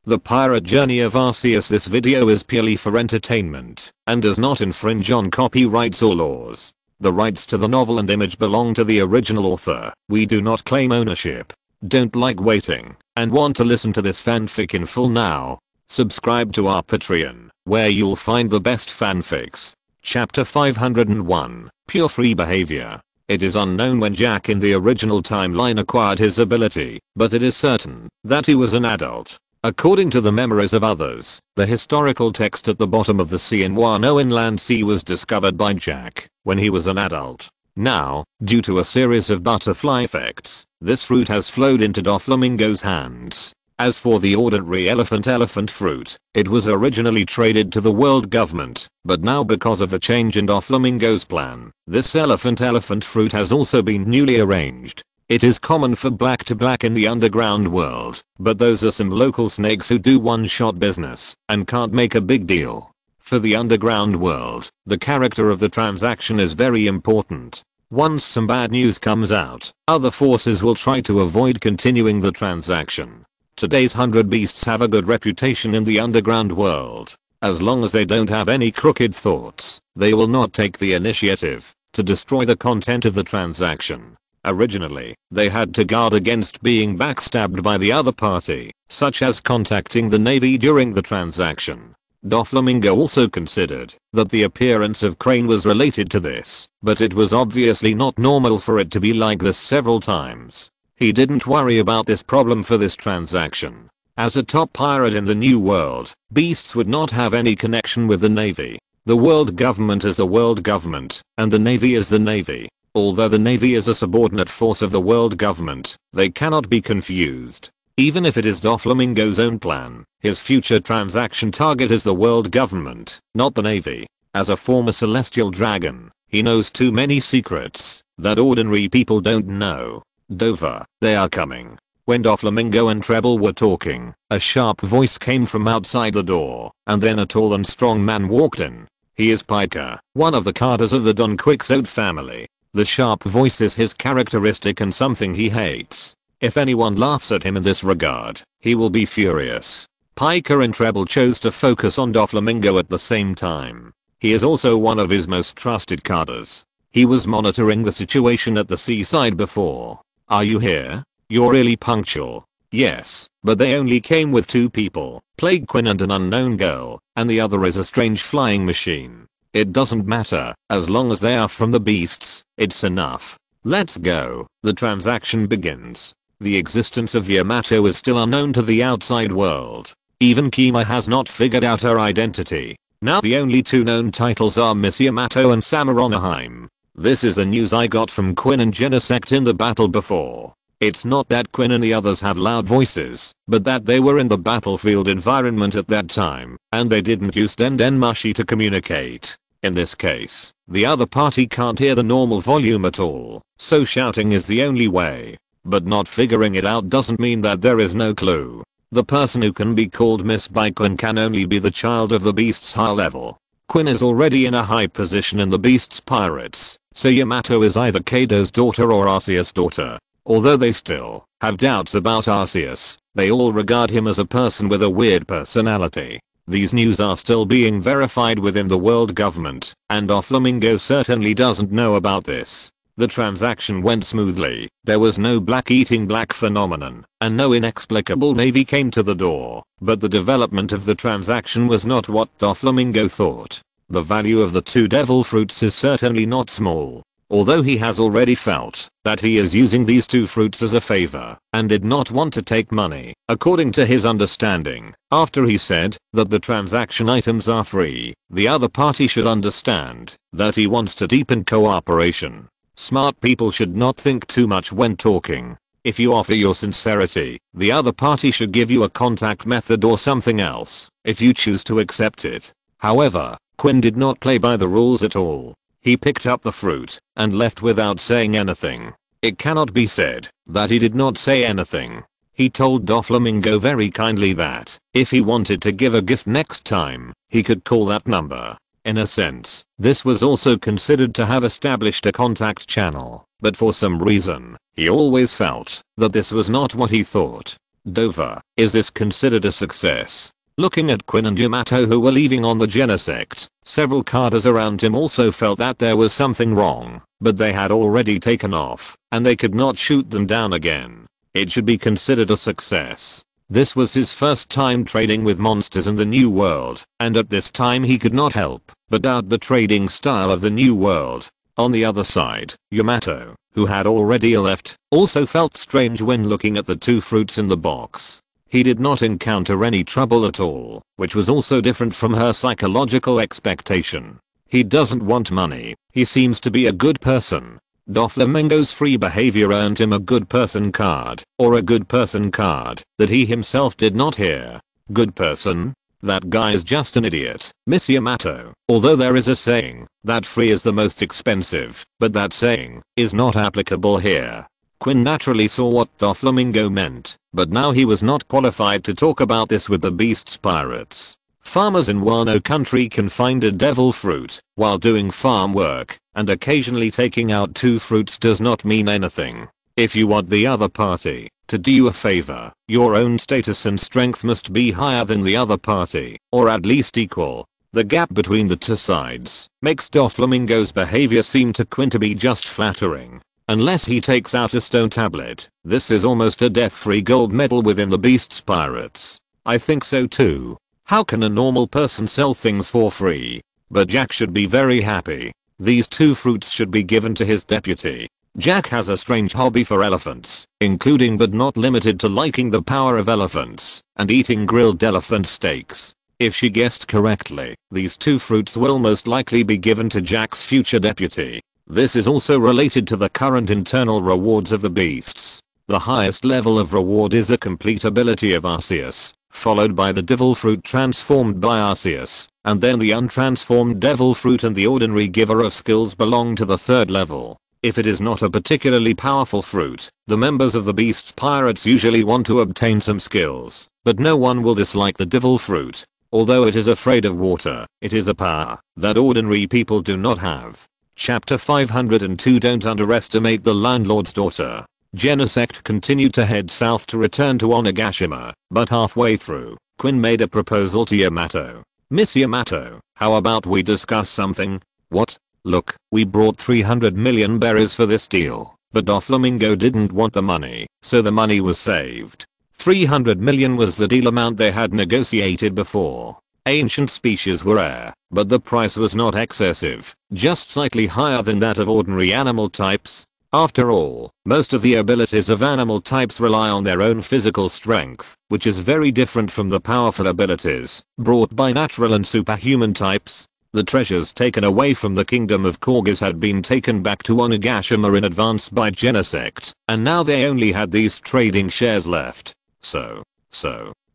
The Pirate Journey of Arceus. This video is purely for entertainment and does not infringe on copyrights or laws. The rights to the novel and image belong to the original author. We do not claim ownership. Don't like waiting and want to listen to this fanfic in full now? Subscribe to our Patreon, where you'll find the best fanfics. Chapter 501, Pure Free Behavior. It is unknown when Jack in the original timeline acquired his ability, but it is certain that he was an adult. According to the memories of others, the historical text at the bottom of the sea in Wano Inland Sea was discovered by Jack when he was an adult. Now, due to a series of butterfly effects, this fruit has flowed into Doflamingo's hands. As for the ordinary elephant fruit, it was originally traded to the world government, but now because of a change in Doflamingo's plan, this elephant fruit has also been newly arranged. It is common for black to black in the underground world, but those are some local snakes who do one-shot business and can't make a big deal. For the underground world, the character of the transaction is very important. Once some bad news comes out, other forces will try to avoid continuing the transaction. Today's 100 beasts have a good reputation in the underground world. As long as they don't have any crooked thoughts, they will not take the initiative to destroy the content of the transaction. Originally, they had to guard against being backstabbed by the other party, such as contacting the Navy during the transaction. Doflamingo also considered that the appearance of Crane was related to this, but it was obviously not normal for it to be like this several times. He didn't worry about this problem for this transaction. As a top pirate in the new world, beasts would not have any connection with the Navy. The world government is the world government, and the Navy is the Navy. Although the Navy is a subordinate force of the world government, they cannot be confused. Even if it is Doflamingo's own plan, his future transaction target is the world government, not the Navy. As a former celestial dragon, he knows too many secrets that ordinary people don't know. Dover, they are coming. When Doflamingo and Treble were talking, a sharp voice came from outside the door, and then a tall and strong man walked in. He is Piker, one of the Carters of the Don Quixote family. The sharp voice is his characteristic and something he hates. If anyone laughs at him in this regard, he will be furious. Piker and Treble chose to focus on Doflamingo at the same time. He is also one of his most trusted Carters. He was monitoring the situation at the seaside before. Are you here? You're really punctual. Yes, but they only came with 2 people, Plague Quinn and an unknown girl, and the other is a strange flying machine. It doesn't matter, as long as they are from the beasts, it's enough. Let's go. The transaction begins. The existence of Yamato is still unknown to the outside world. Even Kima has not figured out her identity. Now the only 2 known titles are Miss Yamato and Samaronaheim. This is the news I got from Quinn and Genesect in the battle before. It's not that Quinn and the others have loud voices, but that they were in the battlefield environment at that time, and they didn't use Dendenmushi to communicate. In this case, the other party can't hear the normal volume at all, so shouting is the only way. But not figuring it out doesn't mean that there is no clue. The person who can be called Miss by Quinn can only be the child of the beast's high level. Quinn is already in a high position in the beast's pirates, so Yamato is either Kaido's daughter or Arceus' daughter. Although they still have doubts about Arceus, they all regard him as a person with a weird personality. These news are still being verified within the world government, and Doflamingo certainly doesn't know about this. The transaction went smoothly, there was no black eating black phenomenon, and no inexplicable Navy came to the door, but the development of the transaction was not what Doflamingo thought. The value of the 2 devil fruits is certainly not small. Although he has already felt that he is using these 2 fruits as a favor and did not want to take money, according to his understanding, after he said that the transaction items are free, the other party should understand that he wants to deepen cooperation. Smart people should not think too much when talking. If you offer your sincerity, the other party should give you a contact method or something else, if you choose to accept it. However, Quinn did not play by the rules at all. He picked up the fruit and left without saying anything. It cannot be said that he did not say anything. He told Doflamingo very kindly that if he wanted to give a gift next time, he could call that number. In a sense, this was also considered to have established a contact channel, but for some reason, he always felt that this was not what he thought. Dover, is this considered a success? Looking at Quinn and Yamato who were leaving on the Genesect, several carters around him also felt that there was something wrong, but they had already taken off, and they could not shoot them down again. It should be considered a success. This was his first time trading with monsters in the New World, and at this time he could not help but doubt the trading style of the New World. On the other side, Yamato, who had already left, also felt strange when looking at the two fruits in the box. He did not encounter any trouble at all, which was also different from her psychological expectation. He doesn't want money, he seems to be a good person. Doflamingo's free behavior earned him a good person card, or a good person card, that he himself did not hear. Good person? That guy is just an idiot, Miss Yamato. Although there is a saying, that free is the most expensive, but that saying is not applicable here. Quinn naturally saw what Doflamingo meant, but now he was not qualified to talk about this with the beast's pirates. Farmers in Wano country can find a devil fruit while doing farm work, and occasionally taking out two fruits does not mean anything. If you want the other party to do you a favor, your own status and strength must be higher than the other party, or at least equal. The gap between the two sides makes Doflamingo's behavior seem to Quinn to be just flattering. Unless he takes out a stone tablet, this is almost a death-free gold medal within the beast's pirates. I think so too. How can a normal person sell things for free? But Jack should be very happy. These two fruits should be given to his deputy. Jack has a strange hobby for elephants, including but not limited to liking the power of elephants and eating grilled elephant steaks. If she guessed correctly, these two fruits will most likely be given to Jack's future deputy. This is also related to the current internal rewards of the beasts. The highest level of reward is a complete ability of Arceus, followed by the devil fruit transformed by Arceus, and then the untransformed devil fruit and the ordinary giver of skills belong to the third level. If it is not a particularly powerful fruit, the members of the beast's pirates usually want to obtain some skills, but no one will dislike the devil fruit. Although it is afraid of water, it is a power that ordinary people do not have. Chapter 502 Don't underestimate the landlord's daughter. Genesect continued to head south to return to Onigashima, but halfway through, Quinn made a proposal to Yamato. Miss Yamato, how about we discuss something? What? Look, we brought 300 million berries for this deal, but Doflamingo didn't want the money, so the money was saved. 300 million was the deal amount they had negotiated before. Ancient species were rare, but the price was not excessive, just slightly higher than that of ordinary animal types. After all, most of the abilities of animal types rely on their own physical strength, which is very different from the powerful abilities brought by natural and superhuman types. The treasures taken away from the kingdom of Korgis had been taken back to Onigashima in advance by Genesect, and now they only had these trading shares left. So,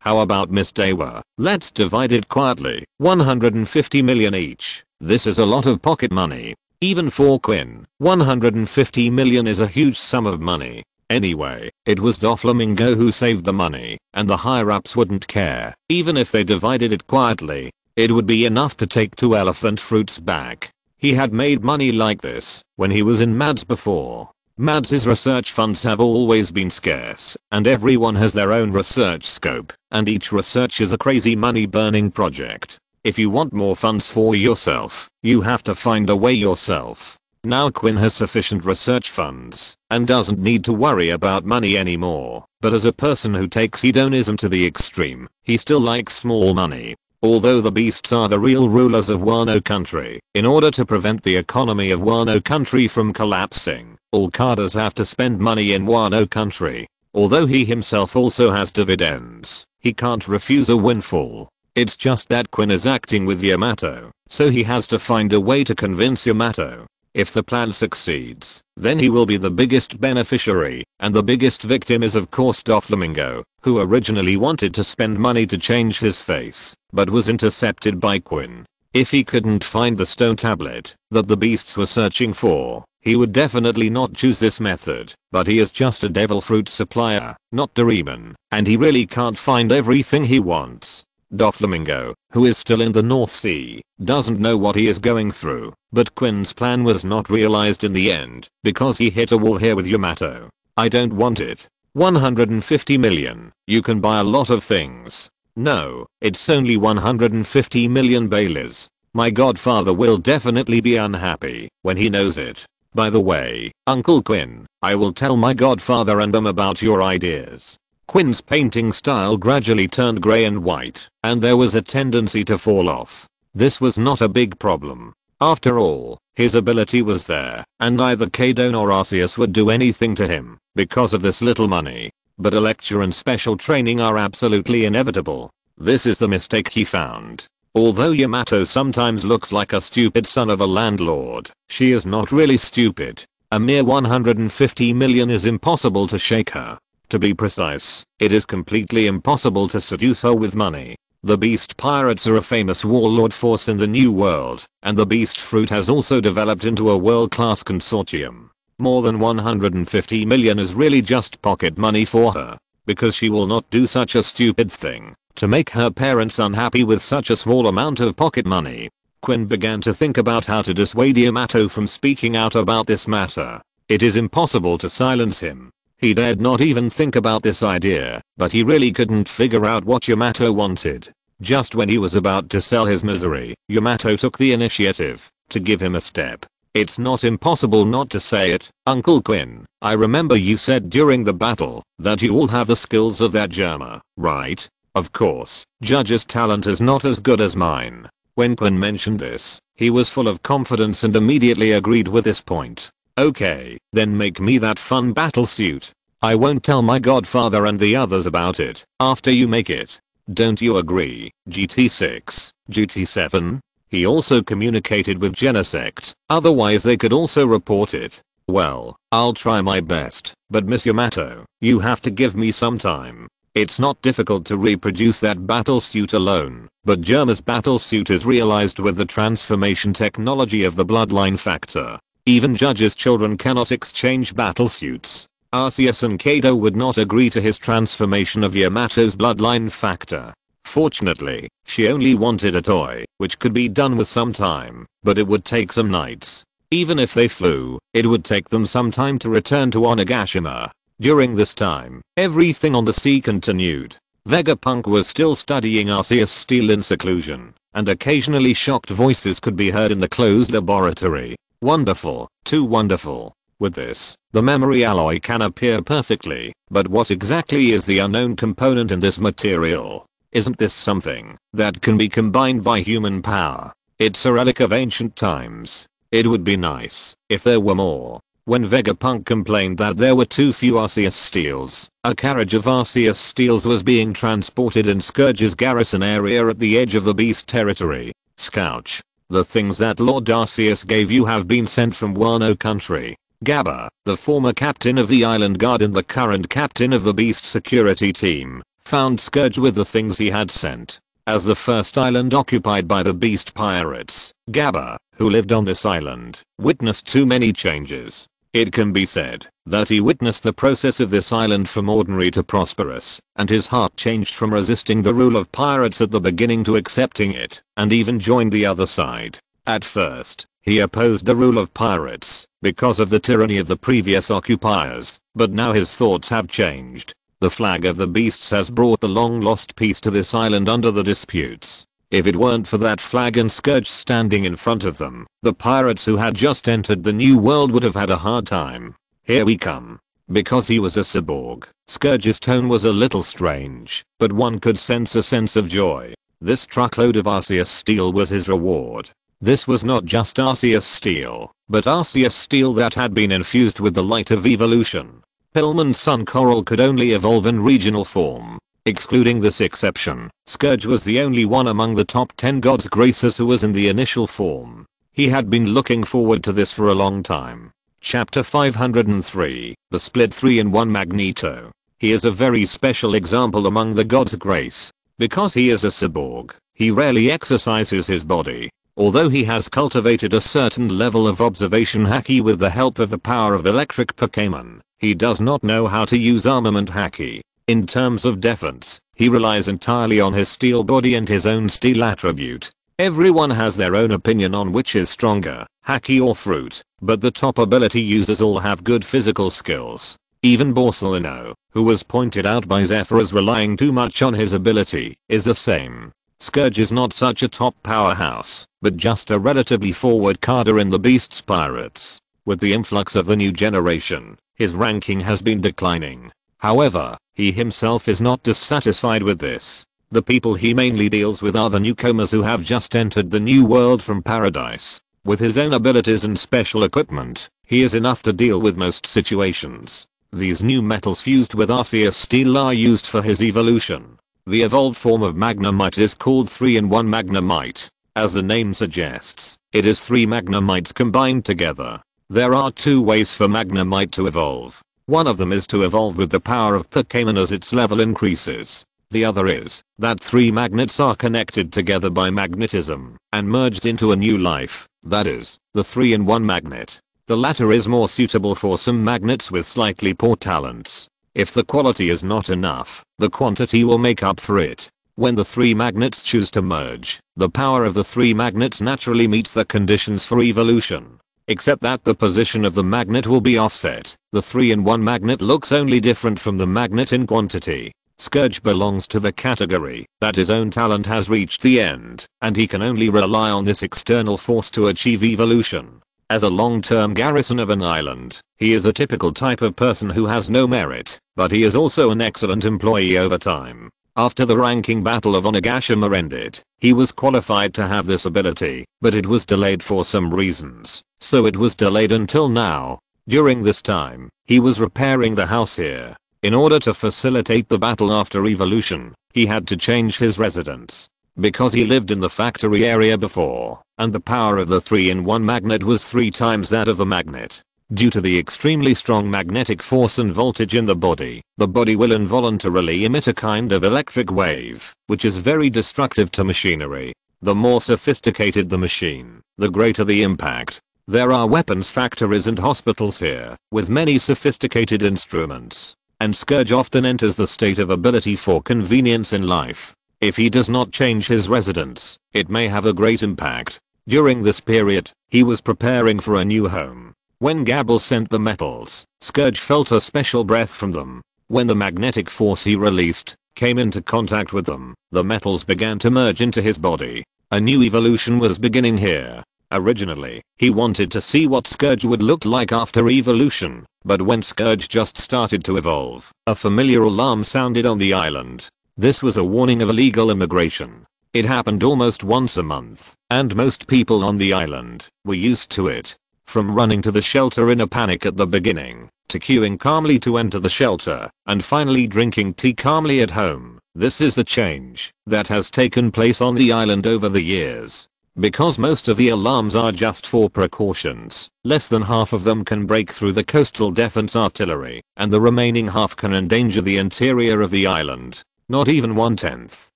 how about Miss Dewa? Let's divide it quietly, 150 million each. This is a lot of pocket money. Even for Quinn, 150 million is a huge sum of money. Anyway, it was Doflamingo who saved the money, and the higher-ups wouldn't care. Even if they divided it quietly, it would be enough to take 2 elephant fruits back. He had made money like this when he was in Mads before. Mads' research funds have always been scarce, and everyone has their own research scope, and each research is a crazy money-burning project. If you want more funds for yourself, you have to find a way yourself. Now Quinn has sufficient research funds, and doesn't need to worry about money anymore, but as a person who takes hedonism to the extreme, he still likes small money. Although the beasts are the real rulers of Wano country, in order to prevent the economy of Wano country from collapsing, all carders have to spend money in Wano country. Although he himself also has dividends, he can't refuse a windfall. It's just that Quinn is acting with Yamato, so he has to find a way to convince Yamato. If the plan succeeds, then he will be the biggest beneficiary, and the biggest victim is of course Doflamingo, who originally wanted to spend money to change his face, but was intercepted by Quinn. If he couldn't find the stone tablet that the beasts were searching for, he would definitely not choose this method, but he is just a devil fruit supplier, not Doraemon, and he really can't find everything he wants. Doflamingo, who is still in the North Sea, doesn't know what he is going through, but Quinn's plan was not realized in the end, because he hit a wall here with Yamato. I don't want it. 150 million. You can buy a lot of things. No, it's only 150 million Baileys. My godfather will definitely be unhappy when he knows it. By the way, Uncle Quinn, I will tell my godfather and them about your ideas. Quinn's painting style gradually turned grey and white, and there was a tendency to fall off. This was not a big problem. After all, his ability was there, and neither Kaido nor Arceus would do anything to him because of this little money. But a lecture and special training are absolutely inevitable. This is the mistake he found. Although Yamato sometimes looks like a stupid son of a landlord, she is not really stupid. A mere 150 million is impossible to shake her. To be precise, it is completely impossible to seduce her with money. The beast pirates are a famous warlord force in the New World, and the beast fruit has also developed into a world-class consortium. More than 150 million is really just pocket money for her, because she will not do such a stupid thing to make her parents unhappy with such a small amount of pocket money. Quinn began to think about how to dissuade Yamato from speaking out about this matter. It is impossible to silence him. He dared not even think about this idea, but he really couldn't figure out what Yamato wanted. Just when he was about to sell his misery, Yamato took the initiative to give him a step. It's not impossible not to say it, Uncle Quinn. I remember you said during the battle that you all have the skills of that Germa, right? Of course, Judge's talent is not as good as mine. When Quinn mentioned this, he was full of confidence and immediately agreed with this point. Okay, then make me that fun battle suit. I won't tell my godfather and the others about it after you make it. Don't you agree, GT6, GT7? He also communicated with Genesect, otherwise they could also report it. Well, I'll try my best, but Miss Yamato, you have to give me some time. It's not difficult to reproduce that battle suit alone, but Germa's battle suit is realized with the transformation technology of the bloodline factor. Even Judge's children cannot exchange battle suits. Arceus and Kaido would not agree to his transformation of Yamato's bloodline factor. Fortunately, she only wanted a toy, which could be done with some time, but it would take some nights. Even if they flew, it would take them some time to return to Onigashima. During this time, everything on the sea continued. Vegapunk was still studying Arceus' steel in seclusion, and occasionally shocked voices could be heard in the closed laboratory. Wonderful, too wonderful. With this, the memory alloy can appear perfectly, but what exactly is the unknown component in this material? Isn't this something that can be combined by human power? It's a relic of ancient times. It would be nice if there were more. When Vegapunk complained that there were too few Arceus steels, a carriage of Arceus steels was being transported in Scourge's garrison area at the edge of the beast territory. Scouch. The things that Lord Arceus gave you have been sent from Wano country. Gabba, the former captain of the island guard and the current captain of the beast security team, found Scourge with the things he had sent. As the first island occupied by the beast pirates, Gabba, who lived on this island, witnessed too many changes. It can be said that he witnessed the process of this island from ordinary to prosperous, and his heart changed from resisting the rule of pirates at the beginning to accepting it, and even joined the other side. At first, he opposed the rule of pirates because of the tyranny of the previous occupiers, but now his thoughts have changed. The flag of the beasts has brought the long-lost peace to this island under the disputes. If it weren't for that flag and Scourge standing in front of them, the pirates who had just entered the new world would have had a hard time. Here we come. Because he was a cyborg, Scourge's tone was a little strange, but one could sense a sense of joy. This truckload of Arceus steel was his reward. This was not just Arceus steel, but Arceus steel that had been infused with the light of evolution. Pillman's Sun Coral could only evolve in regional form. Excluding this exception, Scourge was the only one among the top 10 God's Graces who was in the initial form. He had been looking forward to this for a long time. Chapter 503, The Split 3-in-1 Magneto. He is a very special example among the God's Grace. Because he is a cyborg, he rarely exercises his body. Although he has cultivated a certain level of observation haki with the help of the power of electric Pokemon, he does not know how to use armament haki. In terms of defense, he relies entirely on his steel body and his own steel attribute. Everyone has their own opinion on which is stronger, haki or fruit, but the top ability users all have good physical skills. Even Borsalino, who was pointed out by Zephyr as relying too much on his ability, is the same. Scourge is not such a top powerhouse, but just a relatively forward carder in the Beast's pirates. With the influx of the new generation, his ranking has been declining. However, he himself is not dissatisfied with this. The people he mainly deals with are the newcomers who have just entered the new world from Paradise. With his own abilities and special equipment, he is enough to deal with most situations. These new metals fused with Arceus steel are used for his evolution. The evolved form of Magnemite is called 3-in-1 Magnemite. As the name suggests, it is 3 Magnemites combined together. There are 2 ways for Magnemite to evolve. One of them is to evolve with the power of Pokemon as its level increases. The other is that 3 magnets are connected together by magnetism and merged into a new life, that is, the 3-in-1 magnet. The latter is more suitable for some magnets with slightly poor talents. If the quality is not enough, the quantity will make up for it. When the 3 magnets choose to merge, the power of the 3 magnets naturally meets the conditions for evolution. Except that the position of the magnet will be offset. The 3-in-1 magnet looks only different from the magnet in quantity. Scourge belongs to the category that his own talent has reached the end, and he can only rely on this external force to achieve evolution. As a long-term garrison of an island, he is a typical type of person who has no merit, but he is also an excellent employee over time. After the ranking battle of Onigashima ended, he was qualified to have this ability, but it was delayed for some reasons, so it was delayed until now. During this time, he was repairing the house here. In order to facilitate the battle after evolution, he had to change his residence. Because he lived in the factory area before, and the power of the 3-in-1 magnet was 3 times that of the magnet. Due to the extremely strong magnetic force and voltage in the body will involuntarily emit a kind of electric wave, which is very destructive to machinery. The more sophisticated the machine, the greater the impact. There are weapons factories and hospitals here, with many sophisticated instruments. And Scourge often enters the state of ability for convenience in life. If he does not change his residence, it may have a great impact. During this period, he was preparing for a new home. When Gabble sent the metals, Scourge felt a special breath from them. When the magnetic force he released came into contact with them, the metals began to merge into his body. A new evolution was beginning here. Originally, he wanted to see what Scourge would look like after evolution, but when Scourge just started to evolve, a familiar alarm sounded on the island. This was a warning of illegal immigration. It happened almost once a month, and most people on the island were used to it. From running to the shelter in a panic at the beginning, to queuing calmly to enter the shelter, and finally drinking tea calmly at home, this is the change that has taken place on the island over the years. Because most of the alarms are just for precautions, less than half of them can break through the coastal defense artillery, and the remaining half can endanger the interior of the island. Not even 1/10.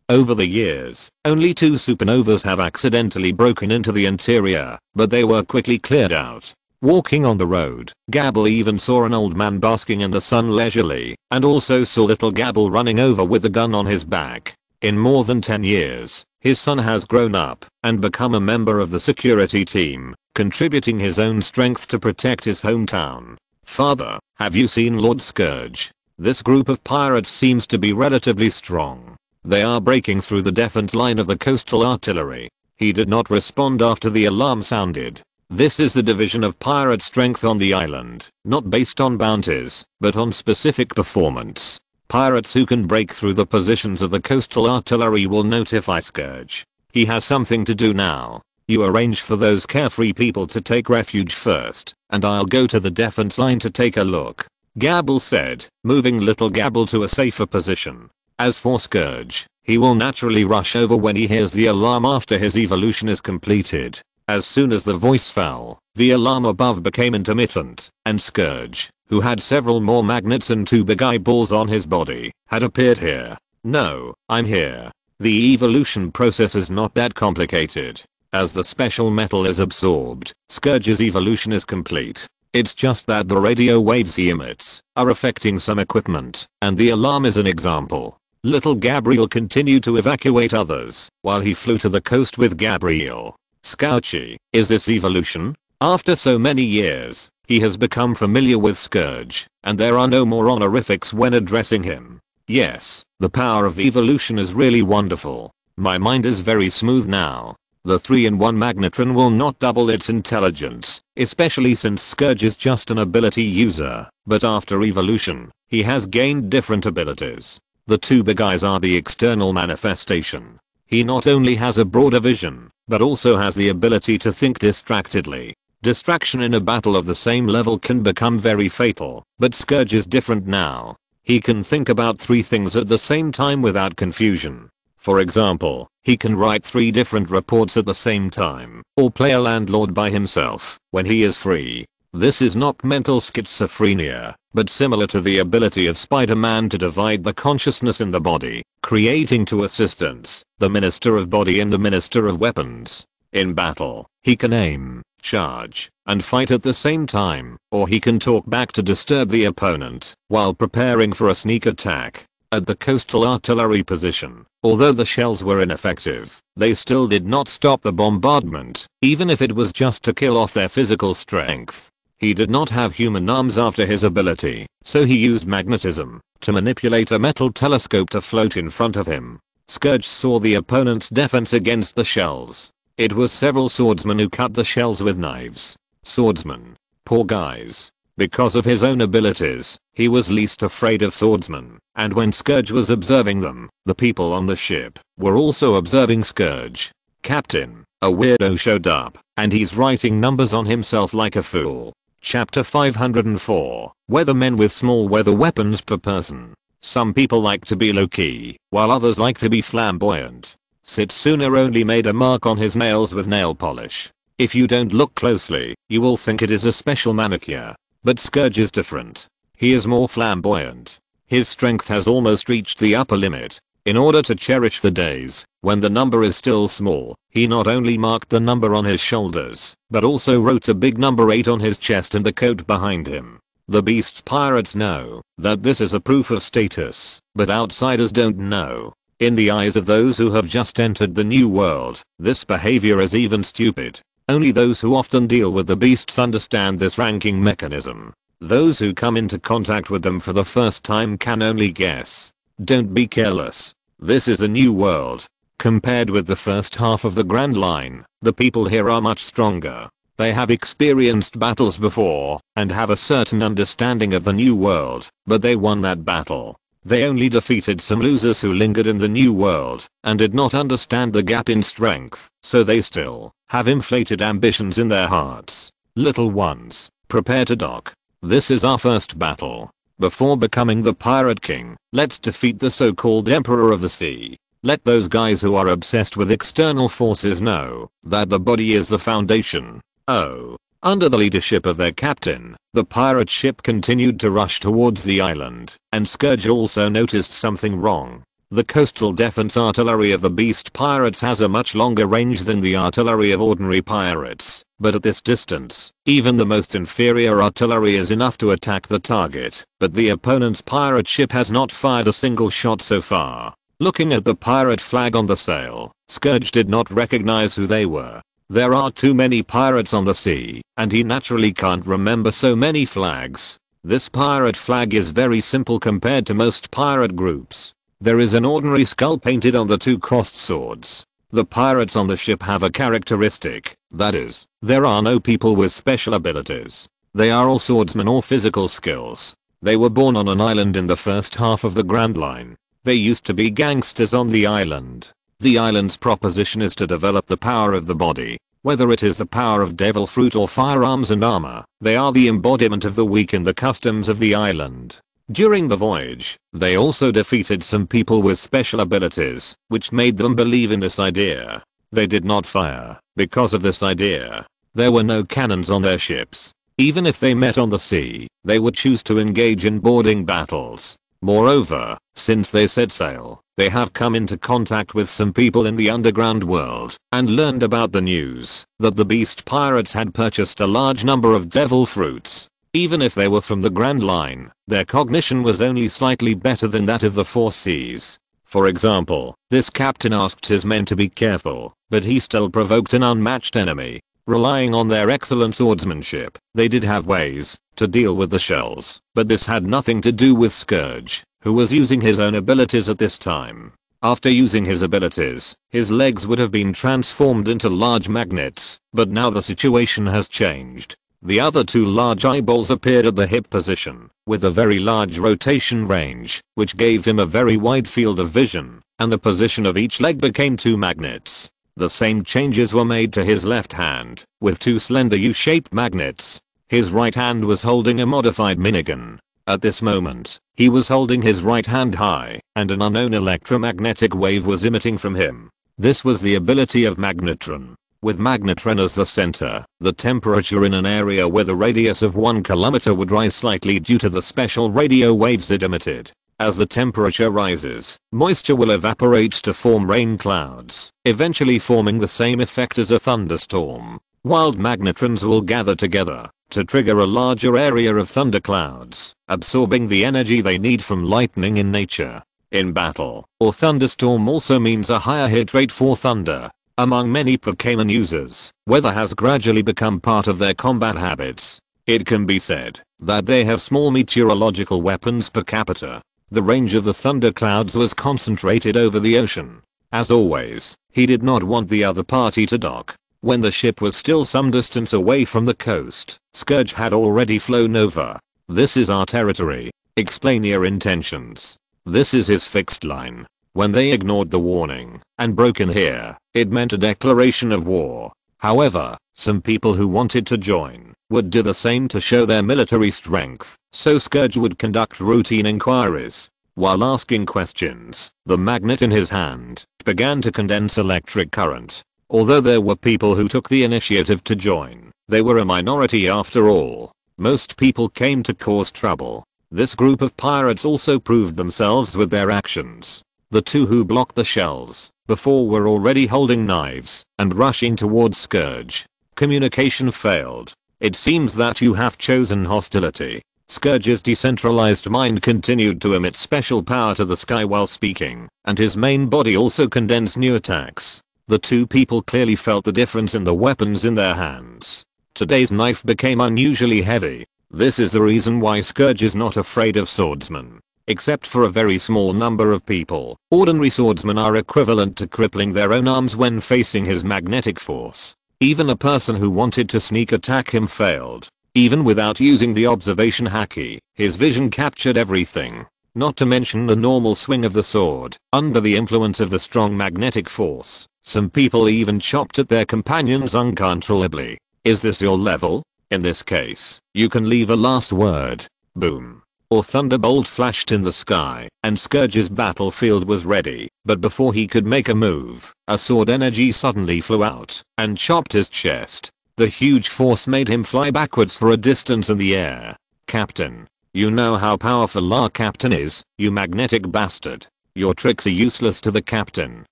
Over the years, only 2 supernovas have accidentally broken into the interior, but they were quickly cleared out. Walking on the road, Gabble even saw an old man basking in the sun leisurely, and also saw little Gabble running over with a gun on his back. In more than 10 years, his son has grown up and become a member of the security team, contributing his own strength to protect his hometown. Father, have you seen Lord Scourge? This group of pirates seems to be relatively strong. They are breaking through the defense line of the coastal artillery. He did not respond after the alarm sounded. This is the division of pirate strength on the island, not based on bounties, but on specific performance. Pirates who can break through the positions of the coastal artillery will notify Scourge. He has something to do now. You arrange for those carefree people to take refuge first, and I'll go to the defense line to take a look, Gabble said, moving little Gabble to a safer position. As for Scourge, he will naturally rush over when he hears the alarm after his evolution is completed. As soon as the voice fell, the alarm above became intermittent, and Scourge, who had several more magnets and 2 big eyeballs on his body, had appeared here. No, I'm here. The evolution process is not that complicated. As the special metal is absorbed, Scourge's evolution is complete. It's just that the radio waves he emits are affecting some equipment, and the alarm is an example. Little Gabriel continued to evacuate others, while he flew to the coast with Gabriel. Scouchy, is this evolution? After so many years, He has become familiar with Scourge, and there are no more honorifics when addressing him. Yes, the power of evolution is really wonderful. My mind is very smooth now. The 3-in-1 magnetron will not double its intelligence, especially since Scourge is just an ability user, but after evolution, he has gained different abilities. The two big eyes are the external manifestation. He not only has a broader vision, but also has the ability to think distractedly. Distraction in a battle of the same level can become very fatal, but Scourge is different now. He can think about 3 things at the same time without confusion. For example, he can write 3 different reports at the same time, or play a landlord by himself when he is free. This is not mental schizophrenia, but similar to the ability of Spider-Man to divide the consciousness in the body, creating 2 assistants, the Minister of Body and the Minister of Weapons. In battle, he can aim, charge, and fight at the same time, or he can talk back to disturb the opponent while preparing for a sneak attack. At the coastal artillery position, although the shells were ineffective, they still did not stop the bombardment, even if it was just to kill off their physical strength. He did not have human arms after his ability, so he used magnetism to manipulate a metal telescope to float in front of him. Scourge saw the opponent's defense against the shells. It was several swordsmen who cut the shells with knives. Swordsmen. Poor guys. Because of his own abilities, he was least afraid of swordsmen, and when Scourge was observing them, the people on the ship were also observing Scourge. Captain, a weirdo showed up, and he's writing numbers on himself like a fool. Chapter 504, Weathermen with small weather weapons per person. Some people like to be low-key, while others like to be flamboyant. Setsuna only made a mark on his nails with nail polish. If you don't look closely, you will think it is a special manicure. But Scourge is different. He is more flamboyant. His strength has almost reached the upper limit. In order to cherish the days when the number is still small, he not only marked the number on his shoulders, but also wrote a big number 8 on his chest and the coat behind him. The Beast's pirates know that this is a proof of status, but outsiders don't know. In the eyes of those who have just entered the new world, this behavior is even stupid. Only those who often deal with the beasts understand this ranking mechanism. Those who come into contact with them for the first time can only guess. Don't be careless. This is the new world. Compared with the first half of the Grand Line, the people here are much stronger. They have experienced battles before, and have a certain understanding of the new world, but they won that battle. They only defeated some losers who lingered in the new world, and did not understand the gap in strength, so they still have inflated ambitions in their hearts. Little ones, prepare to dock. This is our first battle. Before becoming the Pirate King, let's defeat the so-called Emperor of the Sea. Let those guys who are obsessed with external forces know that the body is the foundation. Oh. Under the leadership of their captain, the pirate ship continued to rush towards the island, and Scourge also noticed something wrong. The coastal defense artillery of the beast pirates has a much longer range than the artillery of ordinary pirates, but at this distance, even the most inferior artillery is enough to attack the target, but the opponent's pirate ship has not fired a single shot so far. Looking at the pirate flag on the sail, Scourge did not recognize who they were. There are too many pirates on the sea, and he naturally can't remember so many flags. This pirate flag is very simple compared to most pirate groups. There is an ordinary skull painted on the 2 crossed swords. The pirates on the ship have a characteristic, that is, there are no people with special abilities. They are all swordsmen or physical skills. They were born on an island in the first half of the Grand Line. They used to be gangsters on the island. The island's proposition is to develop the power of the body. Whether it is the power of devil fruit or firearms and armor, they are the embodiment of the weak in the customs of the island. During the voyage, they also defeated some people with special abilities, which made them believe in this idea. They did not fire because of this idea. There were no cannons on their ships. Even if they met on the sea, they would choose to engage in boarding battles. Moreover, since they set sail, they have come into contact with some people in the underground world and learned about the news that the beast pirates had purchased a large number of devil fruits. Even if they were from the Grand Line, their cognition was only slightly better than that of the 4 seas. For example, this captain asked his men to be careful, but he still provoked an unmatched enemy. Relying on their excellent swordsmanship, they did have ways to deal with the shells, but this had nothing to do with Scourge, who was using his own abilities at this time. After using his abilities, his legs would have been transformed into large magnets, but now the situation has changed. The other two large eyeballs appeared at the hip position, with a very large rotation range, which gave him a very wide field of vision, and the position of each leg became two magnets. The same changes were made to his left hand, with two slender U-shaped magnets. His right hand was holding a modified minigun. At this moment, he was holding his right hand high, and an unknown electromagnetic wave was emitting from him. This was the ability of magnetron. With magnetron as the center, the temperature in an area with a radius of 1 kilometer would rise slightly due to the special radio waves it emitted. As the temperature rises, moisture will evaporate to form rain clouds, eventually forming the same effect as a thunderstorm. Wild magnetrons will gather together to trigger a larger area of thunderclouds, absorbing the energy they need from lightning in nature. In battle, or thunderstorm also means a higher hit rate for thunder. Among many Pokemon users, weather has gradually become part of their combat habits. It can be said that they have small meteorological weapons per capita. The range of the thunderclouds was concentrated over the ocean. As always, he did not want the other party to dock. When the ship was still some distance away from the coast, Scourge had already flown over. "This is our territory. Explain your intentions." This is his fixed line. When they ignored the warning and broke in here, it meant a declaration of war. However, some people who wanted to join would do the same to show their military strength, so Scourge would conduct routine inquiries. While asking questions, the magnet in his hand began to condense electric current. Although there were people who took the initiative to join, they were a minority after all. Most people came to cause trouble. This group of pirates also proved themselves with their actions. The two who blocked the shells before were already holding knives and rushing towards Scourge. Communication failed. "It seems that you have chosen hostility." Scourge's decentralized mind continued to emit special power to the sky while speaking, and his main body also condensed new attacks. The two people clearly felt the difference in the weapons in their hands. Today's knife became unusually heavy. This is the reason why Scourge is not afraid of swordsmen. Except for a very small number of people, ordinary swordsmen are equivalent to crippling their own arms when facing his magnetic force. Even a person who wanted to sneak attack him failed. Even without using the observation haki, his vision captured everything. Not to mention the normal swing of the sword. Under the influence of the strong magnetic force, some people even chopped at their companions uncontrollably. Is this your level? In this case, you can leave a last word. Boom. Or thunderbolt flashed in the sky, and Scourge's battlefield was ready, but before he could make a move, a sword energy suddenly flew out and chopped his chest. The huge force made him fly backwards for a distance in the air. "Captain, you know how powerful our captain is, you magnetic bastard. Your tricks are useless to the captain.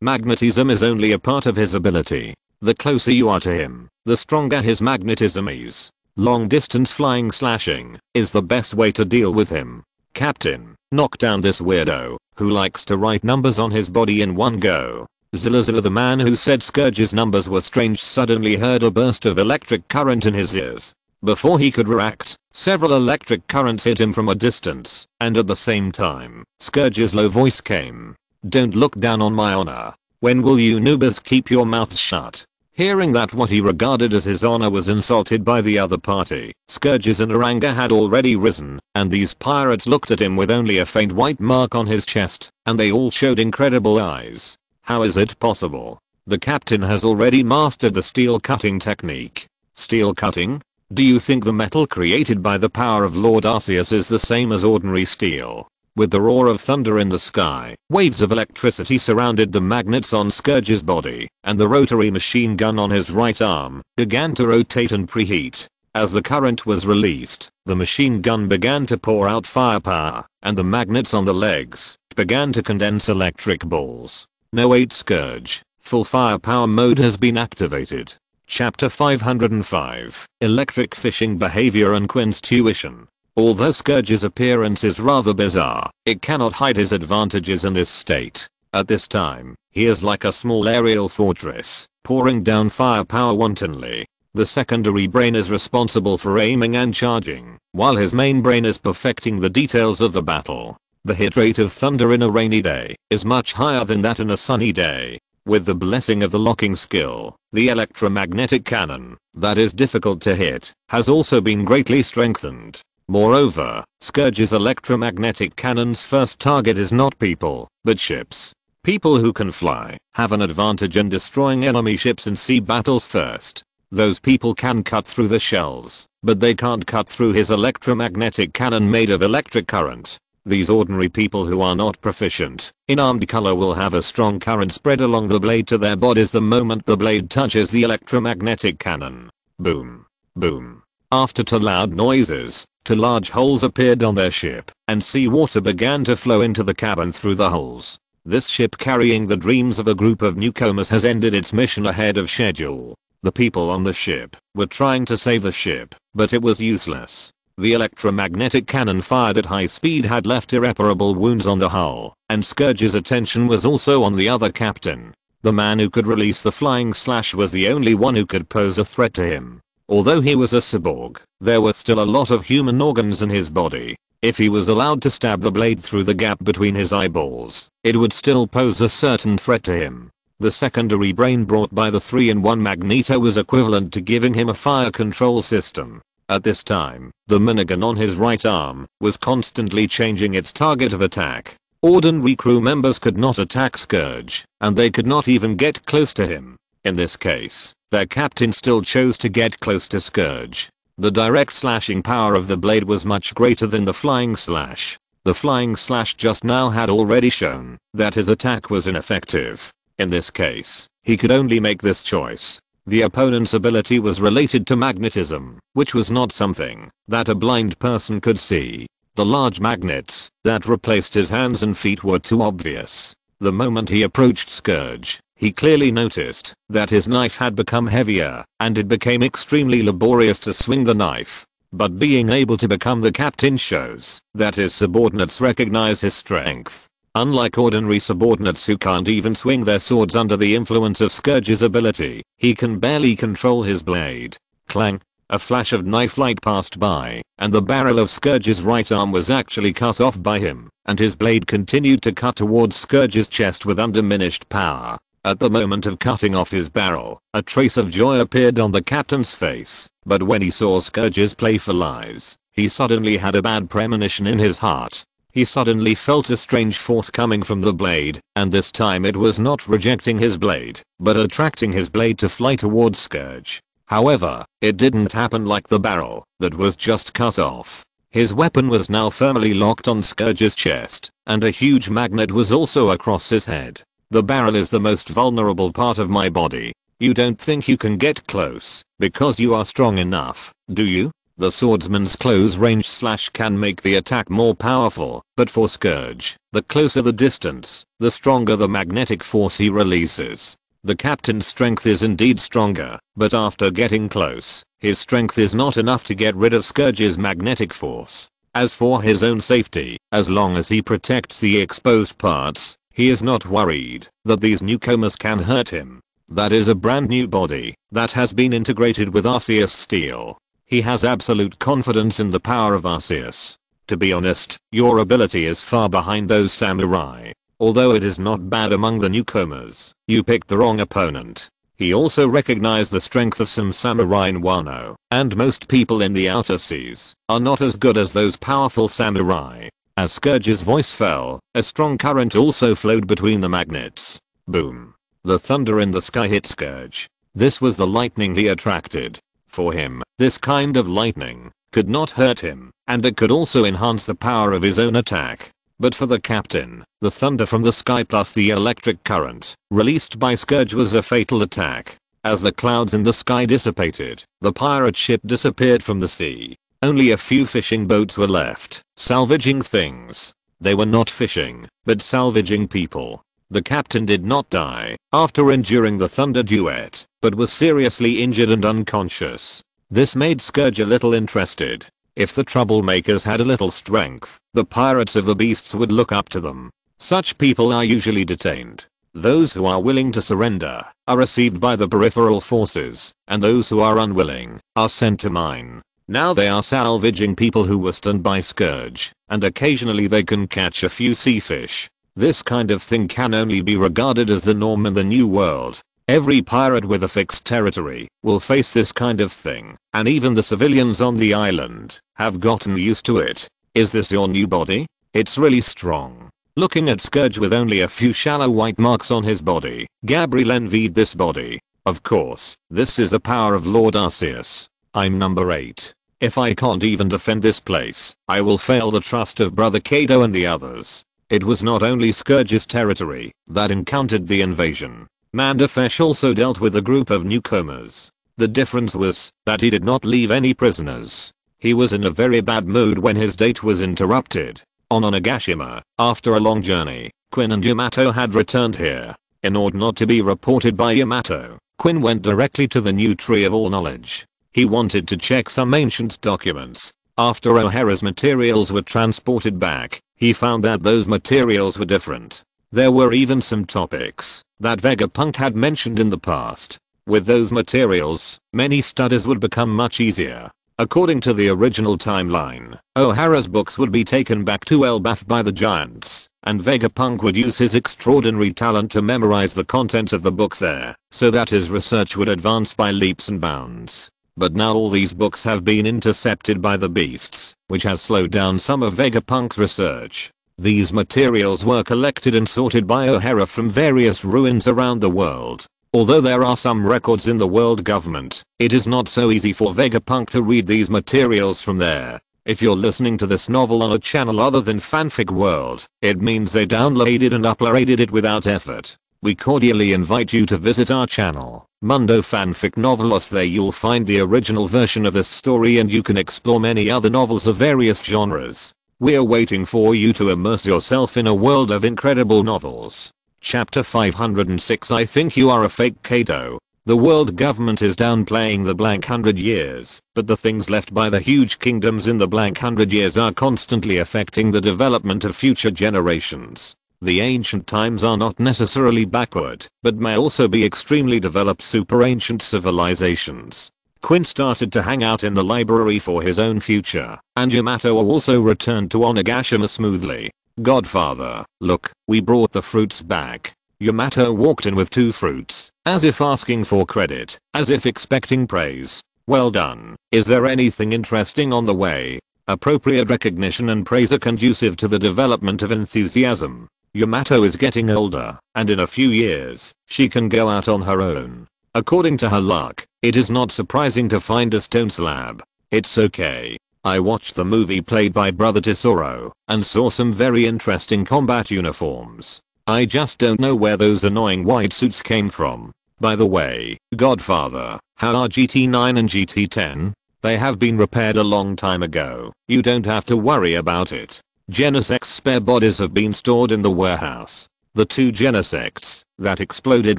Magnetism is only a part of his ability. The closer you are to him, the stronger his magnetism is. Long distance flying slashing is the best way to deal with him. Captain, knock down this weirdo who likes to write numbers on his body in one go." Zilla, the man who said Scourge's numbers were strange, suddenly heard a burst of electric current in his ears. Before he could react, several electric currents hit him from a distance, and at the same time, Scourge's low voice came. "Don't look down on my honor. When will you noobs keep your mouths shut?" Hearing that what he regarded as his honor was insulted by the other party, Scourge's inner anger had already risen, and these pirates looked at him with only a faint white mark on his chest, and they all showed incredible eyes. How is it possible? The captain has already mastered the steel cutting technique. Steel cutting? Do you think the metal created by the power of Lord Arceus is the same as ordinary steel? With the roar of thunder in the sky, waves of electricity surrounded the magnets on Scourge's body, and the rotary machine gun on his right arm began to rotate and preheat. As the current was released, the machine gun began to pour out firepower, and the magnets on the legs began to condense electric balls. No wait, Scourge, full firepower mode has been activated. Chapter 505, Electric Fishing Behavior and Quinn's Tuition. Although Scourge's appearance is rather bizarre, it cannot hide his advantages in this state. At this time, he is like a small aerial fortress, pouring down firepower wantonly. The secondary brain is responsible for aiming and charging, while his main brain is perfecting the details of the battle. The hit rate of thunder in a rainy day is much higher than that in a sunny day. With the blessing of the locking skill, the electromagnetic cannon, that is difficult to hit, has also been greatly strengthened. Moreover, Scourge's electromagnetic cannon's first target is not people, but ships. People who can fly have an advantage in destroying enemy ships in sea battles first. Those people can cut through the shells, but they can't cut through his electromagnetic cannon made of electric current. These ordinary people who are not proficient in armed color will have a strong current spread along the blade to their bodies the moment the blade touches the electromagnetic cannon. Boom. Boom. After two loud noises, two large holes appeared on their ship, and seawater began to flow into the cabin through the holes. This ship carrying the dreams of a group of newcomers has ended its mission ahead of schedule. The people on the ship were trying to save the ship, but it was useless. The electromagnetic cannon fired at high speed had left irreparable wounds on the hull, and Scourge's attention was also on the other captain. The man who could release the flying slash was the only one who could pose a threat to him. Although he was a cyborg, there were still a lot of human organs in his body. If he was allowed to stab the blade through the gap between his eyeballs, it would still pose a certain threat to him. The secondary brain brought by the 3-in-1 Magneto was equivalent to giving him a fire control system. At this time, the minigun on his right arm was constantly changing its target of attack. Ordinary crew members could not attack Scourge, and they could not even get close to him. In this case, their captain still chose to get close to Scourge. The direct slashing power of the blade was much greater than the flying slash. The flying slash just now had already shown that his attack was ineffective. In this case, he could only make this choice. The opponent's ability was related to magnetism, which was not something that a blind person could see. The large magnets that replaced his hands and feet were too obvious. The moment he approached Scourge, he clearly noticed that his knife had become heavier, and it became extremely laborious to swing the knife. But being able to become the captain shows that his subordinates recognize his strength. Unlike ordinary subordinates who can't even swing their swords under the influence of Scourge's ability, he can barely control his blade. Clang! A flash of knife light passed by, and the barrel of Scourge's right arm was actually cut off by him, and his blade continued to cut towards Scourge's chest with undiminished power. At the moment of cutting off his barrel, a trace of joy appeared on the captain's face, but when he saw Scourge's playful eyes, he suddenly had a bad premonition in his heart. He suddenly felt a strange force coming from the blade, and this time it was not rejecting his blade, but attracting his blade to fly towards Scourge. However, it didn't happen like the barrel that was just cut off. His weapon was now firmly locked on Scourge's chest, and a huge magnet was also across his head. The barrel is the most vulnerable part of my body. You don't think you can get close because you are strong enough, do you? The swordsman's close range slash can make the attack more powerful, but for Scourge, the closer the distance, the stronger the magnetic force he releases. The captain's strength is indeed stronger, but after getting close, his strength is not enough to get rid of Scourge's magnetic force. As for his own safety, as long as he protects the exposed parts, he is not worried that these newcomers can hurt him. That is a brand new body that has been integrated with Arceus steel. He has absolute confidence in the power of Arceus. To be honest, your ability is far behind those samurai. Although it is not bad among the newcomers, you picked the wrong opponent. He also recognized the strength of some samurai in Wano, and most people in the outer seas are not as good as those powerful samurai. As Scourge's voice fell, a strong current also flowed between the magnets. Boom. The thunder in the sky hit Scourge. This was the lightning he attracted. For him, this kind of lightning could not hurt him, and it could also enhance the power of his own attack. But for the captain, the thunder from the sky plus the electric current released by Scourge was a fatal attack. As the clouds in the sky dissipated, the pirate ship disappeared from the sea. Only a few fishing boats were left, salvaging things. They were not fishing, but salvaging people. The captain did not die after enduring the thunder duet, but was seriously injured and unconscious. This made Scourge a little interested. If the troublemakers had a little strength, the pirates of the beasts would look up to them. Such people are usually detained. Those who are willing to surrender are received by the peripheral forces, and those who are unwilling are sent to mine. Now they are salvaging people who were stunned by Scourge, and occasionally they can catch a few sea fish. This kind of thing can only be regarded as the norm in the new world. Every pirate with a fixed territory will face this kind of thing, and even the civilians on the island have gotten used to it. Is this your new body? It's really strong. Looking at Scourge with only a few shallow white marks on his body, Gabriel envied this body. Of course, this is the power of Lord Arceus. I'm number 8. If I can't even defend this place, I will fail the trust of brother Kaido and the others. It was not only Scourge's territory that encountered the invasion. Mandafesh also dealt with a group of newcomers. The difference was that he did not leave any prisoners. He was in a very bad mood when his date was interrupted. On Onigashima, after a long journey, Quinn and Yamato had returned here. In order not to be reported by Yamato, Quinn went directly to the new Tree of All Knowledge. He wanted to check some ancient documents. After O'Hara's materials were transported back, he found that those materials were different. There were even some topics that Vegapunk had mentioned in the past. With those materials, many studies would become much easier. According to the original timeline, O'Hara's books would be taken back to Elbaf by the giants, and Vegapunk would use his extraordinary talent to memorize the contents of the books there, so that his research would advance by leaps and bounds. But now all these books have been intercepted by the beasts, which has slowed down some of Vegapunk's research. These materials were collected and sorted by O'Hara from various ruins around the world. Although there are some records in the world government, it is not so easy for Vegapunk to read these materials from there. If you're listening to this novel on a channel other than Fanfic World, it means they downloaded and uploaded it without effort. We cordially invite you to visit our channel, Mundo Fanfic Novelos. There you'll find the original version of this story and you can explore many other novels of various genres. We're waiting for you to immerse yourself in a world of incredible novels. Chapter 506. I think you are a fake, Kaido. The world government is downplaying the blank 100 years, but the things left by the huge kingdoms in the blank 100 years are constantly affecting the development of future generations. The ancient times are not necessarily backward, but may also be extremely developed super ancient civilizations. Quinn started to hang out in the library for his own future, and Yamato also returned to Onigashima smoothly. Godfather, look, we brought the fruits back. Yamato walked in with 2 fruits, as if asking for credit, as if expecting praise. Well done. Is there anything interesting on the way? Appropriate recognition and praise are conducive to the development of enthusiasm. Yamato is getting older, and in a few years, she can go out on her own. According to her luck, it is not surprising to find a stone slab. It's okay. I watched the movie played by Brother Tesoro, and saw some very interesting combat uniforms. I just don't know where those annoying white suits came from. By the way, Godfather, how are GT9 and GT10? They have been repaired a long time ago. You don't have to worry about it. Genesect's spare bodies have been stored in the warehouse. The 2 Genesects that exploded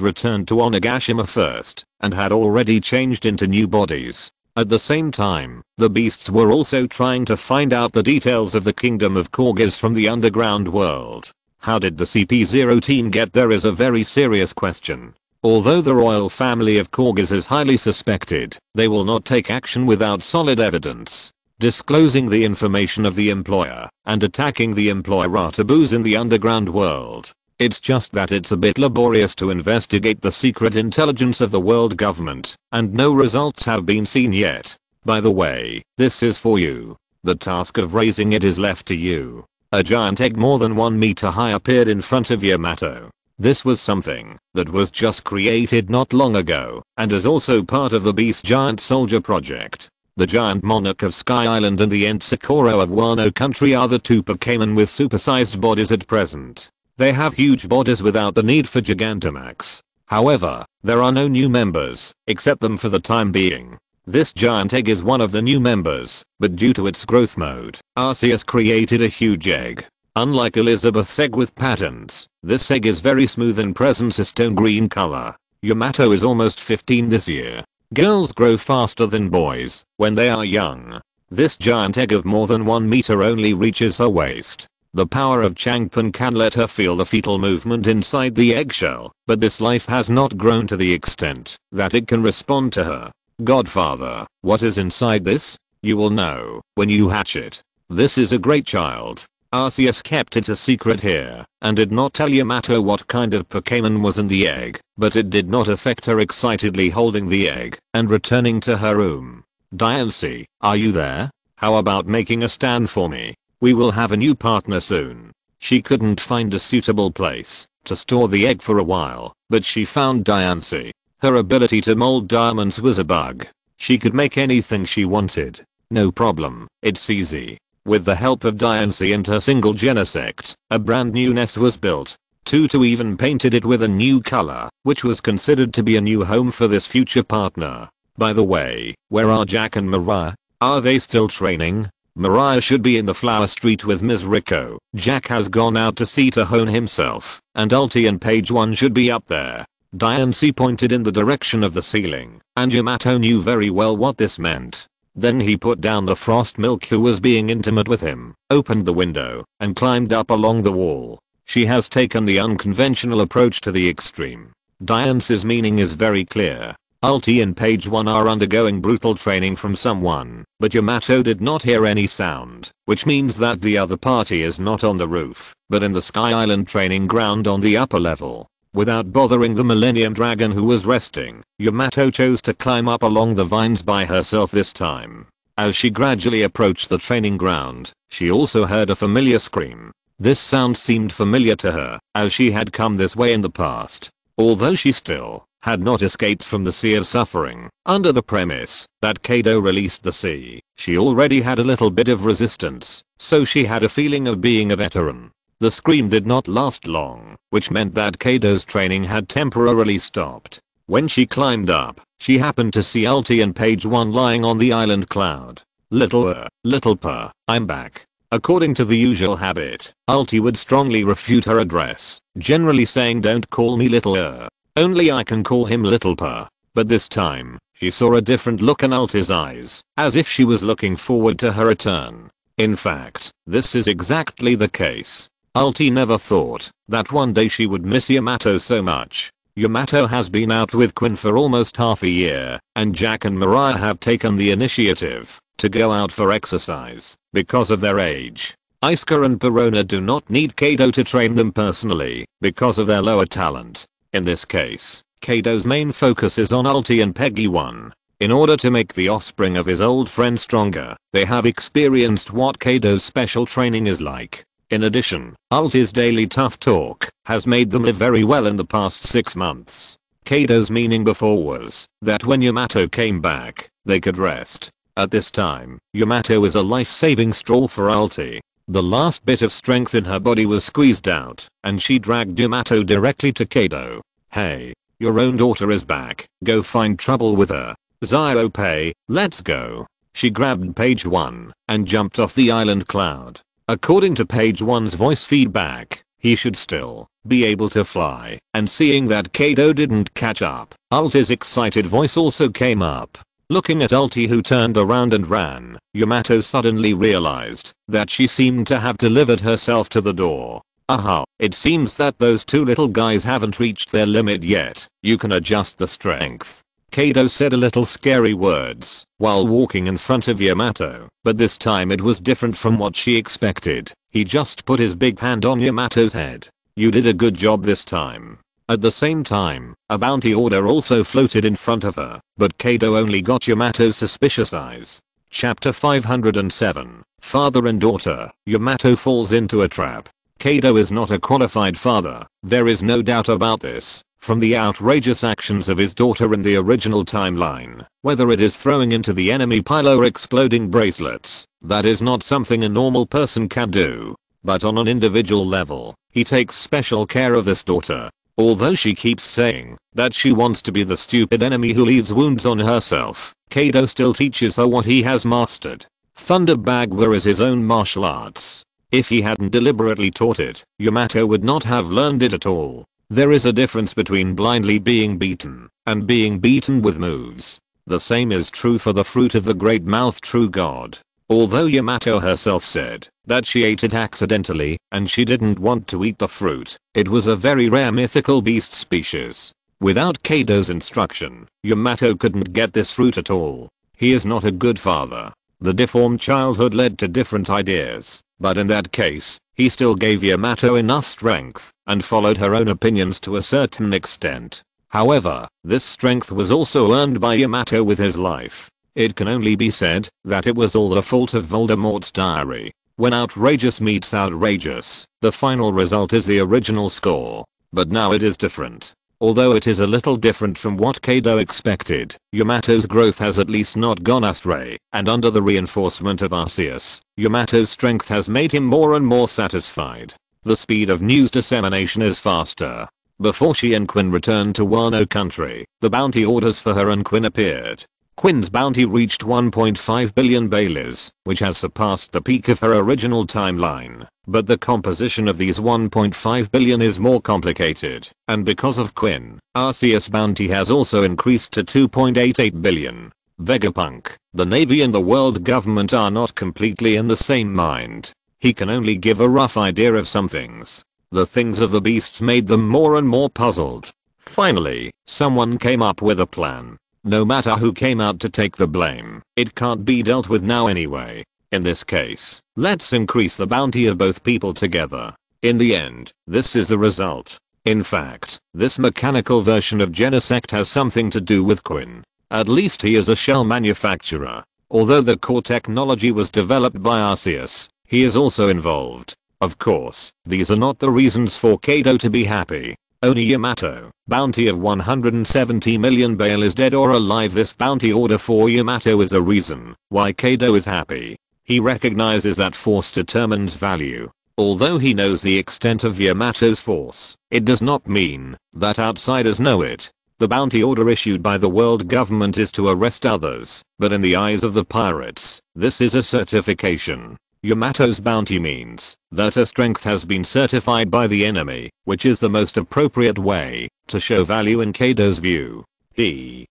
returned to Onigashima first, and had already changed into new bodies. At the same time, the beasts were also trying to find out the details of the kingdom of Korgis from the underground world. How did the CP0 team get there is a very serious question. Although the royal family of Korgis is highly suspected, they will not take action without solid evidence. Disclosing the information of the employer and attacking the employer are taboos in the underground world. It's just that it's a bit laborious to investigate the secret intelligence of the world government, and no results have been seen yet. By the way, this is for you. The task of raising it is left to you. A giant egg more than 1 meter high appeared in front of Yamato. This was something that was just created not long ago, and is also part of the Beast Giant Soldier project. The giant monarch of Sky Island and the Entsukoro of Wano country are the 2 Pokemon with supersized bodies at present. They have huge bodies without the need for Gigantamax. However, there are no new members, except them for the time being. This giant egg is one of the new members, but due to its growth mode, Arceus created a huge egg. Unlike Elizabeth's egg with patterns, this egg is very smooth and presents a stone green color. Yamato is almost 15 this year. Girls grow faster than boys when they are young. This giant egg of more than 1 meter only reaches her waist. The power of Changpan can let her feel the fetal movement inside the eggshell, but this life has not grown to the extent that it can respond to her. Godfather, what is inside this? You will know when you hatch it. This is a great child. Arceus kept it a secret here, and did not tell Yamato what kind of Pokemon was in the egg, but it did not affect her excitedly holding the egg and returning to her room. Diancie, are you there? How about making a stand for me? We will have a new partner soon. She couldn't find a suitable place to store the egg for a while, but she found Diancie. Her ability to mold diamonds was a bug. She could make anything she wanted. No problem, it's easy. With the help of Diancie and her single genesect, a brand new nest was built. Tutu even painted it with a new color, which was considered to be a new home for this future partner. By the way, where are Jack and Mariah? Are they still training? Mariah should be in the Flower Street with Ms. Rico. Jack has gone out to sea to hone himself, and Ulti and Page 1 should be up there. Diancie pointed in the direction of the ceiling, and Yamato knew very well what this meant. Then he put down the frost milk who was being intimate with him, opened the window, and climbed up along the wall. She has taken the unconventional approach to the extreme. Diancie's meaning is very clear. Ulti and Page 1 are undergoing brutal training from someone, but Yamato did not hear any sound, which means that the other party is not on the roof, but in the Sky Island training ground on the upper level. Without bothering the Millennium Dragon who was resting, Yamato chose to climb up along the vines by herself this time. As she gradually approached the training ground, she also heard a familiar scream. This sound seemed familiar to her, as she had come this way in the past. Although she still had not escaped from the sea of suffering, under the premise that Kaido released the sea, she already had a little bit of resistance, so she had a feeling of being a veteran. The scream did not last long, which meant that Kaido's training had temporarily stopped. When she climbed up, she happened to see Ulti and Page 1 lying on the island cloud. Little Per, I'm back. According to the usual habit, Ulti would strongly refute her address, generally saying don't call me Little only I can call him Little Per. But this time, she saw a different look in Ulti's eyes, as if she was looking forward to her return. In fact, this is exactly the case. Ulti never thought that one day she would miss Yamato so much. Yamato has been out with Quinn for almost half a year, and Jack and Mariah have taken the initiative to go out for exercise because of their age. Isuka and Perona do not need Kaido to train them personally because of their lower talent. In this case, Kaido's main focus is on Ulti and Peggy 1. In order to make the offspring of his old friend stronger, they have experienced what Kaido's special training is like. In addition, Ulti's daily tough talk has made them live very well in the past 6 months. Kaido's meaning before was that when Yamato came back, they could rest. At this time, Yamato is a life-saving straw for Ulti. The last bit of strength in her body was squeezed out, and she dragged Yamato directly to Kaido. Hey, your own daughter is back, go find trouble with her. Ziope, let's go. She grabbed Page 1 and jumped off the island cloud. According to Page 1's voice feedback, he should still be able to fly, and seeing that Kaido didn't catch up, Ulti's excited voice also came up. Looking at Ulti who turned around and ran, Yamato suddenly realized that she seemed to have delivered herself to the door. Aha, it seems that those two little guys haven't reached their limit yet. You can adjust the strength. Kaido said a little scary words while walking in front of Yamato, but this time it was different from what she expected. He just put his big hand on Yamato's head. You did a good job this time. At the same time, a bounty order also floated in front of her, but Kaido only got Yamato's suspicious eyes. Chapter 507, Father and Daughter. Yamato falls into a trap. Kaido is not a qualified father, there is no doubt about this. From the outrageous actions of his daughter in the original timeline, whether it is throwing into the enemy pile or exploding bracelets, that is not something a normal person can do. But on an individual level, he takes special care of this daughter. Although she keeps saying that she wants to be the stupid enemy who leaves wounds on herself, Kaido still teaches her what he has mastered. Thunder Bagua is his own martial arts. If he hadn't deliberately taught it, Yamato would not have learned it at all. There is a difference between blindly being beaten and being beaten with moves. The same is true for the fruit of the great mouth true god. Although Yamato herself said that she ate it accidentally and she didn't want to eat the fruit, it was a very rare mythical beast species. Without Kaido's instruction, Yamato couldn't get this fruit at all. He is not a good father. The deformed childhood led to different ideas, but in that case, he still gave Yamato enough strength and followed her own opinions to a certain extent. However, this strength was also earned by Yamato with his life. It can only be said that it was all the fault of Voldemort's diary. When outrageous meets outrageous, the final result is the original score. But now it is different. Although it is a little different from what Kaido expected, Yamato's growth has at least not gone astray, and under the reinforcement of Arceus, Yamato's strength has made him more and more satisfied. The speed of news dissemination is faster. Before she and Quinn returned to Wano country, the bounty orders for her and Quinn appeared. Quinn's bounty reached 1.5 billion baileys, which has surpassed the peak of her original timeline. But the composition of these 1.5 billion is more complicated, and because of Quinn, Arceus' bounty has also increased to 2.88 billion. Vegapunk, the Navy and the world government are not completely in the same mind. He can only give a rough idea of some things. The things of the beasts made them more and more puzzled. Finally, someone came up with a plan. No matter who came out to take the blame, it can't be dealt with now anyway. In this case, let's increase the bounty of both people together. In the end, this is the result. In fact, this mechanical version of Genesect has something to do with Quinn. At least he is a shell manufacturer. Although the core technology was developed by Arceus, he is also involved. Of course, these are not the reasons for Kaido to be happy. Only Yamato, bounty of 170 million bail is dead or alive. This bounty order for Yamato is a reason why Kaido is happy. He recognizes that force determines value. Although he knows the extent of Yamato's force, it does not mean that outsiders know it. The bounty order issued by the world government is to arrest others, but in the eyes of the pirates, this is a certification. Yamato's bounty means that her strength has been certified by the enemy, which is the most appropriate way to show value in Kaido's view.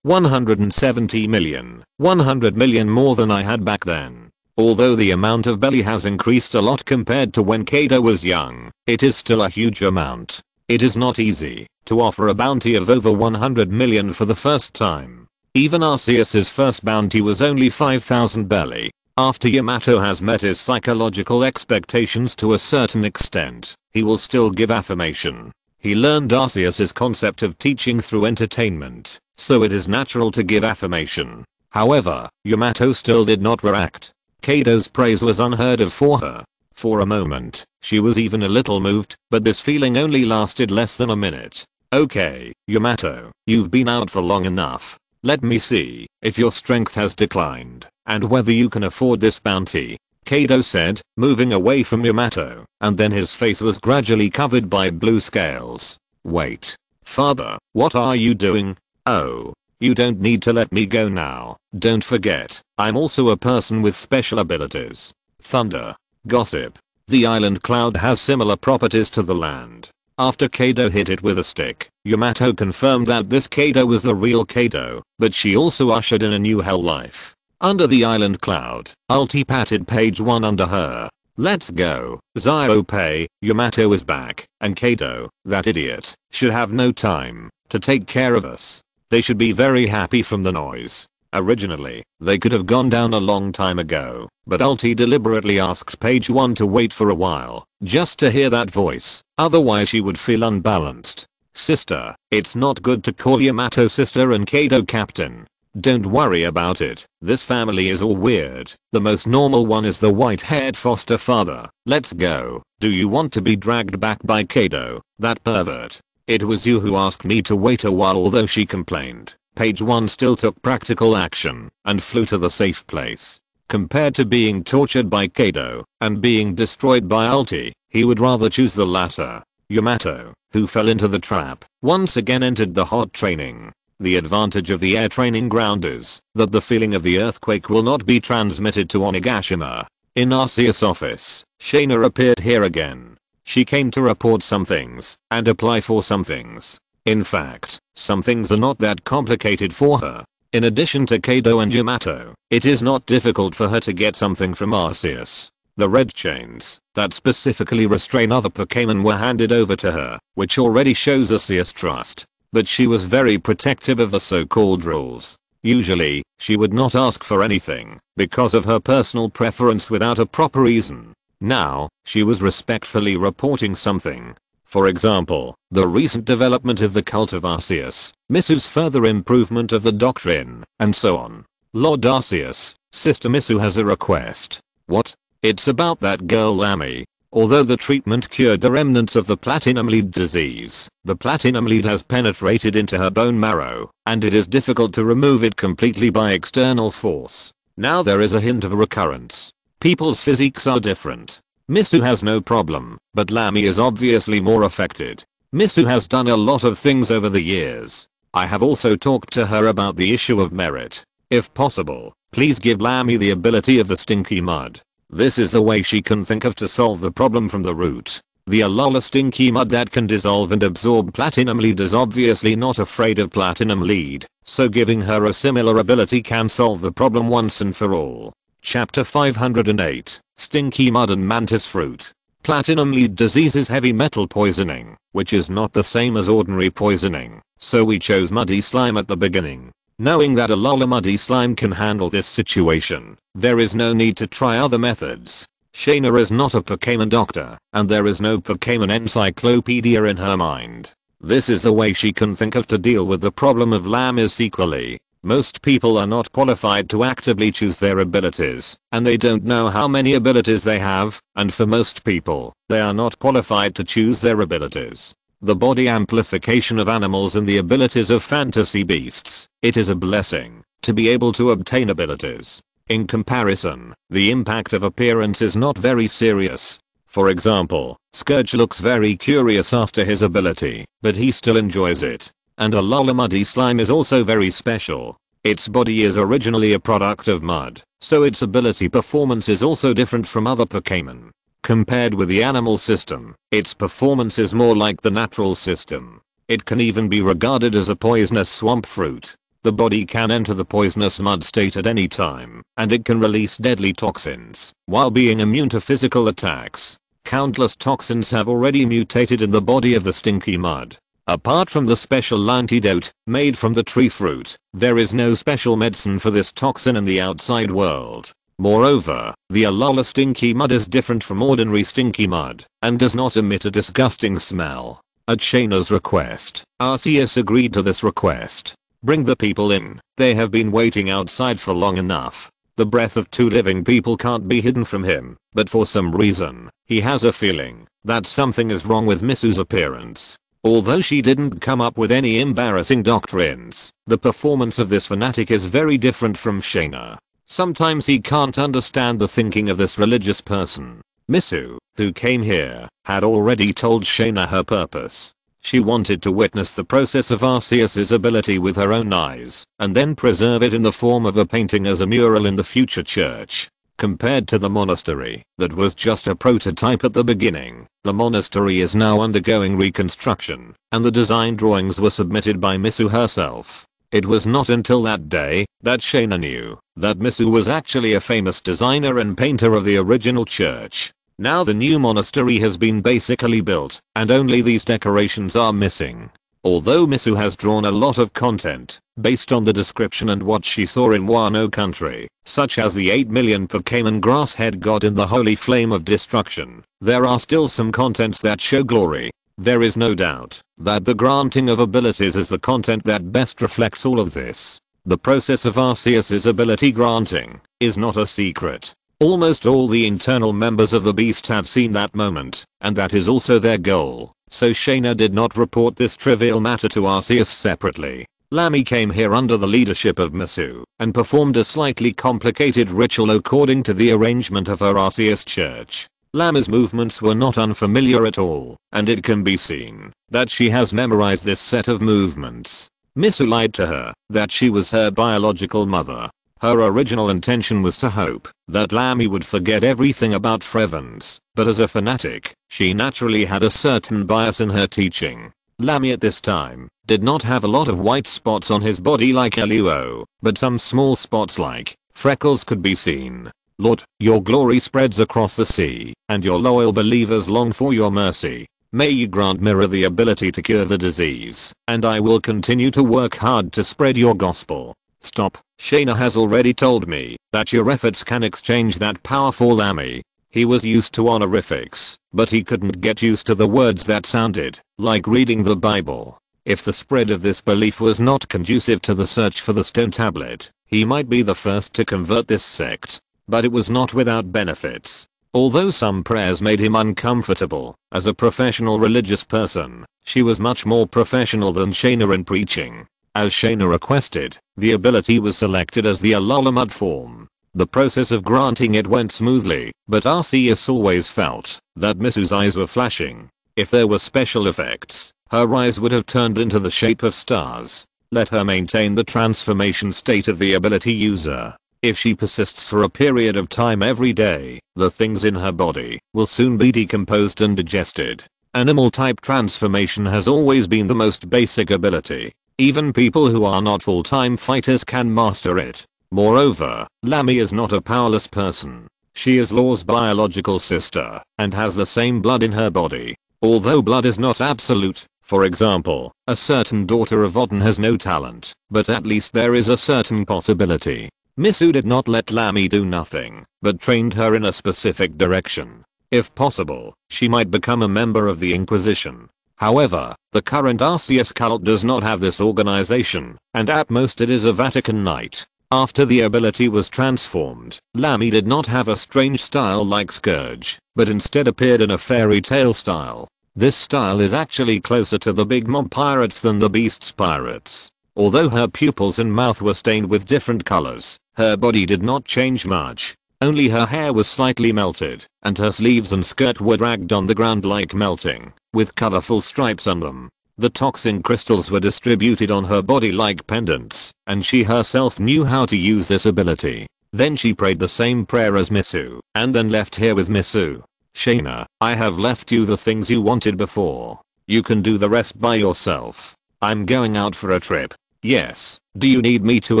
170 million, 100 million more than I had back then. Although the amount of belly has increased a lot compared to when Kaido was young, it is still a huge amount. It is not easy to offer a bounty of over 100 million for the first time. Even Arceus' first bounty was only 5,000 belly. After Yamato has met his psychological expectations to a certain extent, he will still give affirmation. He learned Arceus' concept of teaching through entertainment, so it is natural to give affirmation. However, Yamato still did not react. Kaido's praise was unheard of for her. For a moment, she was even a little moved, but this feeling only lasted less than a minute. Okay, Yamato, you've been out for long enough. Let me see if your strength has declined and whether you can afford this bounty, Kaido said, moving away from Yamato, and then his face was gradually covered by blue scales. Wait. Father, what are you doing? Oh. You don't need to let me go now. Don't forget, I'm also a person with special abilities. Thunder. Gossip. The island cloud has similar properties to the land. After Kaido hit it with a stick, Yamato confirmed that this Kaido was the real Kaido, but she also ushered in a new hell life. Under the island cloud, Ulti patted page 1 under her. Let's go. Zio-Pay, Yamato is back, and Kaido, that idiot, should have no time to take care of us. They should be very happy from the noise. Originally, they could have gone down a long time ago, but Ulti deliberately asked page 1 to wait for a while, just to hear that voice, otherwise she would feel unbalanced. Sister, it's not good to call Yamato sister and Kaido captain. Don't worry about it, this family is all weird. The most normal one is the white-haired foster father. Let's go. Do you want to be dragged back by Kaido, that pervert? It was you who asked me to wait a while. Although she complained, page 1 still took practical action and flew to the safe place. Compared to being tortured by Kaido and being destroyed by Ulti, he would rather choose the latter. Yamato, who fell into the trap, once again entered the hot training. The advantage of the air training ground is that the feeling of the earthquake will not be transmitted to Onigashima. In Arceus' office, Shaina appeared here again. She came to report some things and apply for some things. In fact, some things are not that complicated for her. In addition to Kaido and Yamato, it is not difficult for her to get something from Arceus. The red chains that specifically restrain other Pokémon were handed over to her, which already shows Arceus' trust. But she was very protective of the so-called rules. Usually, she would not ask for anything because of her personal preference without a proper reason. Now, she was respectfully reporting something. For example, the recent development of the cult of Arceus, Misu's further improvement of the doctrine, and so on. Lord Arceus, Sister Misu has a request. What? It's about that girl Lamy. Although the treatment cured the remnants of the platinum lead disease, the platinum lead has penetrated into her bone marrow, and it is difficult to remove it completely by external force. Now there is a hint of a recurrence. People's physiques are different. Misu has no problem, but Lamy is obviously more affected. Misu has done a lot of things over the years. I have also talked to her about the issue of merit. If possible, please give Lamy the ability of the stinky mud. This is the way she can think of to solve the problem from the root. The Alola stinky mud that can dissolve and absorb platinum lead is obviously not afraid of platinum lead, so giving her a similar ability can solve the problem once and for all. Chapter 508, Stinky Mud and Mantis Fruit. Platinum lead disease is heavy metal poisoning, which is not the same as ordinary poisoning, so we chose muddy slime at the beginning. Knowing that Alola muddy slime can handle this situation, there is no need to try other methods. Shaina is not a Pokémon doctor, and there is no Pokémon encyclopedia in her mind. This is the way she can think of to deal with the problem of Lamys equally. Most people are not qualified to actively choose their abilities, and they don't know how many abilities they have, and for most people, they are not qualified to choose their abilities. The body amplification of animals and the abilities of fantasy beasts, it is a blessing to be able to obtain abilities. In comparison, the impact of appearance is not very serious. For example, Scourge looks very curious after his ability, but he still enjoys it. And Alola Muddy Slime is also very special. Its body is originally a product of mud, so its ability performance is also different from other Pokémon. Compared with the animal system, its performance is more like the natural system. It can even be regarded as a poisonous swamp fruit. The body can enter the poisonous mud state at any time, and it can release deadly toxins, while being immune to physical attacks. Countless toxins have already mutated in the body of the stinky mud. Apart from the special antidote, made from the tree fruit, there is no special medicine for this toxin in the outside world. Moreover, the Alola stinky mud is different from ordinary stinky mud, and does not emit a disgusting smell. At Shaina's request, Arceus agreed to this request. Bring the people in, they have been waiting outside for long enough. The breath of two living people can't be hidden from him, but for some reason, he has a feeling that something is wrong with Misu's appearance. Although she didn't come up with any embarrassing doctrines, the performance of this fanatic is very different from Shaina. Sometimes he can't understand the thinking of this religious person. Misu, who came here, had already told Shaina her purpose. She wanted to witness the process of Arceus' ability with her own eyes, and then preserve it in the form of a painting as a mural in the future church. Compared to the monastery, that was just a prototype at the beginning, the monastery is now undergoing reconstruction, and the design drawings were submitted by Misu herself. It was not until that day that Shaina knew that Misu was actually a famous designer and painter of the original church. Now the new monastery has been basically built, and only these decorations are missing. Although Misu has drawn a lot of content, based on the description and what she saw in Wano country, such as the 8 million Pokémon grass head god in the holy flame of destruction, there are still some contents that show glory. There is no doubt that the granting of abilities is the content that best reflects all of this. The process of Arceus' ability granting is not a secret. Almost all the internal members of the beast have seen that moment, and that is also their goal. So Shaina did not report this trivial matter to Arceus separately. Lamy came here under the leadership of Misu, and performed a slightly complicated ritual according to the arrangement of her Arceus church. Lamy's movements were not unfamiliar at all, and it can be seen that she has memorized this set of movements. Misu lied to her that she was her biological mother. Her original intention was to hope that Lamy would forget everything about Frevens, but as a fanatic, she naturally had a certain bias in her teaching. Lammy at this time did not have a lot of white spots on his body like Eluo, but some small spots like freckles could be seen. Lord, your glory spreads across the sea, and your loyal believers long for your mercy. May you grant Mirror the ability to cure the disease, and I will continue to work hard to spread your gospel. Stop, Shaina has already told me that your efforts can exchange that power for Lammy. He was used to honorifics, but he couldn't get used to the words that sounded like reading the Bible. If the spread of this belief was not conducive to the search for the stone tablet, he might be the first to convert this sect. But it was not without benefits. Although some prayers made him uncomfortable, as a professional religious person, she was much more professional than Shaina in preaching. As Shaina requested, the ability was selected as the Alulamud form. The process of granting it went smoothly, but Arceus always felt that Misu's eyes were flashing. If there were special effects, her eyes would have turned into the shape of stars. Let her maintain the transformation state of the ability user. If she persists for a period of time every day, the things in her body will soon be decomposed and digested. Animal type transformation has always been the most basic ability. Even people who are not full-time fighters can master it. Moreover, Lammy is not a powerless person. She is Law's biological sister and has the same blood in her body. Although blood is not absolute, for example, a certain daughter of Odin has no talent, but at least there is a certain possibility. Misu did not let Lammy do nothing, but trained her in a specific direction. If possible, she might become a member of the Inquisition. However, the current Arceus cult does not have this organization, and at most it is a Vatican Knight. After the ability was transformed, Lammy did not have a strange style like Scourge, but instead appeared in a fairy tale style. This style is actually closer to the Big Mob Pirates than the Beasts Pirates. Although her pupils and mouth were stained with different colors, her body did not change much. Only her hair was slightly melted, and her sleeves and skirt were dragged on the ground like melting, with colorful stripes on them. The toxin crystals were distributed on her body like pendants, and she herself knew how to use this ability. Then she prayed the same prayer as Misu, and then left here with Misu. Shaina, I have left you the things you wanted before. You can do the rest by yourself. I'm going out for a trip. Yes, do you need me to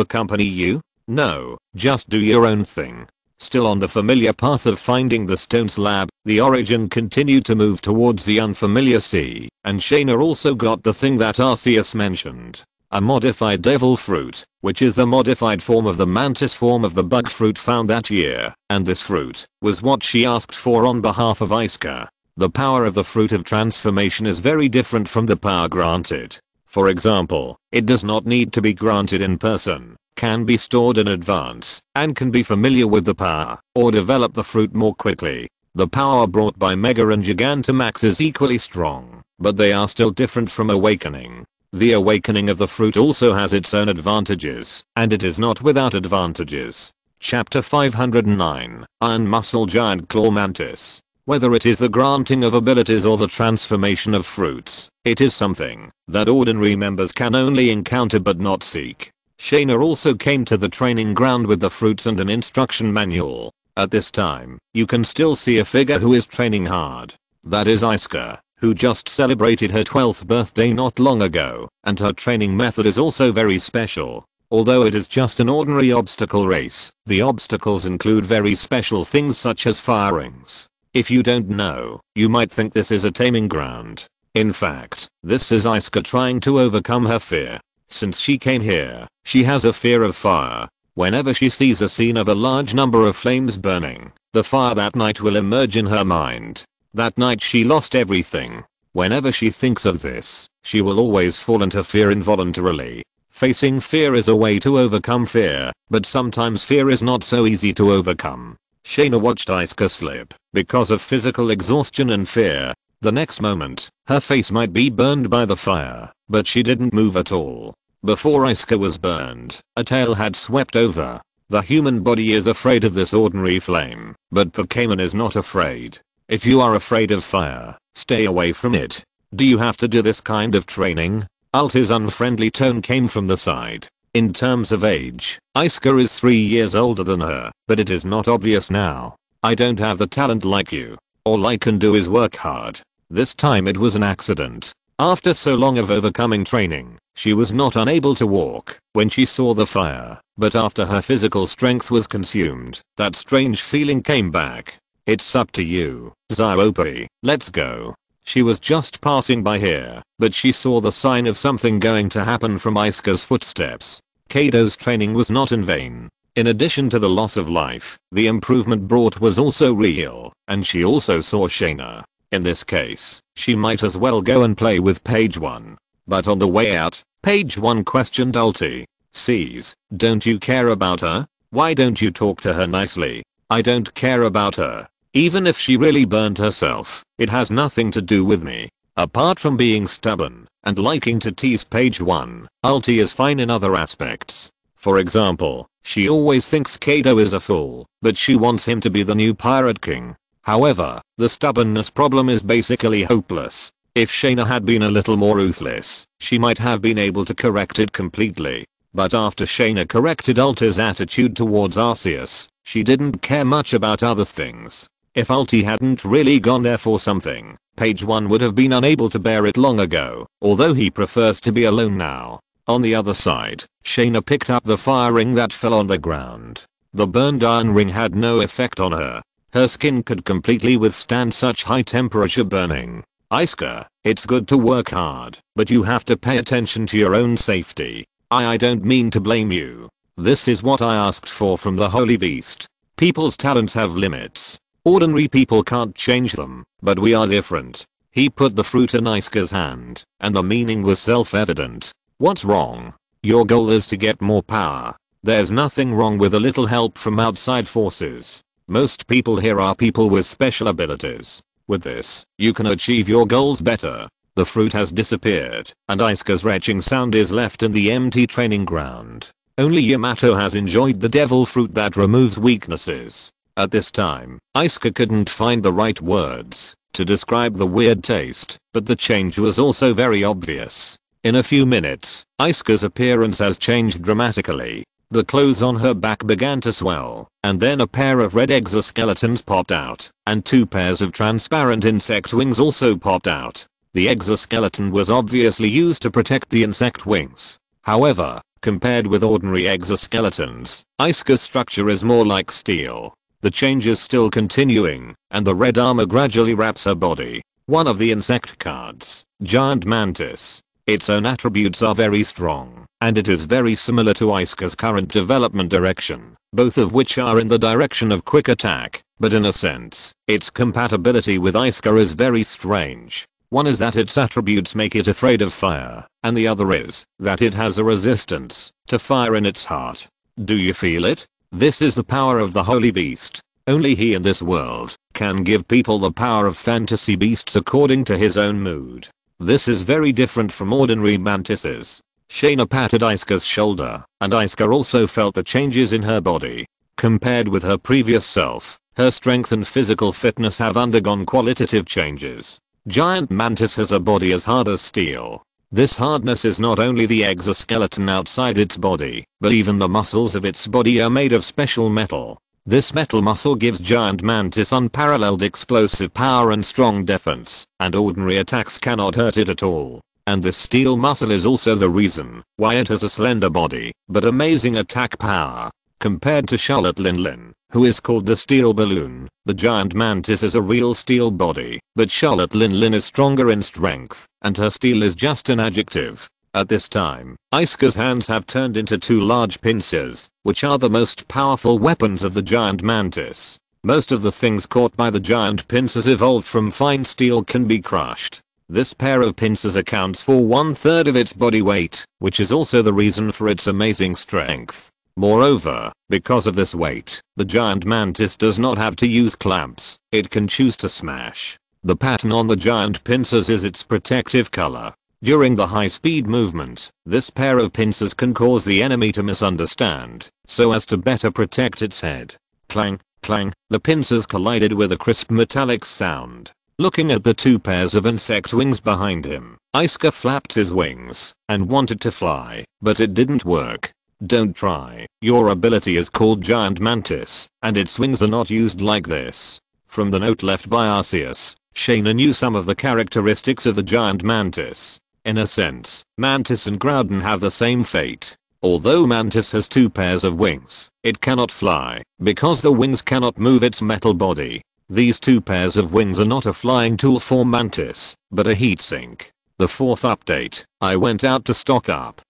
accompany you? No, just do your own thing. Still on the familiar path of finding the stone slab, the Origin continued to move towards the unfamiliar sea, and Shaina also got the thing that Arceus mentioned. A modified devil fruit, which is the modified form of the mantis form of the bug fruit found that year, and this fruit was what she asked for on behalf of Isuka. The power of the fruit of transformation is very different from the power granted. For example, it does not need to be granted in person, can be stored in advance, and can be familiar with the power, or develop the fruit more quickly. The power brought by Mega and Gigantamax is equally strong, but they are still different from awakening. The awakening of the fruit also has its own advantages, and it is not without advantages. Chapter 509, Iron Muscle Giant Claw Mantis. Whether it is the granting of abilities or the transformation of fruits, it is something that ordinary members can only encounter but not seek. Shaina also came to the training ground with the fruits and an instruction manual. At this time, you can still see a figure who is training hard. That is Isuka, who just celebrated her 12th birthday not long ago, and her training method is also very special. Although it is just an ordinary obstacle race, the obstacles include very special things such as fire rings. If you don't know, you might think this is a taming ground. In fact, this is Isuka trying to overcome her fear. Since she came here, she has a fear of fire. Whenever she sees a scene of a large number of flames burning, the fire that night will emerge in her mind. That night she lost everything. Whenever she thinks of this, she will always fall into fear involuntarily. Facing fear is a way to overcome fear, but sometimes fear is not so easy to overcome. Shaina watched Isuka slip because of physical exhaustion and fear. The next moment, her face might be burned by the fire, but she didn't move at all. Before Isuka was burned, a tail had swept over. The human body is afraid of this ordinary flame, but Pokemon is not afraid. If you are afraid of fire, stay away from it. Do you have to do this kind of training? Alti's unfriendly tone came from the side. In terms of age, Isuka is 3 years older than her, but it is not obvious now. I don't have the talent like you. All I can do is work hard. This time it was an accident. After so long of overcoming training, she was not unable to walk when she saw the fire, but after her physical strength was consumed, that strange feeling came back. It's up to you, Ziope, let's go. She was just passing by here, but she saw the sign of something going to happen from Isuka's footsteps. Kaido's training was not in vain. In addition to the loss of life, the improvement brought was also real, and she also saw Shaina. In this case, she might as well go and play with page 1. But on the way out, page 1 questioned Ulti. "Cease, don't you care about her? Why don't you talk to her nicely?" "I don't care about her. Even if she really burned herself, it has nothing to do with me." Apart from being stubborn and liking to tease page 1, Ulti is fine in other aspects. For example, she always thinks Kaido is a fool, but she wants him to be the new pirate king. However, the stubbornness problem is basically hopeless. If Shaina had been a little more ruthless, she might have been able to correct it completely. But after Shaina corrected Ulti's attitude towards Arceus, she didn't care much about other things. If Ulti hadn't really gone there for something, page 1 would have been unable to bear it long ago, although he prefers to be alone now. On the other side, Shaina picked up the fire ring that fell on the ground. The burned iron ring had no effect on her. Her skin could completely withstand such high temperature burning. Isuka, it's good to work hard, but you have to pay attention to your own safety. I don't mean to blame you. This is what I asked for from the Holy Beast. People's talents have limits. Ordinary people can't change them, but we are different. He put the fruit in Isuka's hand, and the meaning was self-evident. What's wrong? Your goal is to get more power. There's nothing wrong with a little help from outside forces. Most people here are people with special abilities. With this, you can achieve your goals better. The fruit has disappeared, and Isuka's retching sound is left in the empty training ground. Only Yamato has enjoyed the devil fruit that removes weaknesses. At this time, Isuka couldn't find the right words to describe the weird taste, but the change was also very obvious. In a few minutes, Isuka's appearance has changed dramatically. The clothes on her back began to swell, and then a pair of red exoskeletons popped out, and 2 pairs of transparent insect wings also popped out. The exoskeleton was obviously used to protect the insect wings. However, compared with ordinary exoskeletons, Isuka's structure is more like steel. The change is still continuing, and the red armor gradually wraps her body. One of the insect cards, Giant Mantis. Its own attributes are very strong, and it is very similar to Isuka's current development direction, both of which are in the direction of quick attack, but in a sense, its compatibility with Isuka is very strange. One is that its attributes make it afraid of fire, and the other is that it has a resistance to fire in its heart. Do you feel it? This is the power of the Holy Beast. Only he in this world can give people the power of fantasy beasts according to his own mood. This is very different from ordinary mantises. Shaina patted Isuka's shoulder, and Isuka also felt the changes in her body. Compared with her previous self, her strength and physical fitness have undergone qualitative changes. Giant Mantis has a body as hard as steel. This hardness is not only the exoskeleton outside its body, but even the muscles of its body are made of special metal. This metal muscle gives Giant Mantis unparalleled explosive power and strong defense, and ordinary attacks cannot hurt it at all. And this steel muscle is also the reason why it has a slender body, but amazing attack power. Compared to Charlotte Linlin, who is called the Steel Balloon, the Giant Mantis is a real steel body, but Charlotte Linlin is stronger in strength, and her steel is just an adjective. At this time, Isuka's hands have turned into 2 large pincers, which are the most powerful weapons of the Giant Mantis. Most of the things caught by the giant pincers evolved from fine steel can be crushed. This pair of pincers accounts for 1/3 of its body weight, which is also the reason for its amazing strength. Moreover, because of this weight, the Giant Mantis does not have to use clamps, it can choose to smash. The pattern on the giant pincers is its protective color. During the high-speed movement, this pair of pincers can cause the enemy to misunderstand, so as to better protect its head. Clang, clang, the pincers collided with a crisp metallic sound. Looking at the 2 pairs of insect wings behind him, Isuka flapped his wings and wanted to fly, but it didn't work. Don't try. Your ability is called Giant Mantis, and its wings are not used like this. From the note left by Arceus, Shaina knew some of the characteristics of the giant mantis. In a sense, Mantis and Groudon have the same fate. Although Mantis has 2 pairs of wings, it cannot fly because the wings cannot move its metal body. These 2 pairs of wings are not a flying tool for Mantis, but a heatsink. The 4th update, I went out to stock up.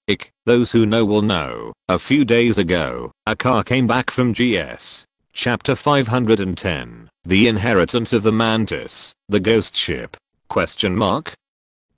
Those who know will know. A few days ago, a car came back from GS. Chapter 510, The Inheritance of the Mantis, the Ghost Ship?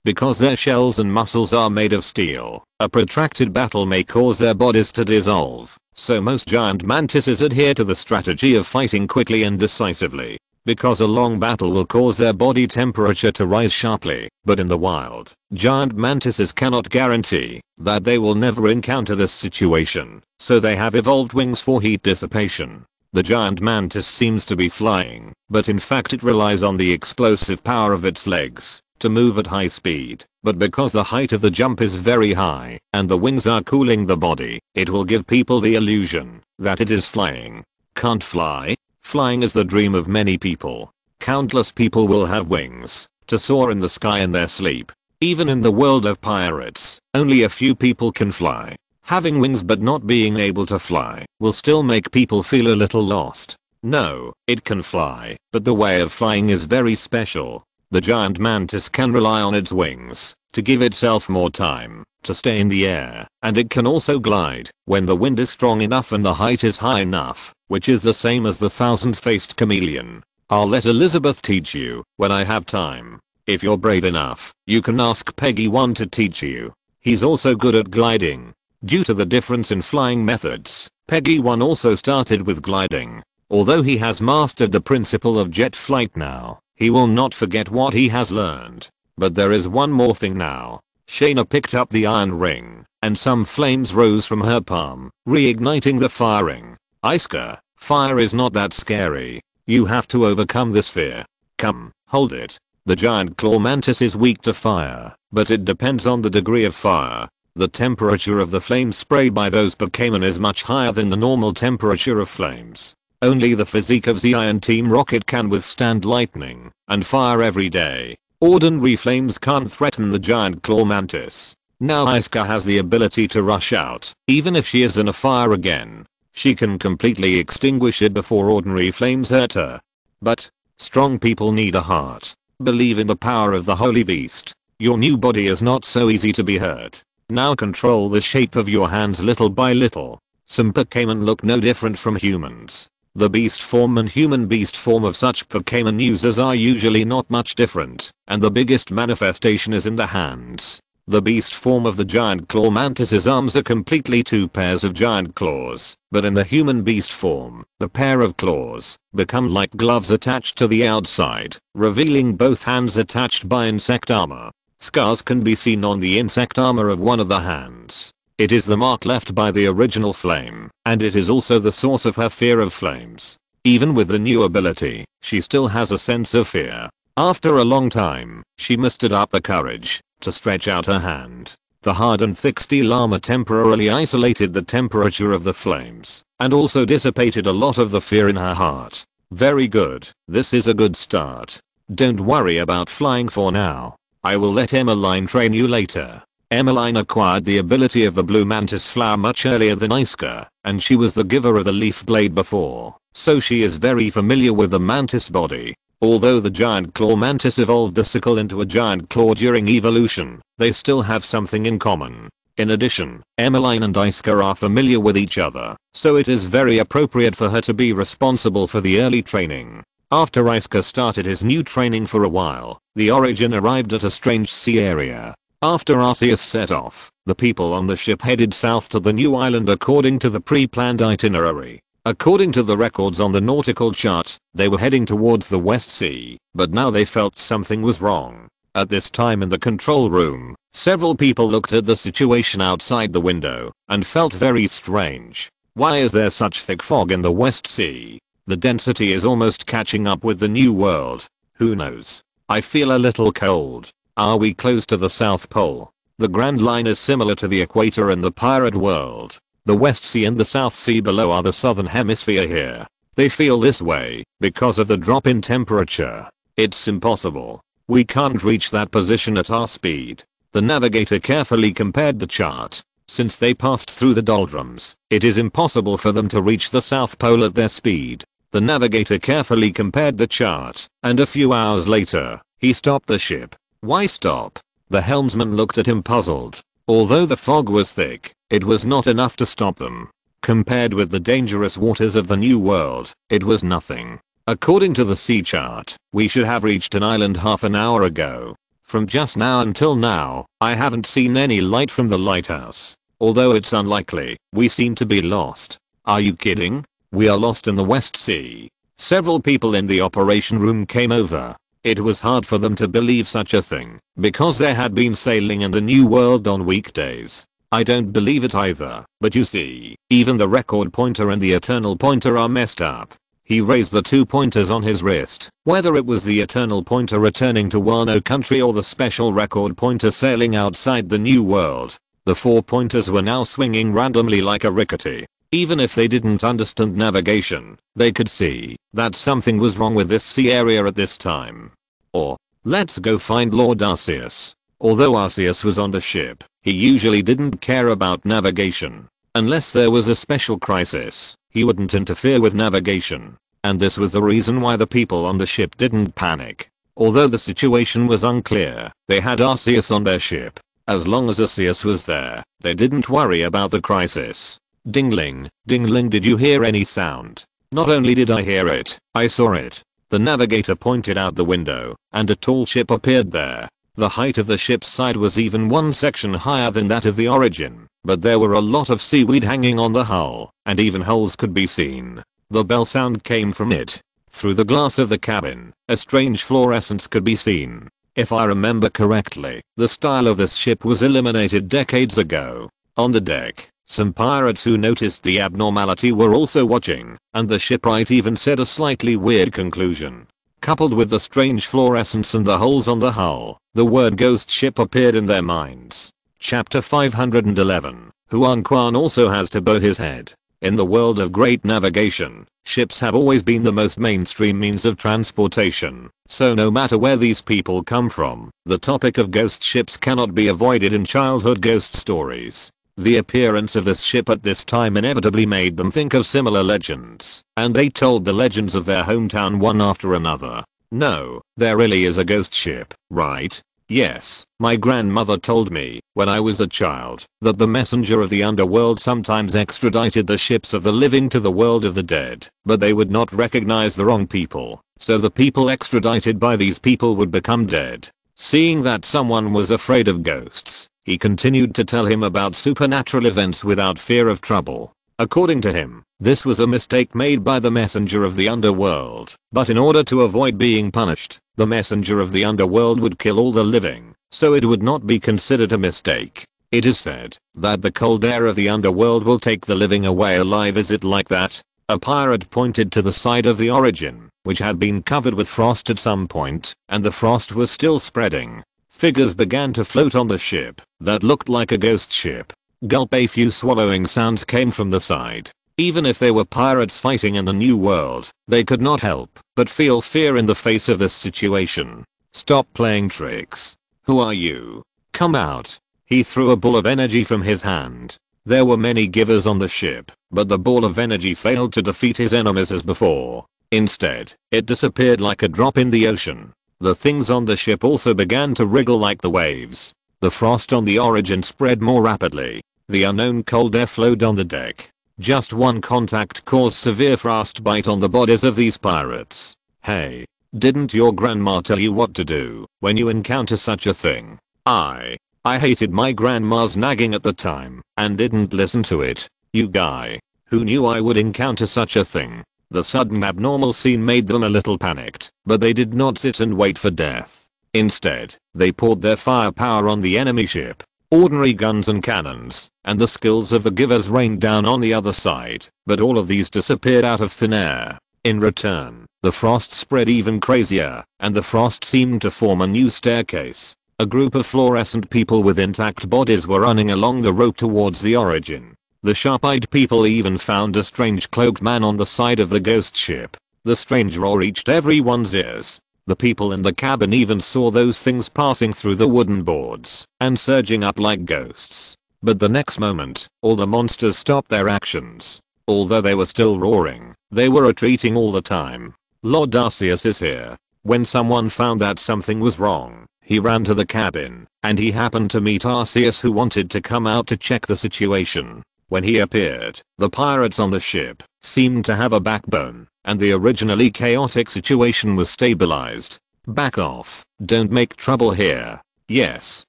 Because their shells and muscles are made of steel, a protracted battle may cause their bodies to dissolve, so most giant mantises adhere to the strategy of fighting quickly and decisively. Because a long battle will cause their body temperature to rise sharply, but in the wild, giant mantises cannot guarantee that they will never encounter this situation, so they have evolved wings for heat dissipation. The giant mantis seems to be flying, but in fact it relies on the explosive power of its legs to move at high speed, but because the height of the jump is very high and the wings are cooling the body, it will give people the illusion that it is flying. Can't fly? Flying is the dream of many people. Countless people will have wings to soar in the sky in their sleep. Even in the world of pirates, only a few people can fly. Having wings but not being able to fly will still make people feel a little lost. No, it can fly, but the way of flying is very special. The giant mantis can rely on its wings to give itself more time to stay in the air, and it can also glide when the wind is strong enough and the height is high enough, which is the same as the thousand-faced chameleon. I'll let Elizabeth teach you when I have time. If you're brave enough, you can ask Peggy 1 to teach you. He's also good at gliding. Due to the difference in flying methods, Peggy 1 also started with gliding. Although he has mastered the principle of jet flight now, he will not forget what he has learned. But there is one more thing now. Shaina picked up the iron ring, and some flames rose from her palm, reigniting the firing. Isuka, fire is not that scary. You have to overcome this fear. Come, hold it. The giant claw mantis is weak to fire, but it depends on the degree of fire. The temperature of the flame spray by those Pokémon is much higher than the normal temperature of flames. Only the physique of the Iron Team Rocket can withstand lightning and fire every day. Ordinary flames can't threaten the giant claw mantis. Now Isuka has the ability to rush out, even if she is in a fire again. She can completely extinguish it before ordinary flames hurt her. But strong people need a heart. Believe in the power of the holy beast. Your new body is not so easy to be hurt. Now control the shape of your hands little by little. Some Pokémon look no different from humans. The beast form and human beast form of such Pokémon users are usually not much different, and the biggest manifestation is in the hands. The beast form of the giant claw mantis's arms are completely 2 pairs of giant claws, but in the human beast form, the pair of claws become like gloves attached to the outside, revealing both hands attached by insect armor. Scars can be seen on the insect armor of one of the hands. It is the mark left by the original flame, and it is also the source of her fear of flames. Even with the new ability, she still has a sense of fear. After a long time, she mustered up the courage to stretch out her hand. The hard and thick steel armor temporarily isolated the temperature of the flames, and also dissipated a lot of the fear in her heart. Very good, this is a good start. Don't worry about flying for now. I will let Emmeline train you later. Emmeline acquired the ability of the blue mantis flower much earlier than Isuka, and she was the giver of the leaf blade before, so she is very familiar with the mantis body. Although the giant claw mantis evolved the sickle into a giant claw during evolution, they still have something in common. In addition, Emmeline and Isuka are familiar with each other, so it is very appropriate for her to be responsible for the early training. After Isuka started his new training for a while, the Origin arrived at a strange sea area. After Arceus set off, the people on the ship headed south to the new island according to the pre-planned itinerary. According to the records on the nautical chart, they were heading towards the West Sea, but now they felt something was wrong. At this time in the control room, several people looked at the situation outside the window and felt very strange. Why is there such thick fog in the West Sea? The density is almost catching up with the new world. Who knows? I feel a little cold. Are we close to the South Pole? The Grand Line is similar to the equator in the pirate world. The West Sea and the South Sea below are the southern hemisphere here. They feel this way because of the drop in temperature. It's impossible. We can't reach that position at our speed. The navigator carefully compared the chart. Since they passed through the doldrums, it is impossible for them to reach the South Pole at their speed. The navigator carefully compared the chart, and a few hours later, he stopped the ship. Why stop? The helmsman looked at him puzzled. Although the fog was thick, it was not enough to stop them. Compared with the dangerous waters of the New World, it was nothing. According to the sea chart, we should have reached an island half an hour ago. From just now until now, I haven't seen any light from the lighthouse. Although it's unlikely, we seem to be lost. Are you kidding? We are lost in the West Sea. Several people in the operation room came over. It was hard for them to believe such a thing, because they had been sailing in the New World on weekdays. I don't believe it either, but you see, even the record pointer and the eternal pointer are messed up. He raised the 2 pointers on his wrist. Whether it was the eternal pointer returning to Wano country or the special record pointer sailing outside the New World, the 4 pointers were now swinging randomly like a rickety. Even if they didn't understand navigation, they could see that something was wrong with this sea area at this time. Or, let's go find Lord Arceus. Although Arceus was on the ship, he usually didn't care about navigation. Unless there was a special crisis, he wouldn't interfere with navigation. And this was the reason why the people on the ship didn't panic. Although the situation was unclear, they had Arceus on their ship. As long as Arceus was there, they didn't worry about the crisis. Dingling, dingling, did you hear any sound? Not only did I hear it, I saw it. The navigator pointed out the window, and a tall ship appeared there. The height of the ship's side was even one section higher than that of the origin, but there were a lot of seaweed hanging on the hull, and even holes could be seen. The bell sound came from it. Through the glass of the cabin, a strange fluorescence could be seen. If I remember correctly, the style of this ship was eliminated decades ago. On the deck, some pirates who noticed the abnormality were also watching, and the shipwright even said a slightly weird conclusion. Coupled with the strange fluorescence and the holes on the hull, the word ghost ship appeared in their minds. Chapter 511. Huan Quan also has to bow his head. In the world of great navigation, ships have always been the most mainstream means of transportation, so no matter where these people come from, the topic of ghost ships cannot be avoided in childhood ghost stories. The appearance of this ship at this time inevitably made them think of similar legends, and they told the legends of their hometown one after another. No, there really is a ghost ship, right? Yes, my grandmother told me, when I was a child, that the messenger of the underworld sometimes extradited the ships of the living to the world of the dead, but they would not recognize the wrong people, so the people extradited by these people would become dead. Seeing that someone was afraid of ghosts, he continued to tell him about supernatural events without fear of trouble. According to him, this was a mistake made by the messenger of the underworld, but in order to avoid being punished, the messenger of the underworld would kill all the living, so it would not be considered a mistake. It is said that the cold air of the underworld will take the living away alive. Is it like that? A pirate pointed to the side of the origin, which had been covered with frost at some point, and the frost was still spreading. Figures began to float on the ship that looked like a ghost ship. Gulp, a few swallowing sounds came from the side. Even if they were pirates fighting in the New World, they could not help but feel fear in the face of this situation. Stop playing tricks. Who are you? Come out. He threw a ball of energy from his hand. There were many givers on the ship, but the ball of energy failed to defeat his enemies as before. Instead, it disappeared like a drop in the ocean. The things on the ship also began to wriggle like the waves. The frost on the origin spread more rapidly. The unknown cold air flowed on the deck. Just one contact caused severe frostbite on the bodies of these pirates. Hey, didn't your grandma tell you what to do when you encounter such a thing? I hated my grandma's nagging at the time and didn't listen to it. You guy. Who knew I would encounter such a thing? The sudden abnormal scene made them a little panicked, but they did not sit and wait for death. Instead, they poured their firepower on the enemy ship. Ordinary guns and cannons, and the skills of the givers rained down on the other side, but all of these disappeared out of thin air. In return, the frost spread even crazier, and the frost seemed to form a new staircase. A group of fluorescent people with intact bodies were running along the rope towards the origin. The sharp-eyed people even found a strange cloaked man on the side of the ghost ship. The strange roar reached everyone's ears. The people in the cabin even saw those things passing through the wooden boards and surging up like ghosts. But the next moment, all the monsters stopped their actions. Although they were still roaring, they were retreating all the time. Lord Arceus is here. When someone found that something was wrong, he ran to the cabin, and he happened to meet Arceus, who wanted to come out to check the situation. When he appeared, the pirates on the ship seemed to have a backbone, and the originally chaotic situation was stabilized. Back off, don't make trouble here. Yes.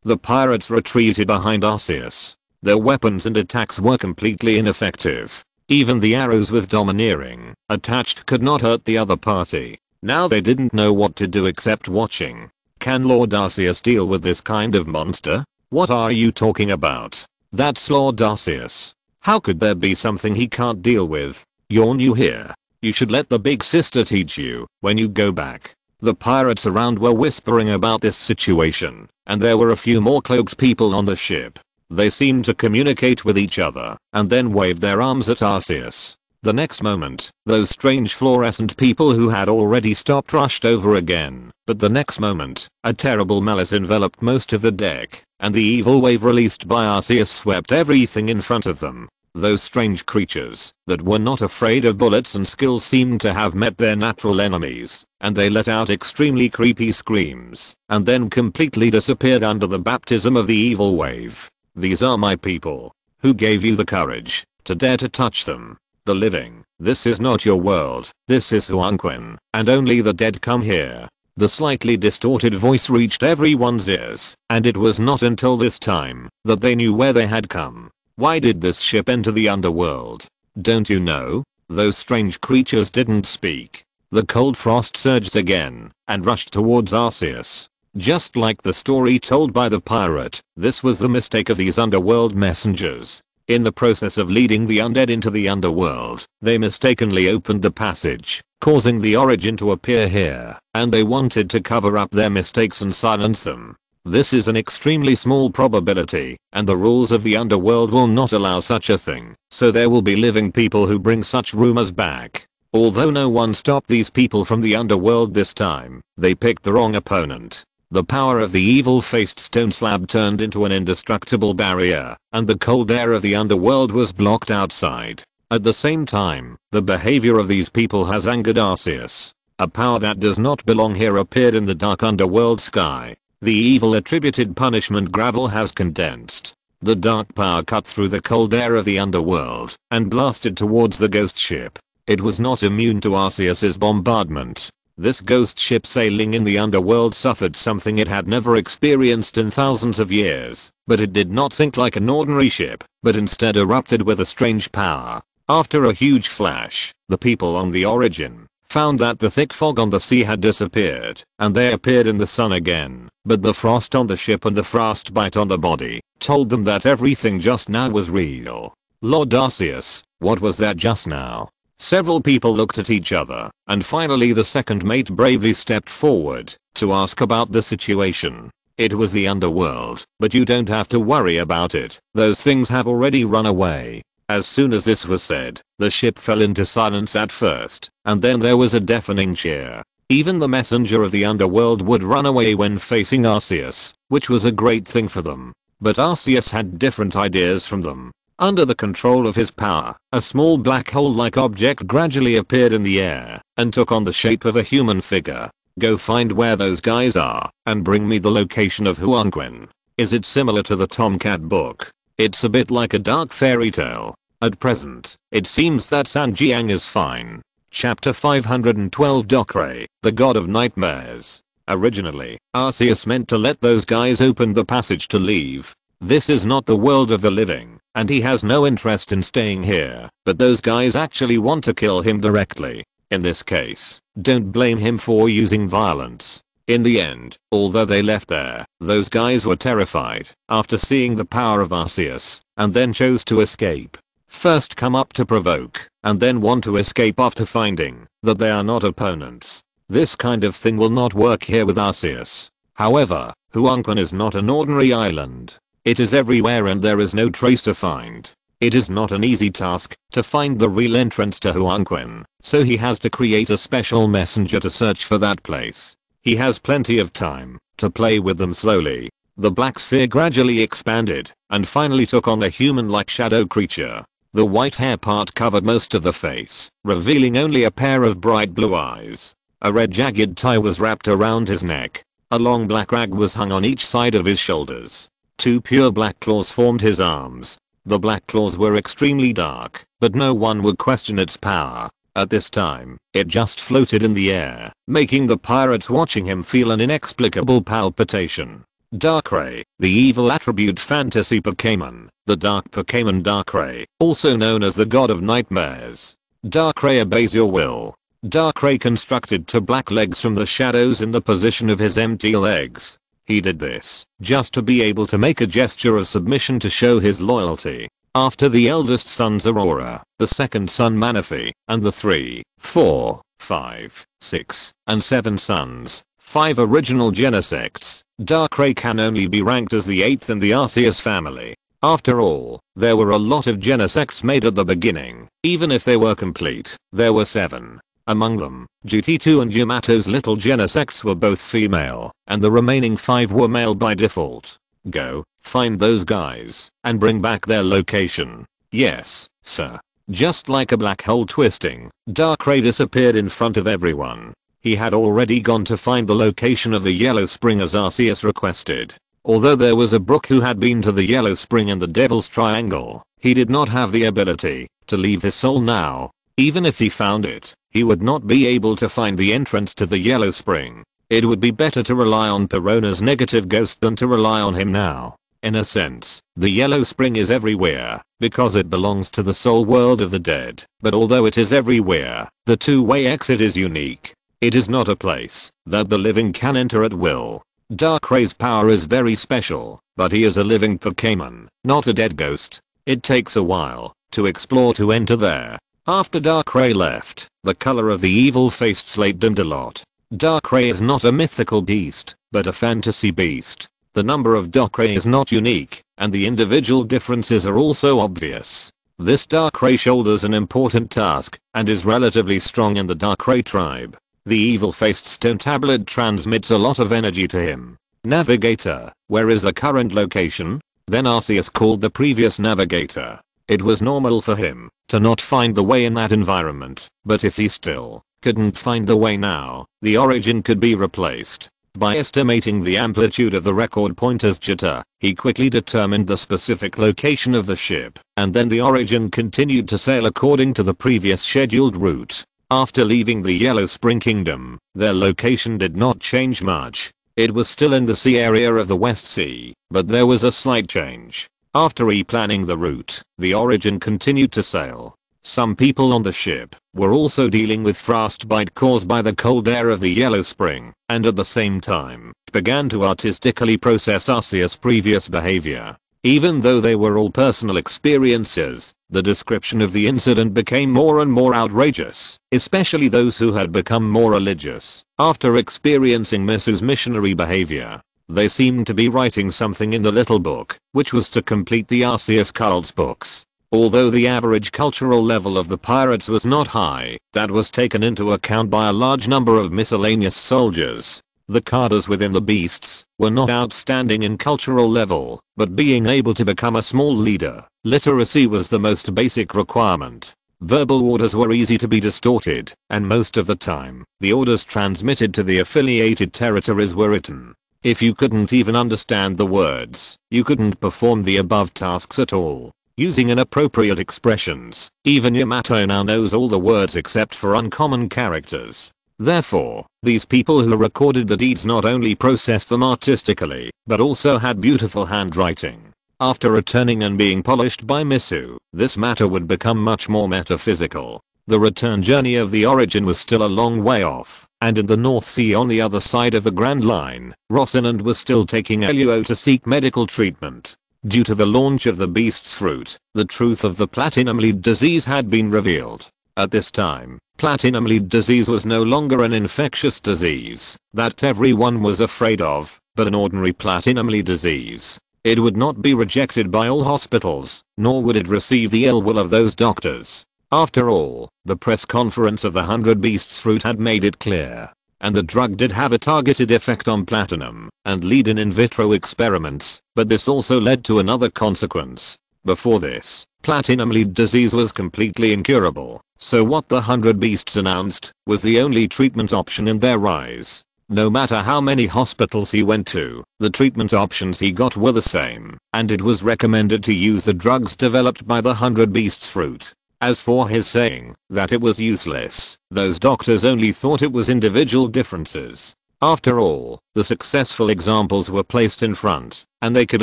The pirates retreated behind Arceus. Their weapons and attacks were completely ineffective. Even the arrows with domineering attached could not hurt the other party. Now they didn't know what to do except watching. Can Lord Arceus deal with this kind of monster? What are you talking about? That's Lord Arceus. How could there be something he can't deal with? You're new here. You should let the big sister teach you when you go back. The pirates around were whispering about this situation, and there were a few more cloaked people on the ship. They seemed to communicate with each other, and then waved their arms at Arceus. The next moment, those strange fluorescent people who had already stopped rushed over again, but the next moment, a terrible malice enveloped most of the deck, and the evil wave released by Arceus swept everything in front of them. Those strange creatures that were not afraid of bullets and skills seemed to have met their natural enemies, and they let out extremely creepy screams, and then completely disappeared under the baptism of the evil wave. These are my people. Who gave you the courage to dare to touch them? The living. This is not your world. This is Huanquin, and only the dead come here. The slightly distorted voice reached everyone's ears, and it was not until this time that they knew where they had come. Why did this ship enter the underworld? Don't you know? Those strange creatures didn't speak. The cold frost surged again and rushed towards Arceus. Just like the story told by the pirate, this was the mistake of these underworld messengers. In the process of leading the undead into the underworld, they mistakenly opened the passage, causing the origin to appear here, and they wanted to cover up their mistakes and silence them. This is an extremely small probability, and the rules of the underworld will not allow such a thing, so there will be living people who bring such rumors back. Although no one stopped these people from the underworld this time, they picked the wrong opponent. The power of the evil-faced stone slab turned into an indestructible barrier, and the cold air of the underworld was blocked outside. At the same time, the behavior of these people has angered Arceus. A power that does not belong here appeared in the dark underworld sky. The evil attributed punishment gravel has condensed. The dark power cut through the cold air of the underworld and blasted towards the ghost ship. It was not immune to Arceus's bombardment. This ghost ship sailing in the underworld suffered something it had never experienced in thousands of years, but it did not sink like an ordinary ship, but instead erupted with a strange power. After a huge flash, the people on the origin found that the thick fog on the sea had disappeared, and they appeared in the sun again, but the frost on the ship and the frostbite on the body told them that everything just now was real. Lord Arceus, what was that just now? Several people looked at each other, and finally the second mate bravely stepped forward to ask about the situation. It was the underworld, but you don't have to worry about it. Those things have already run away. As soon as this was said, the ship fell into silence at first, and then there was a deafening cheer. Even the messenger of the underworld would run away when facing Arceus, which was a great thing for them. But Arceus had different ideas from them. Under the control of his power, a small black hole-like object gradually appeared in the air and took on the shape of a human figure. Go find where those guys are and bring me the location of Huanquin. Is it similar to the Tomcat book? It's a bit like a dark fairy tale. At present, it seems that Sanjiang is fine. Chapter 512 Docre, the God of Nightmares. Originally, Arceus meant to let those guys open the passage to leave. This is not the world of the living, and he has no interest in staying here, but those guys actually want to kill him directly. In this case, don't blame him for using violence. In the end, although they left there, those guys were terrified after seeing the power of Arceus, and then chose to escape. First come up to provoke, and then want to escape after finding that they are not opponents. This kind of thing will not work here with Arceus. However, Huanquin is not an ordinary island. It is everywhere and there is no trace to find. It is not an easy task to find the real entrance to Huanquin, so he has to create a special messenger to search for that place. He has plenty of time to play with them slowly. The black sphere gradually expanded and finally took on a human-like shadow creature. The white hair part covered most of the face, revealing only a pair of bright blue eyes. A red jagged tie was wrapped around his neck. A long black rag was hung on each side of his shoulders. 2 pure black claws formed his arms. The black claws were extremely dark, but no one would question its power. At this time, it just floated in the air, making the pirates watching him feel an inexplicable palpitation. Darkrai, the evil attribute fantasy Pokémon, the dark Pokémon Darkrai, also known as the god of nightmares. Darkrai obeys your will. Darkrai constructed 2 black legs from the shadows in the position of his empty legs. He did this just to be able to make a gesture of submission to show his loyalty. After the eldest sons Aurora, the second son Manaphy, and the 3, 4, 5, 6, and 7 sons, 5 original Genesects, Darkrai can only be ranked as the 8th in the Arceus family. After all, there were a lot of Genesects made at the beginning. Even if they were complete, there were 7. Among them, GT2 and Yamato's little Genesects were both female, and the remaining 5 were male by default. Go, find those guys, and bring back their location. Yes, sir. Just like a black hole twisting, Darkrai disappeared in front of everyone. He had already gone to find the location of the Yellow Spring as Arceus requested. Although there was a Brook who had been to the Yellow Spring and the Devil's Triangle, he did not have the ability to leave his soul now. Even if he found it, he would not be able to find the entrance to the Yellow Spring. It would be better to rely on Perona's negative ghost than to rely on him now. In a sense, the Yellow Spring is everywhere, because it belongs to the soul world of the dead. But although it is everywhere, the two-way exit is unique. It is not a place that the living can enter at will. Darkrai's power is very special, but he is a living Pokémon, not a dead ghost. It takes a while to explore to enter there. After Darkrai left, the color of the evil-faced slate dimmed a lot. Darkrai is not a mythical beast, but a fantasy beast. The number of Darkrai is not unique, and the individual differences are also obvious. This Darkrai shoulders an important task, and is relatively strong in the Darkrai tribe. The evil-faced stone tablet transmits a lot of energy to him. Navigator, where is the current location? Then Arceus called the previous navigator. It was normal for him to not find the way in that environment, but if he still couldn't find the way now, the origin could be replaced. By estimating the amplitude of the record pointer's jitter, he quickly determined the specific location of the ship, and then the origin continued to sail according to the previous scheduled route. After leaving the Yellow Spring Kingdom, their location did not change much. It was still in the sea area of the West Sea, but there was a slight change. After replanning the route, the origin continued to sail. Some people on the ship were also dealing with frostbite caused by the cold air of the Yellow Spring, and at the same time, began to artistically process Arceus' previous behavior. Even though they were all personal experiences, the description of the incident became more and more outrageous, especially those who had become more religious. After experiencing Misu's missionary behavior, they seemed to be writing something in the little book, which was to complete the Arceus cult's books. Although the average cultural level of the pirates was not high, that was taken into account by a large number of miscellaneous soldiers. The cadres within the beasts were not outstanding in cultural level, but being able to become a small leader, literacy was the most basic requirement. Verbal orders were easy to be distorted, and most of the time, the orders transmitted to the affiliated territories were written. If you couldn't even understand the words, you couldn't perform the above tasks at all. Using inappropriate expressions, even Yamato now knows all the words except for uncommon characters. Therefore, these people who recorded the deeds not only processed them artistically, but also had beautiful handwriting. After returning and being polished by Misu, this matter would become much more metaphysical. The return journey of the origin was still a long way off, and in the North Sea on the other side of the Grand Line, Rocinante was still taking Eluo to seek medical treatment. Due to the launch of the beast's fruit, the truth of the platinum lead disease had been revealed. At this time, platinum lead disease was no longer an infectious disease that everyone was afraid of, but an ordinary platinum lead disease. It would not be rejected by all hospitals, nor would it receive the ill will of those doctors. After all, the press conference of the 100 Beasts fruit had made it clear. and the drug did have a targeted effect on platinum and lead in vitro experiments, but this also led to another consequence. Before this, platinum lead disease was completely incurable, so what the 100 Beasts announced was the only treatment option in their eyes. No matter how many hospitals he went to, the treatment options he got were the same, and it was recommended to use the drugs developed by the 100 Beasts fruit. As for his saying that it was useless, those doctors only thought it was individual differences. After all, the successful examples were placed in front, and they could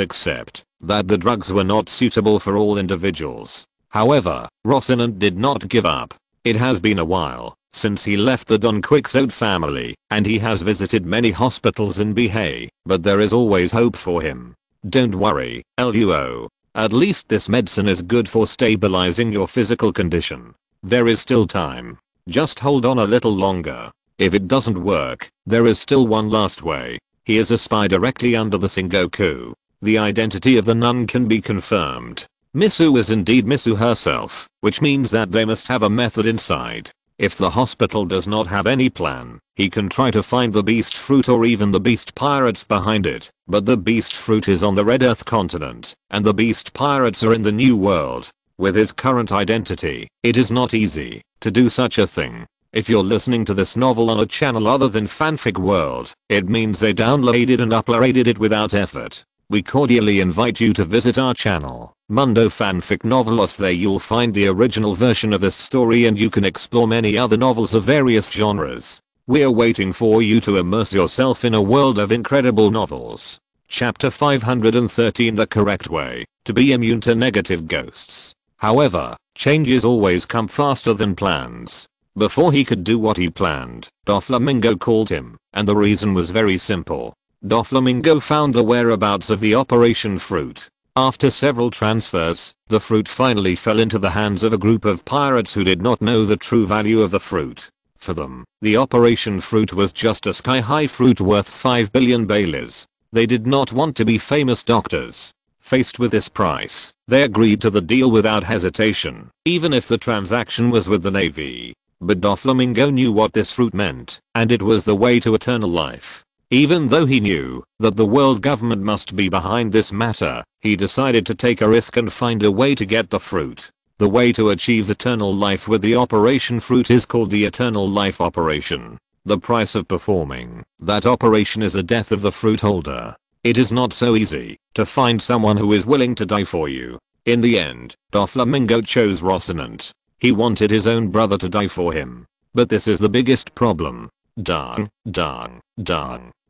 accept that the drugs were not suitable for all individuals. However, Rocinante did not give up. It has been a while since he left the Don Quixote family, and he has visited many hospitals in Bihei, but there is always hope for him. Don't worry, Luo. At least this medicine is good for stabilizing your physical condition. There is still time. Just hold on a little longer. If it doesn't work, there is still one last way. He is a spy directly under the Sengoku. The identity of the nun can be confirmed. Misu is indeed Misu herself, which means that they must have a method inside. If the hospital does not have any plan, he can try to find the beast fruit or even the beast pirates behind it, but the beast fruit is on the Red Earth continent, and the beast pirates are in the New World. With his current identity, it is not easy to do such a thing. If you're listening to this novel on a channel other than Fanfic World, it means they downloaded and uploaded it without effort. We cordially invite you to visit our channel, Mundo Fanfic Novelos. There you'll find the original version of this story and you can explore many other novels of various genres. We're waiting for you to immerse yourself in a world of incredible novels. Chapter 513, The Correct Way to be Immune to Negative Ghosts. However, changes always come faster than plans. Before he could do what he planned, Doflamingo called him, and the reason was very simple. Doflamingo found the whereabouts of the Operation Fruit. After several transfers, the fruit finally fell into the hands of a group of pirates who did not know the true value of the fruit. For them, the Operation Fruit was just a sky-high fruit worth 5 billion baileys. They did not want to be famous doctors. Faced with this price, they agreed to the deal without hesitation, even if the transaction was with the Navy. But Doflamingo knew what this fruit meant, and it was the way to eternal life. Even though he knew that the world government must be behind this matter, he decided to take a risk and find a way to get the fruit. The way to achieve eternal life with the Operation Fruit is called the Eternal Life Operation. The price of performing that operation is the death of the fruit holder. It is not so easy to find someone who is willing to die for you. In the end, Doflamingo chose Rocinante. He wanted his own brother to die for him. But this is the biggest problem. Dang.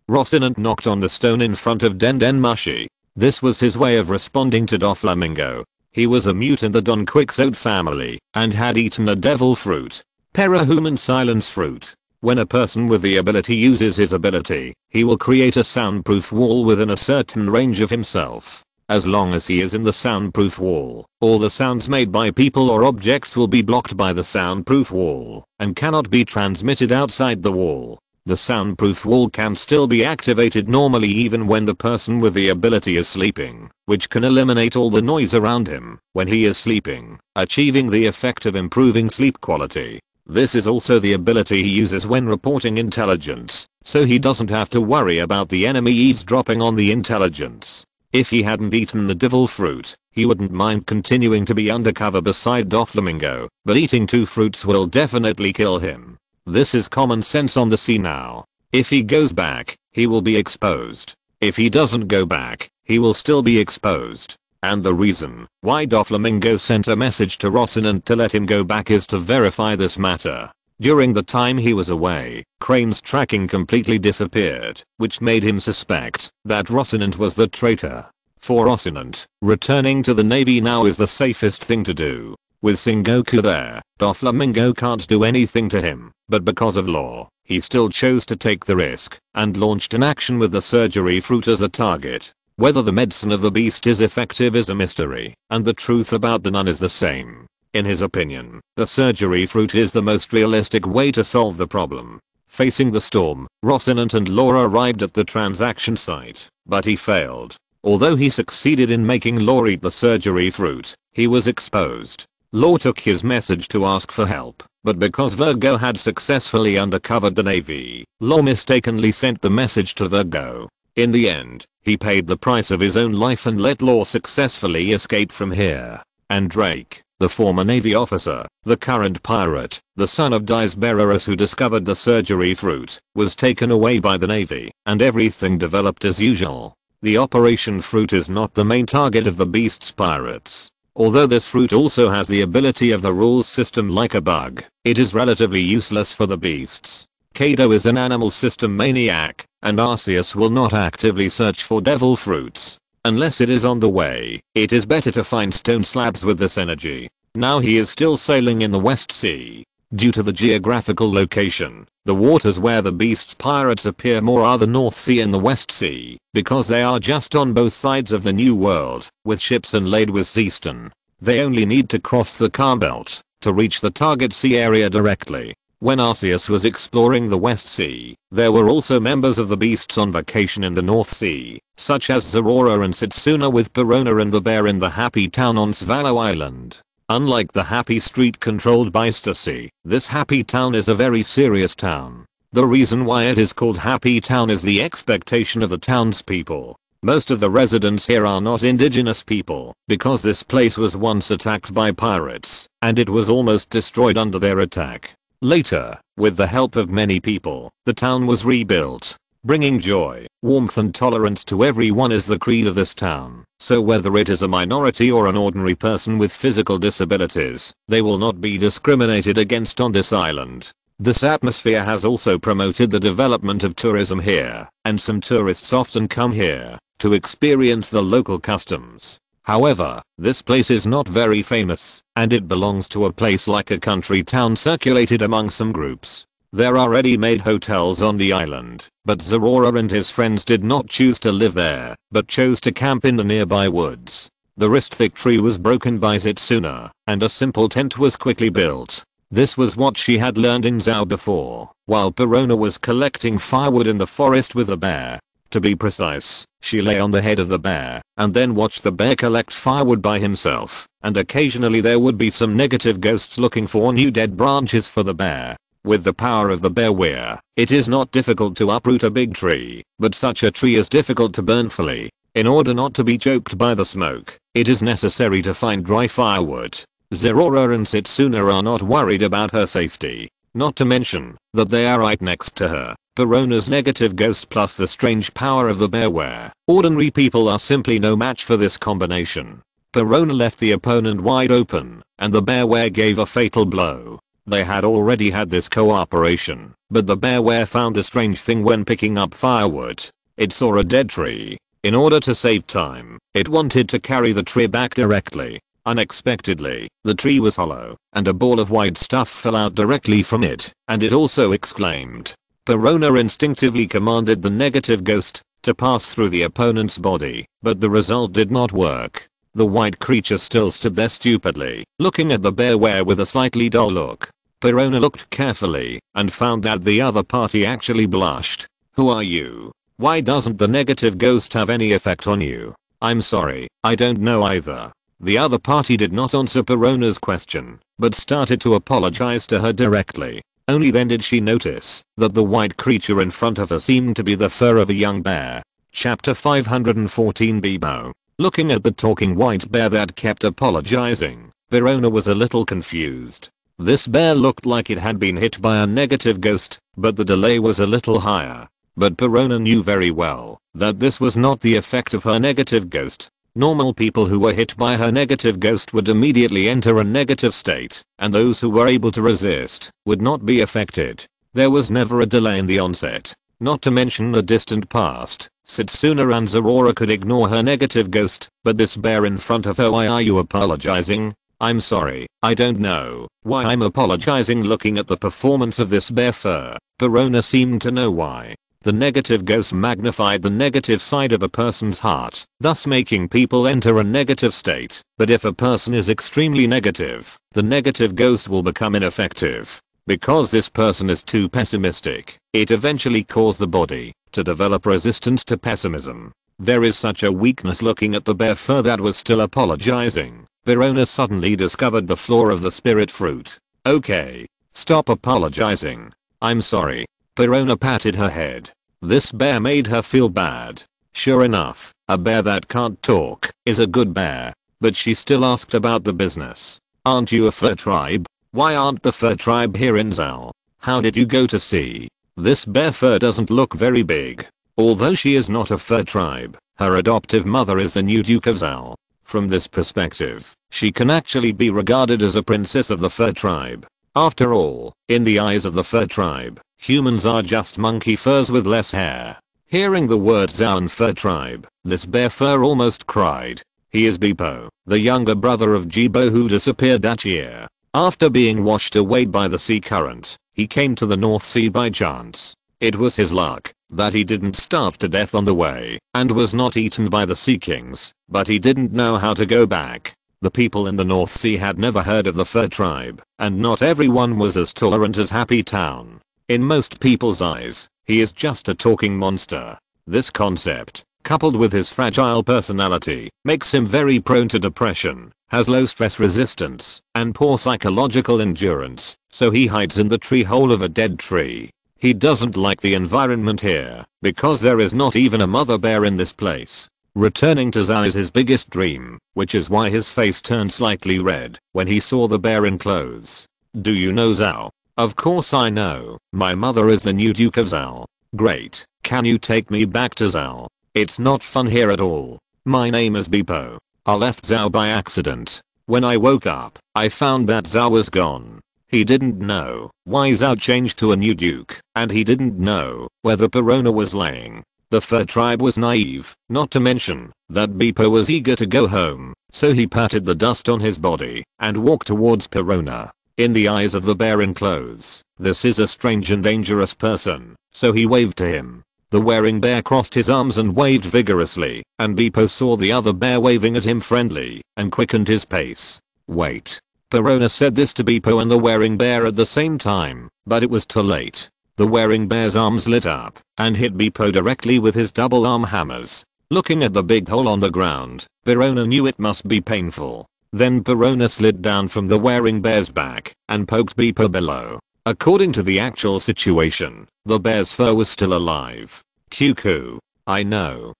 Rocinante knocked on the stone in front of Den Mushi. This was his way of responding to Doflamingo. He was a mute in the Don Quixote family and had eaten a devil fruit, Parahuman Silence fruit. When a person with the ability uses his ability, he will create a soundproof wall within a certain range of himself. As long as he is in the soundproof wall, all the sounds made by people or objects will be blocked by the soundproof wall and cannot be transmitted outside the wall. The soundproof wall can still be activated normally even when the person with the ability is sleeping, which can eliminate all the noise around him when he is sleeping, achieving the effect of improving sleep quality. This is also the ability he uses when reporting intelligence, so he doesn't have to worry about the enemy eavesdropping on the intelligence. If he hadn't eaten the devil fruit, he wouldn't mind continuing to be undercover beside Doflamingo, but eating 2 fruits will definitely kill him. This is common sense on the sea now. If he goes back, he will be exposed. If he doesn't go back, he will still be exposed. And the reason why Doflamingo sent a message to Rocinante to let him go back is to verify this matter. During the time he was away, Crane's tracking completely disappeared, which made him suspect that Rocinante was the traitor. For Rocinante, returning to the Navy now is the safest thing to do. With Sengoku there, Doflamingo can't do anything to him, but because of law, he still chose to take the risk and launched an action with the surgery fruit as a target. Whether the medicine of the beast is effective is a mystery, and the truth about the nun is the same. In his opinion, the surgery fruit is the most realistic way to solve the problem. Facing the storm, Rocinante and Laura arrived at the transaction site, but he failed. Although he succeeded in making Laura eat the surgery fruit, he was exposed. Law took his message to ask for help, but because Virgo had successfully undercovered the Navy, Law mistakenly sent the message to Virgo. In the end, he paid the price of his own life and let Law successfully escape from here. And Drake, the former Navy officer, the current pirate, the son of Disbarorus who discovered the surgery fruit, was taken away by the Navy, and everything developed as usual. The Operation Fruit is not the main target of the Beast's pirates. Although this fruit also has the ability of the rules system like a bug, it is relatively useless for the Beasts. Kaido is an animal system maniac, and Arceus will not actively search for devil fruits. Unless it is on the way, it is better to find stone slabs with this energy. Now he is still sailing in the West Sea. Due to the geographical location, the waters where the Beast's pirates appear more are the North Sea and the West Sea, because they are just on both sides of the New World, with ships inlaid with seastone. They only need to cross the calm belt to reach the target sea area directly. When Arceus was exploring the West Sea, there were also members of the Beasts on vacation in the North Sea, such as Zorora and Setsuna with Perona and the bear in the Happy Town on Swallow Island. Unlike the Happy Street controlled by Stacy, this Happy Town is a very serious town. The reason why it is called Happy Town is the expectation of the townspeople. Most of the residents here are not indigenous people, because this place was once attacked by pirates, and it was almost destroyed under their attack. Later, with the help of many people, the town was rebuilt. Bringing joy, warmth and tolerance to everyone is the creed of this town, so whether it is a minority or an ordinary person with physical disabilities, they will not be discriminated against on this island. This atmosphere has also promoted the development of tourism here, and some tourists often come here to experience the local customs. However, this place is not very famous, and it belongs to a place like a country town circulated among some groups. There are ready-made hotels on the island, but Zorora and his friends did not choose to live there, but chose to camp in the nearby woods. The wrist-thick tree was broken by Setsuna, and a simple tent was quickly built. This was what she had learned in Zhao before, while Perona was collecting firewood in the forest with a bear. To be precise, she lay on the head of the bear, and then watched the bear collect firewood by himself, and occasionally there would be some negative ghosts looking for new dead branches for the bear. With the power of the bear, it is not difficult to uproot a big tree, but such a tree is difficult to burn fully. In order not to be choked by the smoke, it is necessary to find dry firewood. Zorora and Setsuna are not worried about her safety, not to mention that they are right next to her. Perona's negative ghost plus the strange power of the bear. Ordinary people are simply no match for this combination. Perona left the opponent wide open, and the bear gave a fatal blow. They had already had this cooperation, but the bear found a strange thing when picking up firewood. It saw a dead tree. In order to save time, it wanted to carry the tree back directly. Unexpectedly, the tree was hollow, and a ball of white stuff fell out directly from it, and it also exclaimed. Perona instinctively commanded the negative ghost to pass through the opponent's body, but the result did not work. The white creature still stood there stupidly, looking at the bear with a slightly dull look. Perona looked carefully and found that the other party actually blushed. "Who are you? Why doesn't the negative ghost have any effect on you?" "I'm sorry, I don't know either." The other party did not answer Perona's question, but started to apologize to her directly. Only then did she notice that the white creature in front of her seemed to be the fur of a young bear. Chapter 514 Bebo. Looking at the talking white bear that kept apologizing, Perona was a little confused. This bear looked like it had been hit by a negative ghost, but the delay was a little higher. But Perona knew very well that this was not the effect of her negative ghost. Normal people who were hit by her negative ghost would immediately enter a negative state, and those who were able to resist would not be affected. There was never a delay in the onset. Not to mention the distant past, Setsuna and Zorora could ignore her negative ghost, but this bear in front of her. "Why are you apologizing?" "I'm sorry, I don't know why I'm apologizing." Looking at the performance of this bear fur, Perona seemed to know why. The negative ghost magnified the negative side of a person's heart, thus making people enter a negative state. But if a person is extremely negative, the negative ghost will become ineffective. Because this person is too pessimistic, it eventually caused the body to develop resistance to pessimism. There is such a weakness looking at the bear fur that was still apologizing. Verona suddenly discovered the floor of the spirit fruit. Okay. Stop apologizing. I'm sorry. Verona patted her head. This bear made her feel bad. Sure enough, a bear that can't talk is a good bear. But she still asked about the business. Aren't you a fur tribe? Why aren't the fur tribe here in Zal? How did you go to sea? This bear fur doesn't look very big. Although she is not a fur tribe, her adoptive mother is the new Duke of Zal. From this perspective, she can actually be regarded as a princess of the fur tribe. After all, in the eyes of the fur tribe, humans are just monkey furs with less hair. Hearing the word Zal and fur tribe, this bear fur almost cried. He is Bepo, the younger brother of Jibo who disappeared that year. After being washed away by the sea current, he came to the North Sea by chance. It was his luck that he didn't starve to death on the way and was not eaten by the Sea Kings, but he didn't know how to go back. The people in the North Sea had never heard of the fur tribe, and not everyone was as tolerant as Happy Town. In most people's eyes, he is just a talking monster. This concept, coupled with his fragile personality, makes him very prone to depression, has low stress resistance, and poor psychological endurance, so he hides in the tree hole of a dead tree. He doesn't like the environment here, because there is not even a mother bear in this place. Returning to Zal is his biggest dream, which is why his face turned slightly red when he saw the bear in clothes. Do you know Zal? Of course I know. My mother is the new Duke of Zal. Great. Can you take me back to Zal? It's not fun here at all. My name is Bepo. I left Zal by accident. When I woke up, I found that Zal was gone. He didn't know why Zal changed to a new duke, and he didn't know where the Verona was laying. The fur tribe was naive, not to mention that Bepo was eager to go home, so he patted the dust on his body and walked towards Verona. In the eyes of the bear in clothes, this is a strange and dangerous person, so he waved to him. The wearing bear crossed his arms and waved vigorously, and Bepo saw the other bear waving at him friendly and quickened his pace. Wait. Verona said this to Bepo and the wearing bear at the same time, but it was too late. The wearing bear's arms lit up and hit Bepo directly with his double arm hammers. Looking at the big hole on the ground, Verona knew it must be painful. Then Verona slid down from the wearing bear's back and poked Bepo below. According to the actual situation, the bear's fur was still alive. Cuckoo. I know,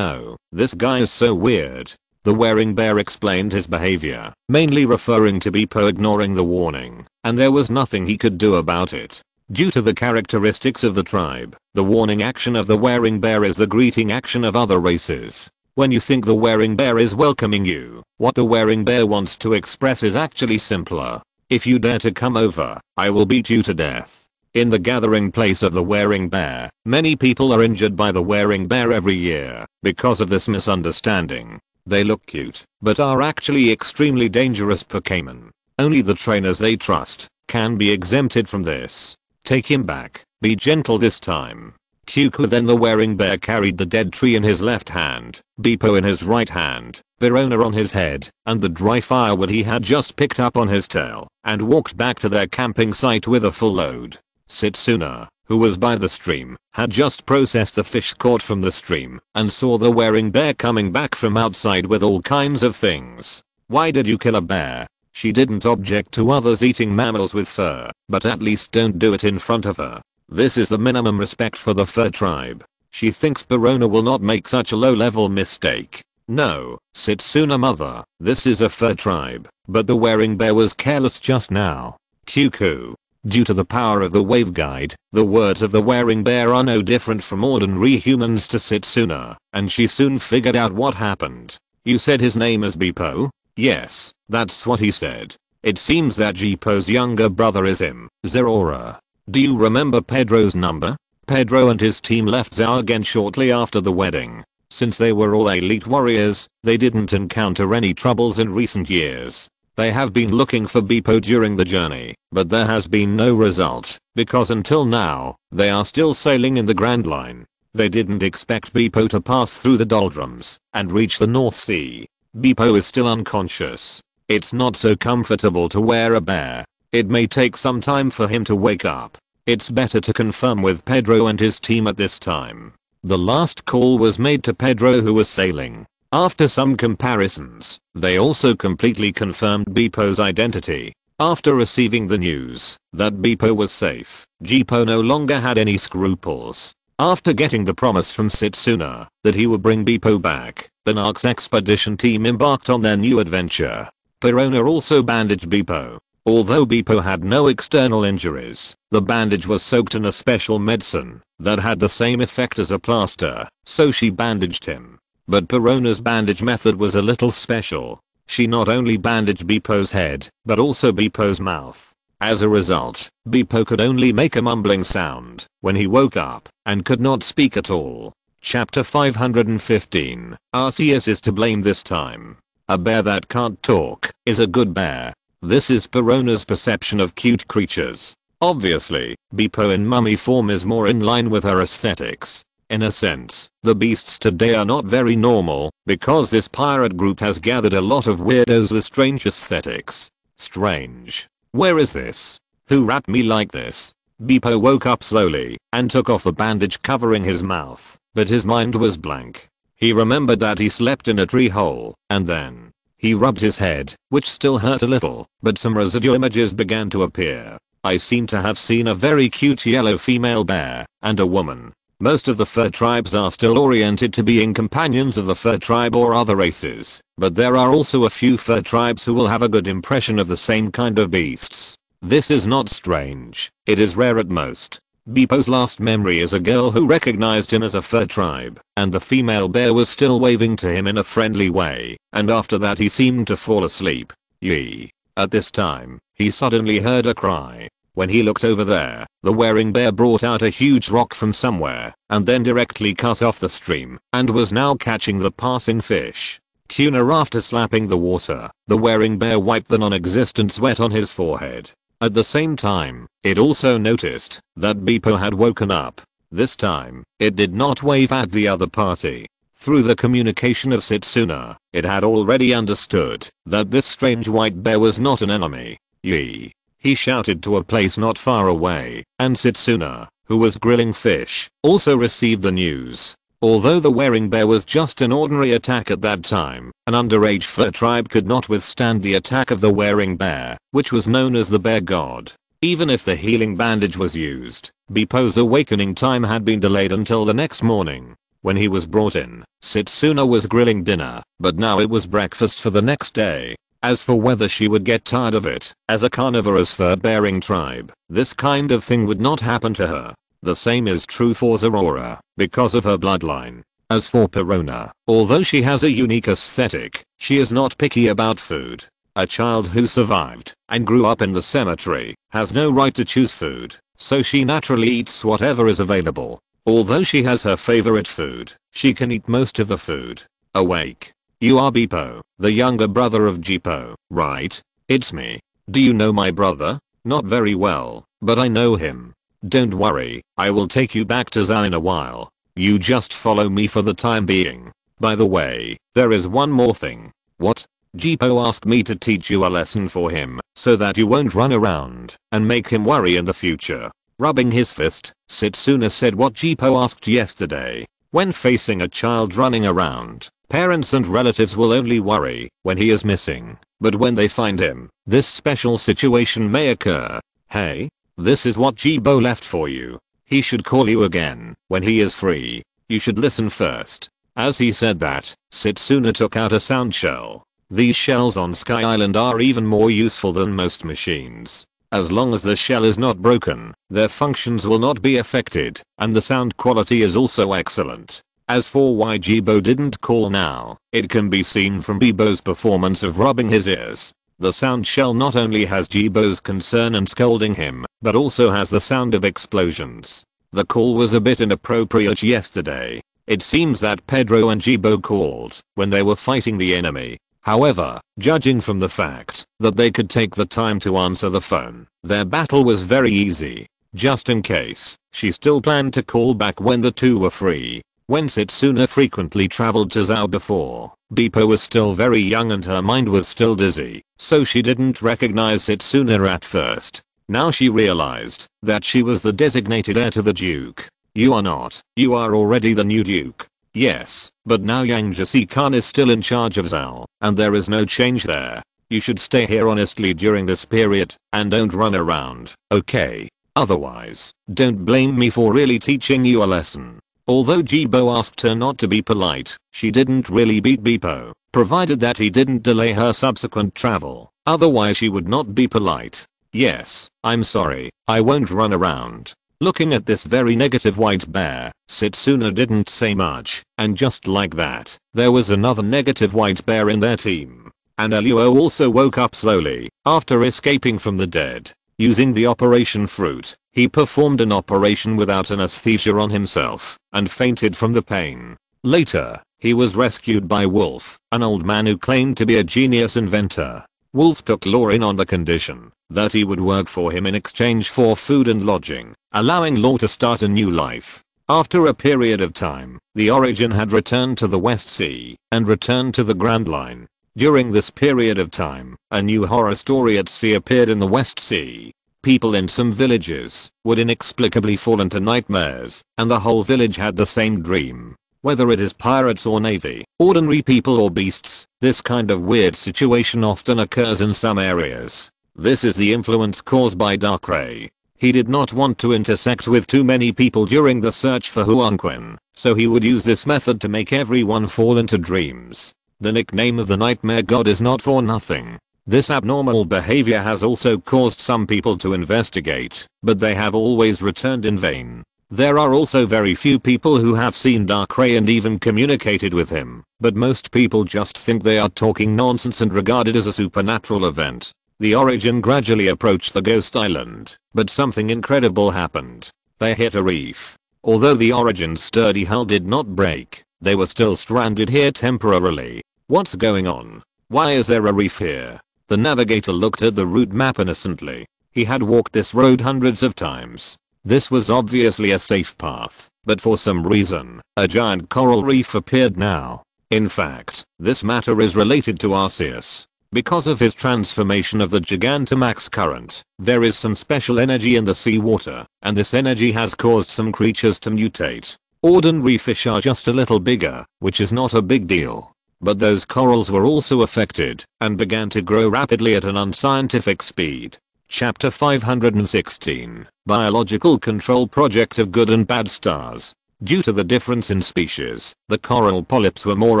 this guy is so weird. The wearing bear explained his behavior, mainly referring to Bepo ignoring the warning, and there was nothing he could do about it. Due to the characteristics of the tribe, the warning action of the wearing bear is the greeting action of other races. When you think the wearing bear is welcoming you, what the wearing bear wants to express is actually simpler. If you dare to come over, I will beat you to death. In the gathering place of the wearing bear, many people are injured by the wearing bear every year because of this misunderstanding. They look cute, but are actually extremely dangerous Pokémon. Only the trainers they trust can be exempted from this. Take him back. Be gentle this time. Cuckoo. Then the wearing bear carried the dead tree in his left hand, Bepo in his right hand, Verona on his head, and the dry firewood he had just picked up on his tail, and walked back to their camping site with a full load. Setsuna, who was by the stream, had just processed the fish caught from the stream, and saw the wearing bear coming back from outside with all kinds of things. Why did you kill a bear? She didn't object to others eating mammals with fur, but at least don't do it in front of her. This is the minimum respect for the fur tribe. She thinks Verona will not make such a low-level mistake. No, Setsuna mother, this is a fur tribe, but the wearing bear was careless just now. Cuckoo. Due to the power of the waveguide, the words of the wearing bear are no different from ordinary humans to Setsuna, and she soon figured out what happened. You said his name is Bepo? Yes, that's what he said. It seems that Bepo's younger brother is him, Zerora. Do you remember Pedro's number? Pedro and his team left Zao again shortly after the wedding. Since they were all elite warriors, they didn't encounter any troubles in recent years. They have been looking for Bepo during the journey, but there has been no result, because until now, they are still sailing in the Grand Line. They didn't expect Bepo to pass through the doldrums and reach the North Sea. Bepo is still unconscious. It's not so comfortable to wear a bear. It may take some time for him to wake up. It's better to confirm with Pedro and his team at this time. The last call was made to Pedro, who was sailing. After some comparisons, they also completely confirmed Beepo's identity. After receiving the news that Beepo was safe, Beepo no longer had any scruples. After getting the promise from Setsuna that he would bring Beepo back, the Narc's expedition team embarked on their new adventure. Perona also bandaged Beepo. Although Beepo had no external injuries, the bandage was soaked in a special medicine that had the same effect as a plaster, so she bandaged him. But Perona's bandage method was a little special. She not only bandaged Beepo's head, but also Beepo's mouth. As a result, Beepo could only make a mumbling sound when he woke up and could not speak at all. Chapter 515. Arceus is to blame this time. A bear that can't talk is a good bear. This is Perona's perception of cute creatures. Obviously, Beepo in mummy form is more in line with her aesthetics. In a sense, the beasts today are not very normal, because this pirate group has gathered a lot of weirdos with strange aesthetics. Strange. Where is this? Who wrapped me like this? Beepo woke up slowly and took off the bandage covering his mouth, but his mind was blank. He remembered that he slept in a tree hole, and then he rubbed his head, which still hurt a little, but some residual images began to appear. I seem to have seen a very cute yellow female bear and a woman. Most of the fur tribes are still oriented to being companions of the fur tribe or other races, but there are also a few fur tribes who will have a good impression of the same kind of beasts. This is not strange, it is rare at most. Beepo's last memory is a girl who recognized him as a fur tribe, and the female bear was still waving to him in a friendly way, and after that he seemed to fall asleep. Yee. At this time, he suddenly heard a cry. When he looked over there, the wearing bear brought out a huge rock from somewhere, and then directly cut off the stream, and was now catching the passing fish. After slapping the water, the wearing bear wiped the non-existent sweat on his forehead. At the same time, it also noticed that Beepo had woken up. This time, it did not wave at the other party. Through the communication of Setsuna, it had already understood that this strange white bear was not an enemy. Yee. He shouted to a place not far away, and Setsuna, who was grilling fish, also received the news. Although the wearing bear was just an ordinary attack at that time, an underage fur tribe could not withstand the attack of the wearing bear, which was known as the bear god. Even if the healing bandage was used, Beepo's awakening time had been delayed until the next morning. When he was brought in, Setsuna was grilling dinner, but now it was breakfast for the next day. As for whether she would get tired of it, as a carnivorous fur-bearing tribe, this kind of thing would not happen to her. The same is true for Zorora, because of her bloodline. As for Perona, although she has a unique aesthetic, she is not picky about food. A child who survived and grew up in the cemetery has no right to choose food, so she naturally eats whatever is available. Although she has her favorite food, she can eat most of the food. Awake. You are Beepo, the younger brother of Beepo, right? It's me. Do you know my brother? Not very well, but I know him. Don't worry, I will take you back to Zao in a while. You just follow me for the time being. By the way, there is one more thing. What? Beepo asked me to teach you a lesson for him, so that you won't run around and make him worry in the future. Rubbing his fist, Setsuna said what Beepo asked yesterday. When facing a child running around, parents and relatives will only worry when he is missing, but when they find him, this special situation may occur. Hey? This is what Beepo left for you. He should call you again when he is free. You should listen first. As he said that, Setsuna took out a sound shell. These shells on Sky Island are even more useful than most machines. As long as the shell is not broken, their functions will not be affected, and the sound quality is also excellent. As for why Beepo didn't call now, it can be seen from Beepo's performance of rubbing his ears. The sound shell not only has Beepo's concern and scolding him, but also has the sound of explosions. The call was a bit inappropriate yesterday. It seems that Pedro and Beepo called when they were fighting the enemy. However, judging from the fact that they could take the time to answer the phone, their battle was very easy. Just in case, she still planned to call back when the two were free. When Setsuna frequently traveled to Zao before, Beepo was still very young and her mind was still dizzy, so she didn't recognize Setsuna at first. Now she realized that she was the designated heir to the Duke. You are not. You are already the new Duke. Yes, but now Yang Jasi-kan is still in charge of Zal, and there is no change there. You should stay here honestly during this period, and don't run around, okay? Otherwise, don't blame me for really teaching you a lesson. Although Jibo asked her not to be polite, she didn't really beat Beepo, provided that he didn't delay her subsequent travel, otherwise she would not be polite. Yes, I'm sorry, I won't run around. Looking at this very negative white bear, Setsuna didn't say much, and just like that, there was another negative white bear in their team. And Eluo also woke up slowly, after escaping from the dead. Using the operation fruit, he performed an operation without anesthesia on himself, and fainted from the pain. Later, he was rescued by Wolf, an old man who claimed to be a genius inventor. Wolf took Law in on the condition that he would work for him in exchange for food and lodging, allowing Law to start a new life. After a period of time, the Origin had returned to the West Sea, and returned to the Grand Line. During this period of time, a new horror story at sea appeared in the West Sea. People in some villages would inexplicably fall into nightmares, and the whole village had the same dream. Whether it is pirates or navy, ordinary people or beasts, this kind of weird situation often occurs in some areas. This is the influence caused by Darkrai. He did not want to intersect with too many people during the search for Huanquin, so he would use this method to make everyone fall into dreams. The nickname of the nightmare god is not for nothing. This abnormal behavior has also caused some people to investigate, but they have always returned in vain. There are also very few people who have seen Darkrai and even communicated with him, but most people just think they are talking nonsense and regard it as a supernatural event. The Origin gradually approached the ghost island, but something incredible happened. They hit a reef. Although the Origin's sturdy hull did not break, they were still stranded here temporarily. What's going on? Why is there a reef here? The navigator looked at the route map innocently. He had walked this road hundreds of times. This was obviously a safe path, but for some reason, a giant coral reef appeared now. In fact, this matter is related to Arceus. Because of his transformation of the Gigantamax current, there is some special energy in the seawater, and this energy has caused some creatures to mutate. Ordinary fish are just a little bigger, which is not a big deal. But those corals were also affected, and began to grow rapidly at an unscientific speed. Chapter 516, Biological Control Project of Good and Bad Stars. Due to the difference in species, the coral polyps were more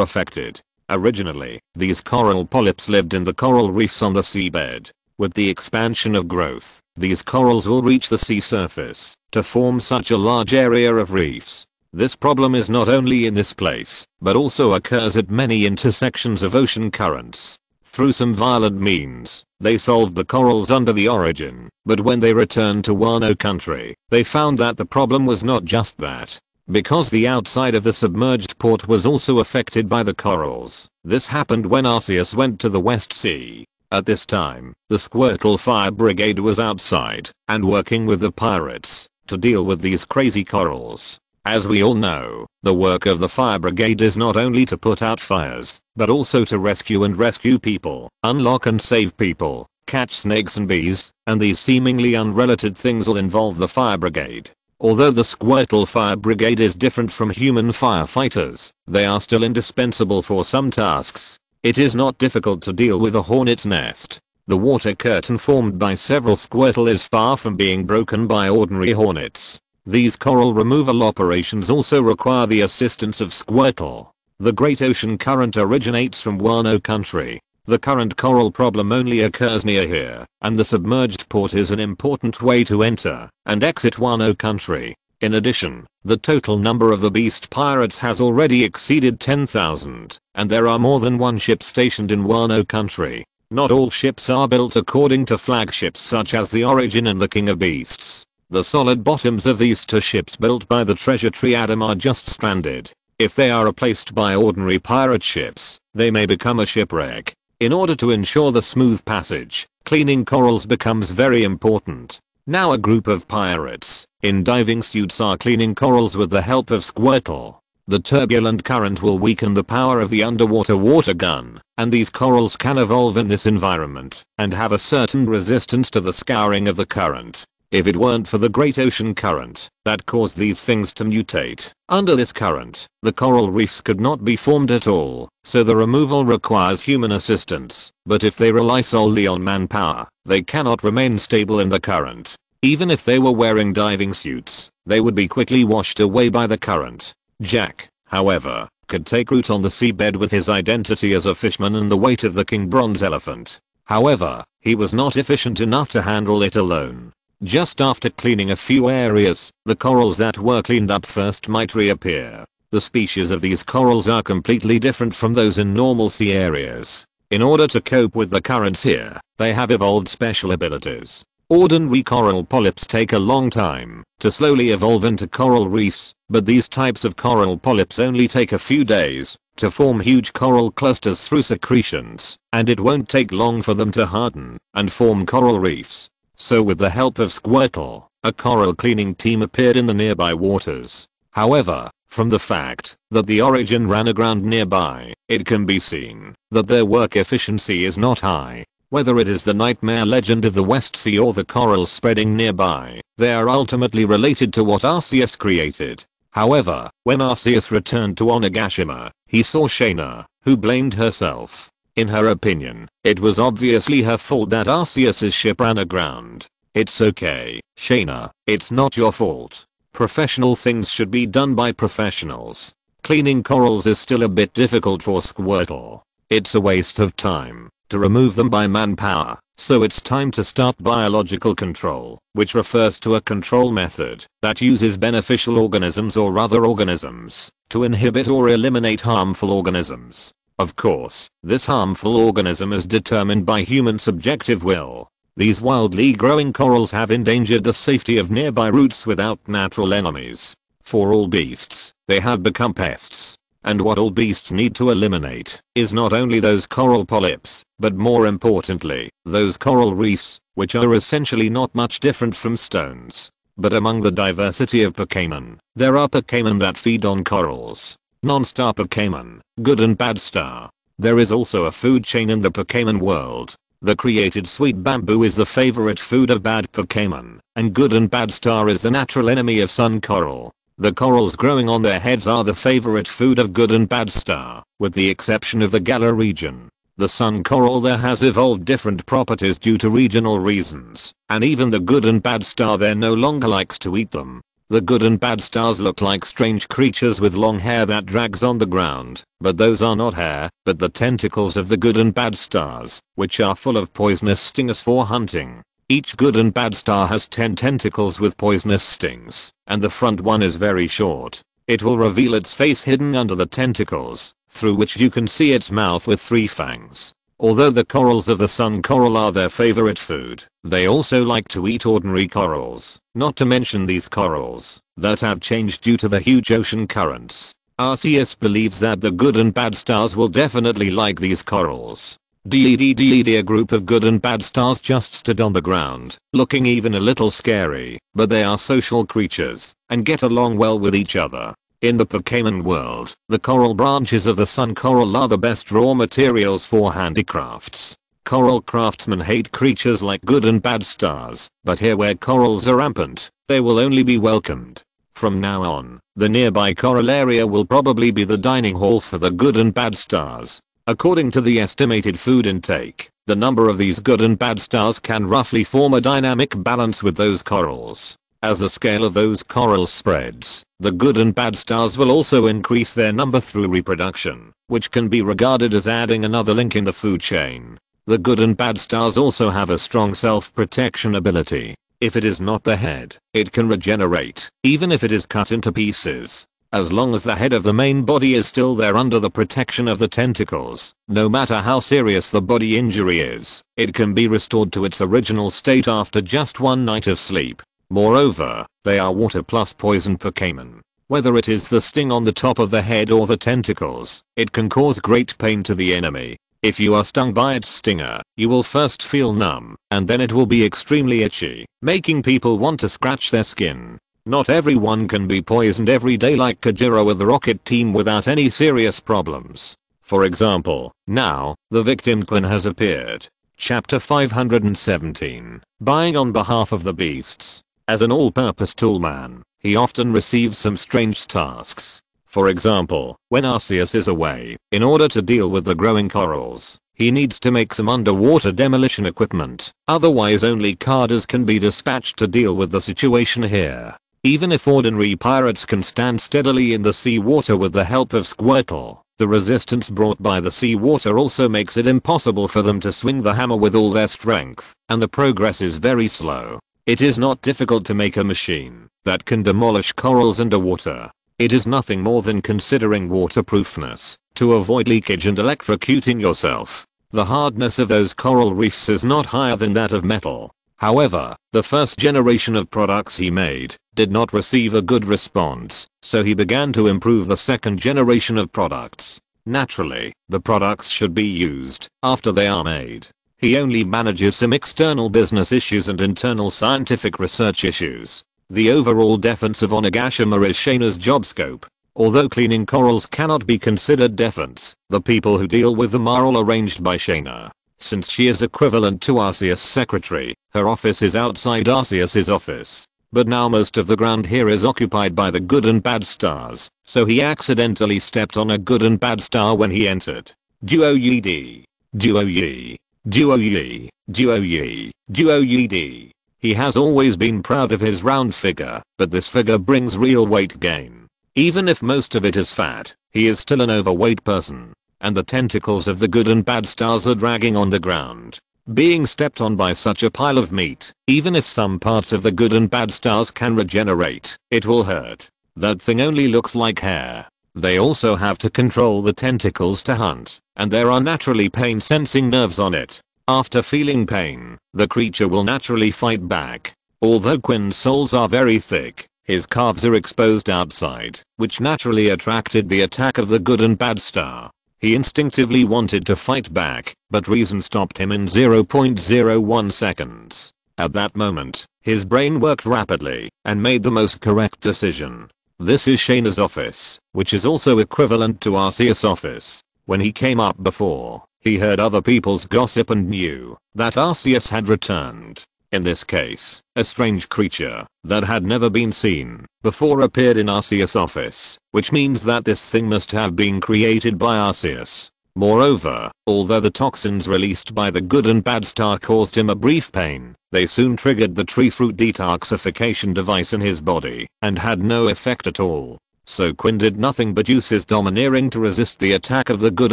affected. Originally, these coral polyps lived in the coral reefs on the seabed. With the expansion of growth, these corals will reach the sea surface to form such a large area of reefs. This problem is not only in this place, but also occurs at many intersections of ocean currents. Through some violent means, they solved the corals under the Origin, but when they returned to Wano country, they found that the problem was not just that. Because the outside of the submerged port was also affected by the corals. This happened when Arceus went to the West Sea. At this time, the Squirtle Fire Brigade was outside, and working with the pirates, to deal with these crazy corals. As we all know, the work of the Fire Brigade is not only to put out fires, but also to rescue people, unlock and save people, catch snakes and bees, and these seemingly unrelated things will involve the Fire Brigade. Although the Squirtle Fire Brigade is different from human firefighters, they are still indispensable for some tasks. It is not difficult to deal with a hornet's nest. The water curtain formed by several Squirtle is far from being broken by ordinary hornets. These coral removal operations also require the assistance of Squirtle. The Great Ocean Current originates from Wano country. The current coral problem only occurs near here, and the submerged port is an important way to enter and exit Wano country. In addition, the total number of the beast pirates has already exceeded 10,000, and there are more than one ship stationed in Wano country. Not all ships are built according to flagships such as the Origin and the King of Beasts. The solid bottoms of these two ships built by the Treasure Triadem are just stranded. If they are replaced by ordinary pirate ships, they may become a shipwreck. In order to ensure the smooth passage, cleaning corals becomes very important. Now a group of pirates in diving suits are cleaning corals with the help of Squirtle. The turbulent current will weaken the power of the underwater water gun, and these corals can evolve in this environment and have a certain resistance to the scouring of the current. if it weren't for the great ocean current that caused these things to mutate. Under this current, the coral reefs could not be formed at all, so the removal requires human assistance, but if they rely solely on manpower, they cannot remain stable in the current. Even if they were wearing diving suits, they would be quickly washed away by the current. Jack, however, could take root on the seabed with his identity as a fisherman and the weight of the king bronze elephant. However, he was not efficient enough to handle it alone. Just after cleaning a few areas, the corals that were cleaned up first might reappear. The species of these corals are completely different from those in normal sea areas. In order to cope with the currents here, they have evolved special abilities. Ordinary coral polyps take a long time to slowly evolve into coral reefs, but these types of coral polyps only take a few days to form huge coral clusters through secretions, and it won't take long for them to harden and form coral reefs. So with the help of Squirtle, a coral cleaning team appeared in the nearby waters. However, from the fact that the origin ran aground nearby, it can be seen that their work efficiency is not high. Whether it is the nightmare legend of the West Sea or the corals spreading nearby, they are ultimately related to what Arceus created. However, when Arceus returned to Onigashima, he saw Shaina, who blamed herself. In her opinion, it was obviously her fault that Arceus' ship ran aground. It's okay, Shaina, it's not your fault. Professional things should be done by professionals. Cleaning corals is still a bit difficult for Squirtle. It's a waste of time to remove them by manpower, so it's time to start biological control, which refers to a control method that uses beneficial organisms or other organisms to inhibit or eliminate harmful organisms. Of course, this harmful organism is determined by human subjective will. These wildly growing corals have endangered the safety of nearby roots without natural enemies. For all beasts, they have become pests. And what all beasts need to eliminate is not only those coral polyps, but more importantly, those coral reefs, which are essentially not much different from stones. But among the diversity of Pokémon, there are Pokémon that feed on corals. Non-star Pokémon, good and bad star. There is also a food chain in the Pokémon world. The created sweet bamboo is the favorite food of bad Pokémon, and good and bad star is the natural enemy of sun coral. The corals growing on their heads are the favorite food of good and bad star, with the exception of the Galar region. The sun coral there has evolved different properties due to regional reasons, and even the good and bad star there no longer likes to eat them. The good and bad stars look like strange creatures with long hair that drags on the ground, but those are not hair, but the tentacles of the good and bad stars, which are full of poisonous stingers for hunting. Each good and bad star has 10 tentacles with poisonous stings, and the front one is very short. It will reveal its face hidden under the tentacles, through which you can see its mouth with 3 fangs. Although the corals of the sun coral are their favorite food, they also like to eat ordinary corals, not to mention these corals that have changed due to the huge ocean currents. Arceus believes that the good and bad stars will definitely like these corals. A group of good and bad stars just stood on the ground, looking even a little scary, but they are social creatures and get along well with each other. In the Pokémon world, the coral branches of the sun coral are the best raw materials for handicrafts. Coral craftsmen hate creatures like good and bad stars, but here where corals are rampant, they will only be welcomed. From now on, the nearby coral area will probably be the dining hall for the good and bad stars. According to the estimated food intake, the number of these good and bad stars can roughly form a dynamic balance with those corals. As the scale of those corals spreads, the good and bad stars will also increase their number through reproduction, which can be regarded as adding another link in the food chain. The good and bad stars also have a strong self-protection ability. If it is not the head, it can regenerate, even if it is cut into pieces. As long as the head of the main body is still there under the protection of the tentacles, no matter how serious the body injury is, it can be restored to its original state after just one night of sleep. Moreover, they are water plus poison Pokémon. Whether it is the sting on the top of the head or the tentacles, it can cause great pain to the enemy. If you are stung by its stinger, you will first feel numb, and then it will be extremely itchy, making people want to scratch their skin. Not everyone can be poisoned every day like Kajiro with the Rocket Team without any serious problems. For example, now, the victim Quinn has appeared. Chapter 517. Buying on behalf of the beasts. As an all-purpose toolman, he often receives some strange tasks. For example, when Arceus is away, in order to deal with the growing corals, he needs to make some underwater demolition equipment, otherwise only Cardas can be dispatched to deal with the situation here. Even if ordinary pirates can stand steadily in the seawater with the help of Squirtle, the resistance brought by the seawater also makes it impossible for them to swing the hammer with all their strength, and the progress is very slow. It is not difficult to make a machine that can demolish corals underwater. It is nothing more than considering waterproofness to avoid leakage and electrocuting yourself. The hardness of those coral reefs is not higher than that of metal. However, the first generation of products he made did not receive a good response, so he began to improve the second generation of products. Naturally, the products should be used after they are made. He only manages some external business issues and internal scientific research issues. The overall defense of Onigashima is Shaina's job scope. Although cleaning corals cannot be considered defense, the people who deal with them are all arranged by Shaina. Since she is equivalent to Arceus' secretary, her office is outside Arceus' office. But now most of the ground here is occupied by the good and bad stars, so he accidentally stepped on a good and bad star when he entered. Duo Yi D. Duo Yi. Duo Yi. Duo Yi. Duo Yi D. He has always been proud of his round figure, but this figure brings real weight gain. Even if most of it is fat, he is still an overweight person. And the tentacles of the good and bad stars are dragging on the ground. Being stepped on by such a pile of meat, even if some parts of the good and bad stars can regenerate, it will hurt. That thing only looks like hair. They also have to control the tentacles to hunt, and there are naturally pain-sensing nerves on it. After feeling pain, the creature will naturally fight back. Although Quinn's soles are very thick, his calves are exposed outside, which naturally attracted the attack of the good and bad star. He instinctively wanted to fight back, but reason stopped him in 0.01 seconds. At that moment, his brain worked rapidly and made the most correct decision. This is Shaina's office, which is also equivalent to Arceus' office. When he came up before, he heard other people's gossip and knew that Arceus had returned. In this case, a strange creature that had never been seen before appeared in Arceus' office, which means that this thing must have been created by Arceus. Moreover, although the toxins released by the good and bad star caused him a brief pain, they soon triggered the tree fruit detoxification device in his body and had no effect at all. So Quinn did nothing but use his domineering to resist the attack of the good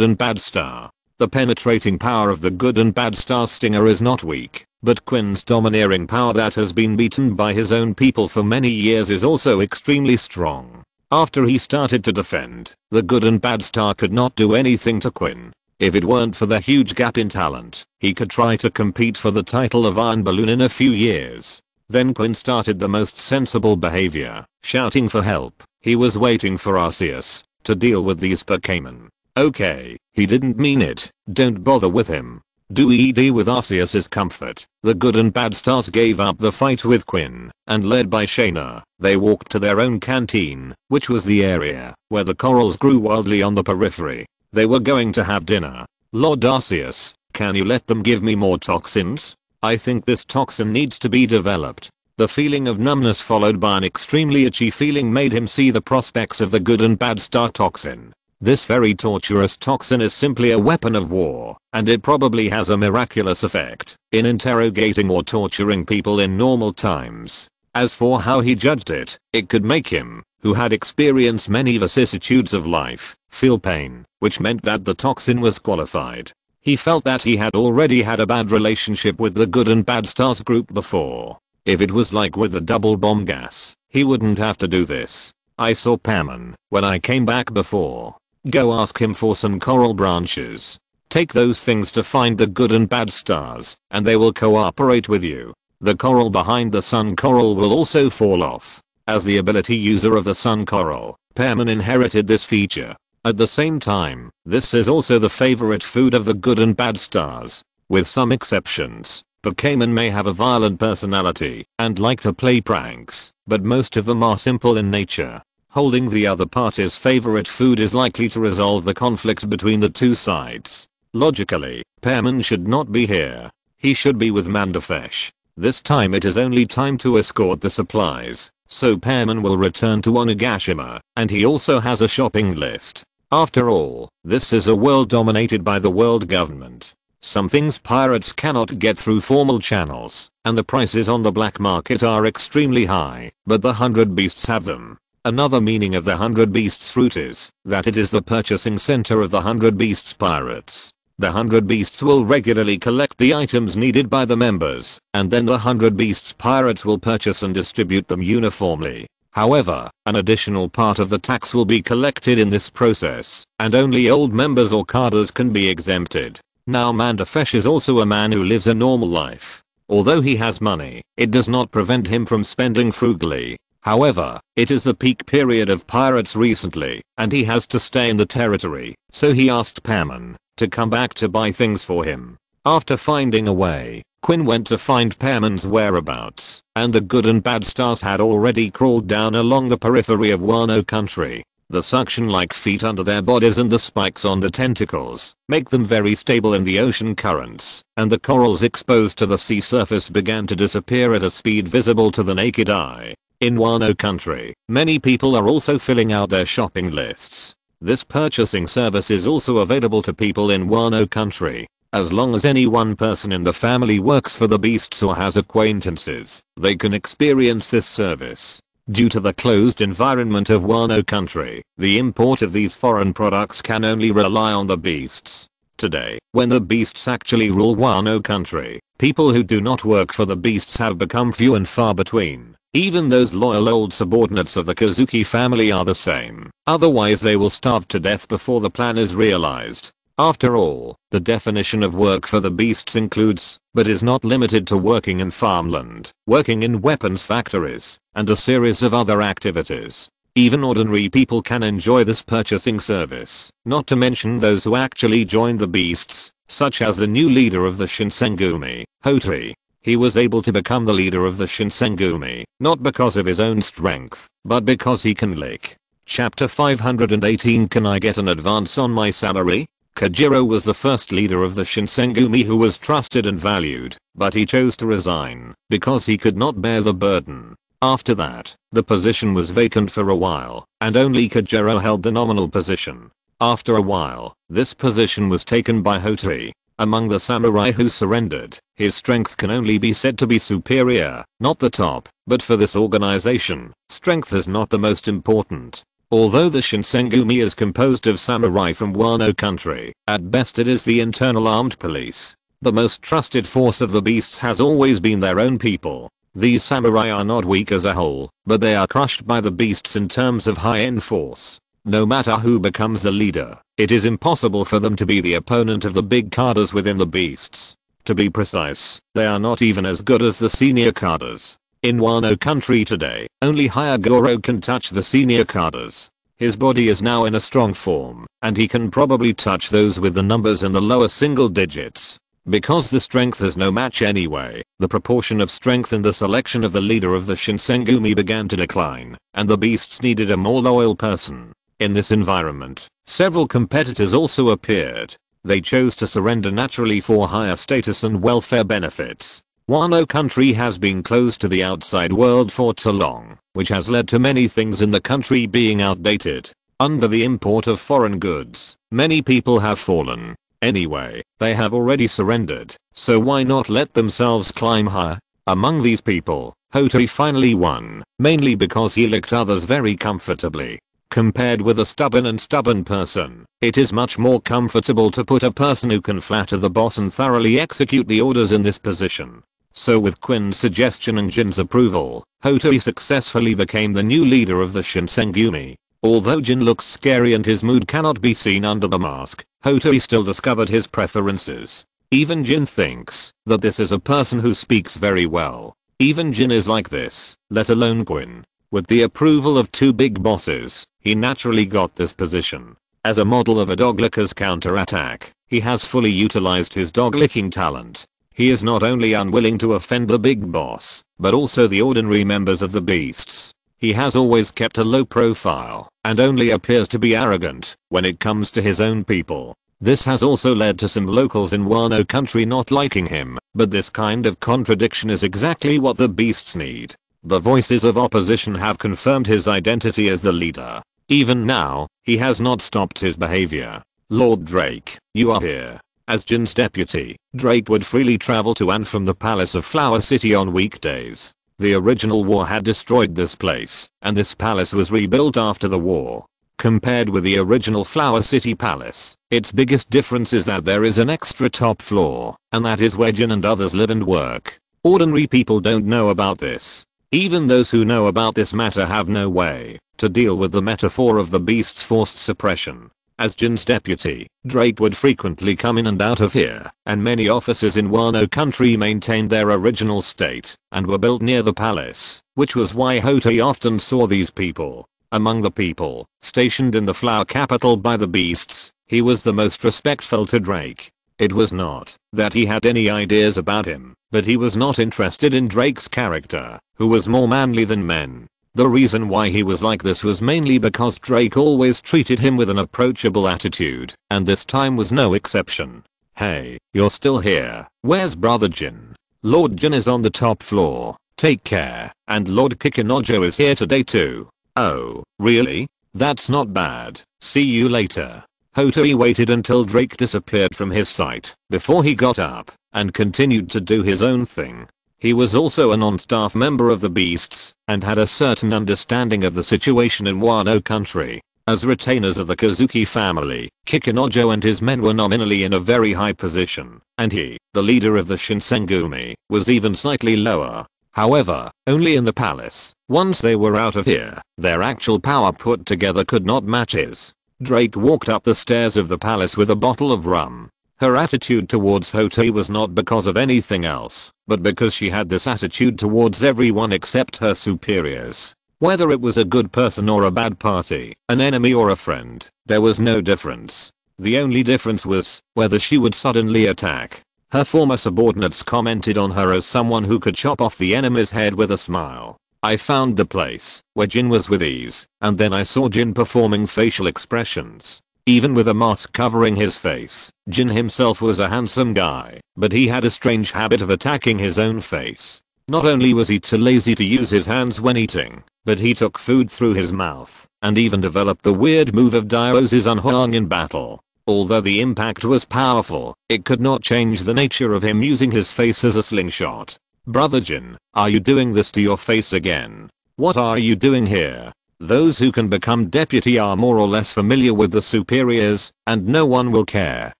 and bad star. The penetrating power of the good and bad star stinger is not weak. But Quinn's domineering power that has been beaten by his own people for many years is also extremely strong. After he started to defend, the good and bad star could not do anything to Quinn. If it weren't for the huge gap in talent, he could try to compete for the title of Iron Balloon in a few years. Then Quinn started the most sensible behavior, shouting for help. He was waiting for Arceus to deal with these Pokémon. Okay, he didn't mean it, don't bother with him. Do ED with Arceus' comfort, the good and bad stars gave up the fight with Quinn, and led by Shaina, they walked to their own canteen, which was the area where the corals grew wildly on the periphery. They were going to have dinner. Lord Arceus, can you let them give me more toxins? I think this toxin needs to be developed. The feeling of numbness followed by an extremely itchy feeling made him see the prospects of the good and bad star toxin. This very torturous toxin is simply a weapon of war, and it probably has a miraculous effect in interrogating or torturing people in normal times. As for how he judged it, it could make him, who had experienced many vicissitudes of life, feel pain, which meant that the toxin was qualified. He felt that he had already had a bad relationship with the good and bad stars group before. If it was like with the double bomb gas, he wouldn't have to do this. I saw Paimon when I came back before. Go ask him for some coral branches. Take those things to find the good and bad stars, and they will cooperate with you. The coral behind the sun coral will also fall off. As the ability user of the sun coral, Paimon inherited this feature. At the same time, this is also the favorite food of the good and bad stars. With some exceptions, Pokémon may have a violent personality and like to play pranks, but most of them are simple in nature. Holding the other party's favorite food is likely to resolve the conflict between the two sides. Logically, Paimon should not be here. He should be with Mandafesh. This time it is only time to escort the supplies, so Pearman will return to Onigashima, and he also has a shopping list. After all, this is a world dominated by the world government. Some things pirates cannot get through formal channels, and the prices on the black market are extremely high, but the 100 beasts have them. Another meaning of the 100 beasts fruit is that it is the purchasing center of the 100 beasts pirates. The 100 beasts will regularly collect the items needed by the members, and then the 100 beasts pirates will purchase and distribute them uniformly. However, an additional part of the tax will be collected in this process, and only old members or cadres can be exempted. Now Mandafesh is also a man who lives a normal life. Although he has money, it does not prevent him from spending frugally. However, it is the peak period of pirates recently, and he has to stay in the territory, so he asked Pearman to come back to buy things for him. After finding a way, Quinn went to find Pearman's whereabouts, and the good and bad stars had already crawled down along the periphery of Wano country. The suction-like feet under their bodies and the spikes on the tentacles make them very stable in the ocean currents, and the corals exposed to the sea surface began to disappear at a speed visible to the naked eye. In Wano country, many people are also filling out their shopping lists. This purchasing service is also available to people in Wano country. As long as any one person in the family works for the beasts or has acquaintances, they can experience this service. Due to the closed environment of Wano country, the import of these foreign products can only rely on the beasts. Today, when the beasts actually rule Wano country, people who do not work for the beasts have become few and far between. Even those loyal old subordinates of the Kazuki family are the same. Otherwise they will starve to death before the plan is realized. After all, the definition of work for the beasts includes, but is not limited to working in farmland, working in weapons factories, and a series of other activities. Even ordinary people can enjoy this purchasing service, not to mention those who actually join the beasts, such as the new leader of the Shinsengumi, Hotori. He was able to become the leader of the Shinsengumi, not because of his own strength, but because he can lick. Chapter 518. Can I get an advance on my salary? Kajiro was the first leader of the Shinsengumi who was trusted and valued, but he chose to resign because he could not bear the burden. After that, the position was vacant for a while, and only Kajiro held the nominal position. After a while, this position was taken by Hotori. Among the samurai who surrendered, his strength can only be said to be superior, not the top, but for this organization, strength is not the most important. Although the Shinsengumi is composed of samurai from Wano country, at best it is the internal armed police. The most trusted force of the beasts has always been their own people. These samurai are not weak as a whole, but they are crushed by the beasts in terms of high-end force. No matter who becomes the leader, it is impossible for them to be the opponent of the big cadres within the beasts. To be precise, they are not even as good as the senior cadres. In Wano country today, only Hyagoro can touch the senior cadres. His body is now in a strong form, and he can probably touch those with the numbers in the lower single digits. Because the strength is no match anyway, the proportion of strength in the selection of the leader of the Shinsengumi began to decline, and the beasts needed a more loyal person. In this environment, several competitors also appeared. They chose to surrender naturally for higher status and welfare benefits. Wano country has been closed to the outside world for too long, which has led to many things in the country being outdated. Under the import of foreign goods, many people have fallen. Anyway, they have already surrendered, so why not let themselves climb higher? Among these people, Hotori finally won, mainly because he licked others very comfortably. Compared with a stubborn person, it is much more comfortable to put a person who can flatter the boss and thoroughly execute the orders in this position. So with Quinn's suggestion and Jin's approval, Hotori successfully became the new leader of the Shinsengumi. Although Jin looks scary and his mood cannot be seen under the mask, Hotori still discovered his preferences. Even Jin thinks that this is a person who speaks very well. Even Jin is like this, let alone Quinn. With the approval of two big bosses, he naturally got this position. As a model of a doglicker's counterattack, he has fully utilized his dog-licking talent. He is not only unwilling to offend the big boss, but also the ordinary members of the beasts. He has always kept a low profile, and only appears to be arrogant when it comes to his own people. This has also led to some locals in Wano country not liking him, but this kind of contradiction is exactly what the beasts need. The voices of opposition have confirmed his identity as the leader. Even now, he has not stopped his behavior. Lord Drake, you are here. As Jin's deputy, Drake would freely travel to and from the Palace of Flower City on weekdays. The original war had destroyed this place, and this palace was rebuilt after the war. Compared with the original Flower City Palace, its biggest difference is that there is an extra top floor, and that is where Jin and others live and work. Ordinary people don't know about this. Even those who know about this matter have no way to deal with the metaphor of the beast's forced suppression. As Jin's deputy, Drake would frequently come in and out of here, and many offices in Wano country maintained their original state and were built near the palace, which was why Hotei often saw these people. Among the people stationed in the flower capital by the beasts, he was the most respectful to Drake. It was not that he had any ideas about him, but he was not interested in Drake's character, who was more manly than men. The reason why he was like this was mainly because Drake always treated him with an approachable attitude, and this time was no exception. Hey, you're still here. Where's Brother Jin? Lord Jin is on the top floor. Take care. And Lord Kikunojo is here today too. Oh, really? That's not bad. See you later. Hotei waited until Drake disappeared from his sight before he got up and continued to do his own thing. He was also a non-staff member of the beasts and had a certain understanding of the situation in Wano country. As retainers of the Kazuki family, Kikunojo and his men were nominally in a very high position, and he, the leader of the Shinsengumi, was even slightly lower. However, only in the palace. Once they were out of here, their actual power put together could not match his. Drake walked up the stairs of the palace with a bottle of rum. Her attitude towards Hotei was not because of anything else, but because she had this attitude towards everyone except her superiors. Whether it was a good person or a bad party, an enemy or a friend, there was no difference. The only difference was whether she would suddenly attack. Her former subordinates commented on her as someone who could chop off the enemy's head with a smile. I found the place where Jin was with ease, and then I saw Jin performing facial expressions. Even with a mask covering his face, Jin himself was a handsome guy, but he had a strange habit of attacking his own face. Not only was he too lazy to use his hands when eating, but he took food through his mouth, and even developed the weird move of Dio's unhoang in battle. Although the impact was powerful, it could not change the nature of him using his face as a slingshot. Brother Jin, are you doing this to your face again? What are you doing here? Those who can become deputy are more or less familiar with the superiors, and no one will care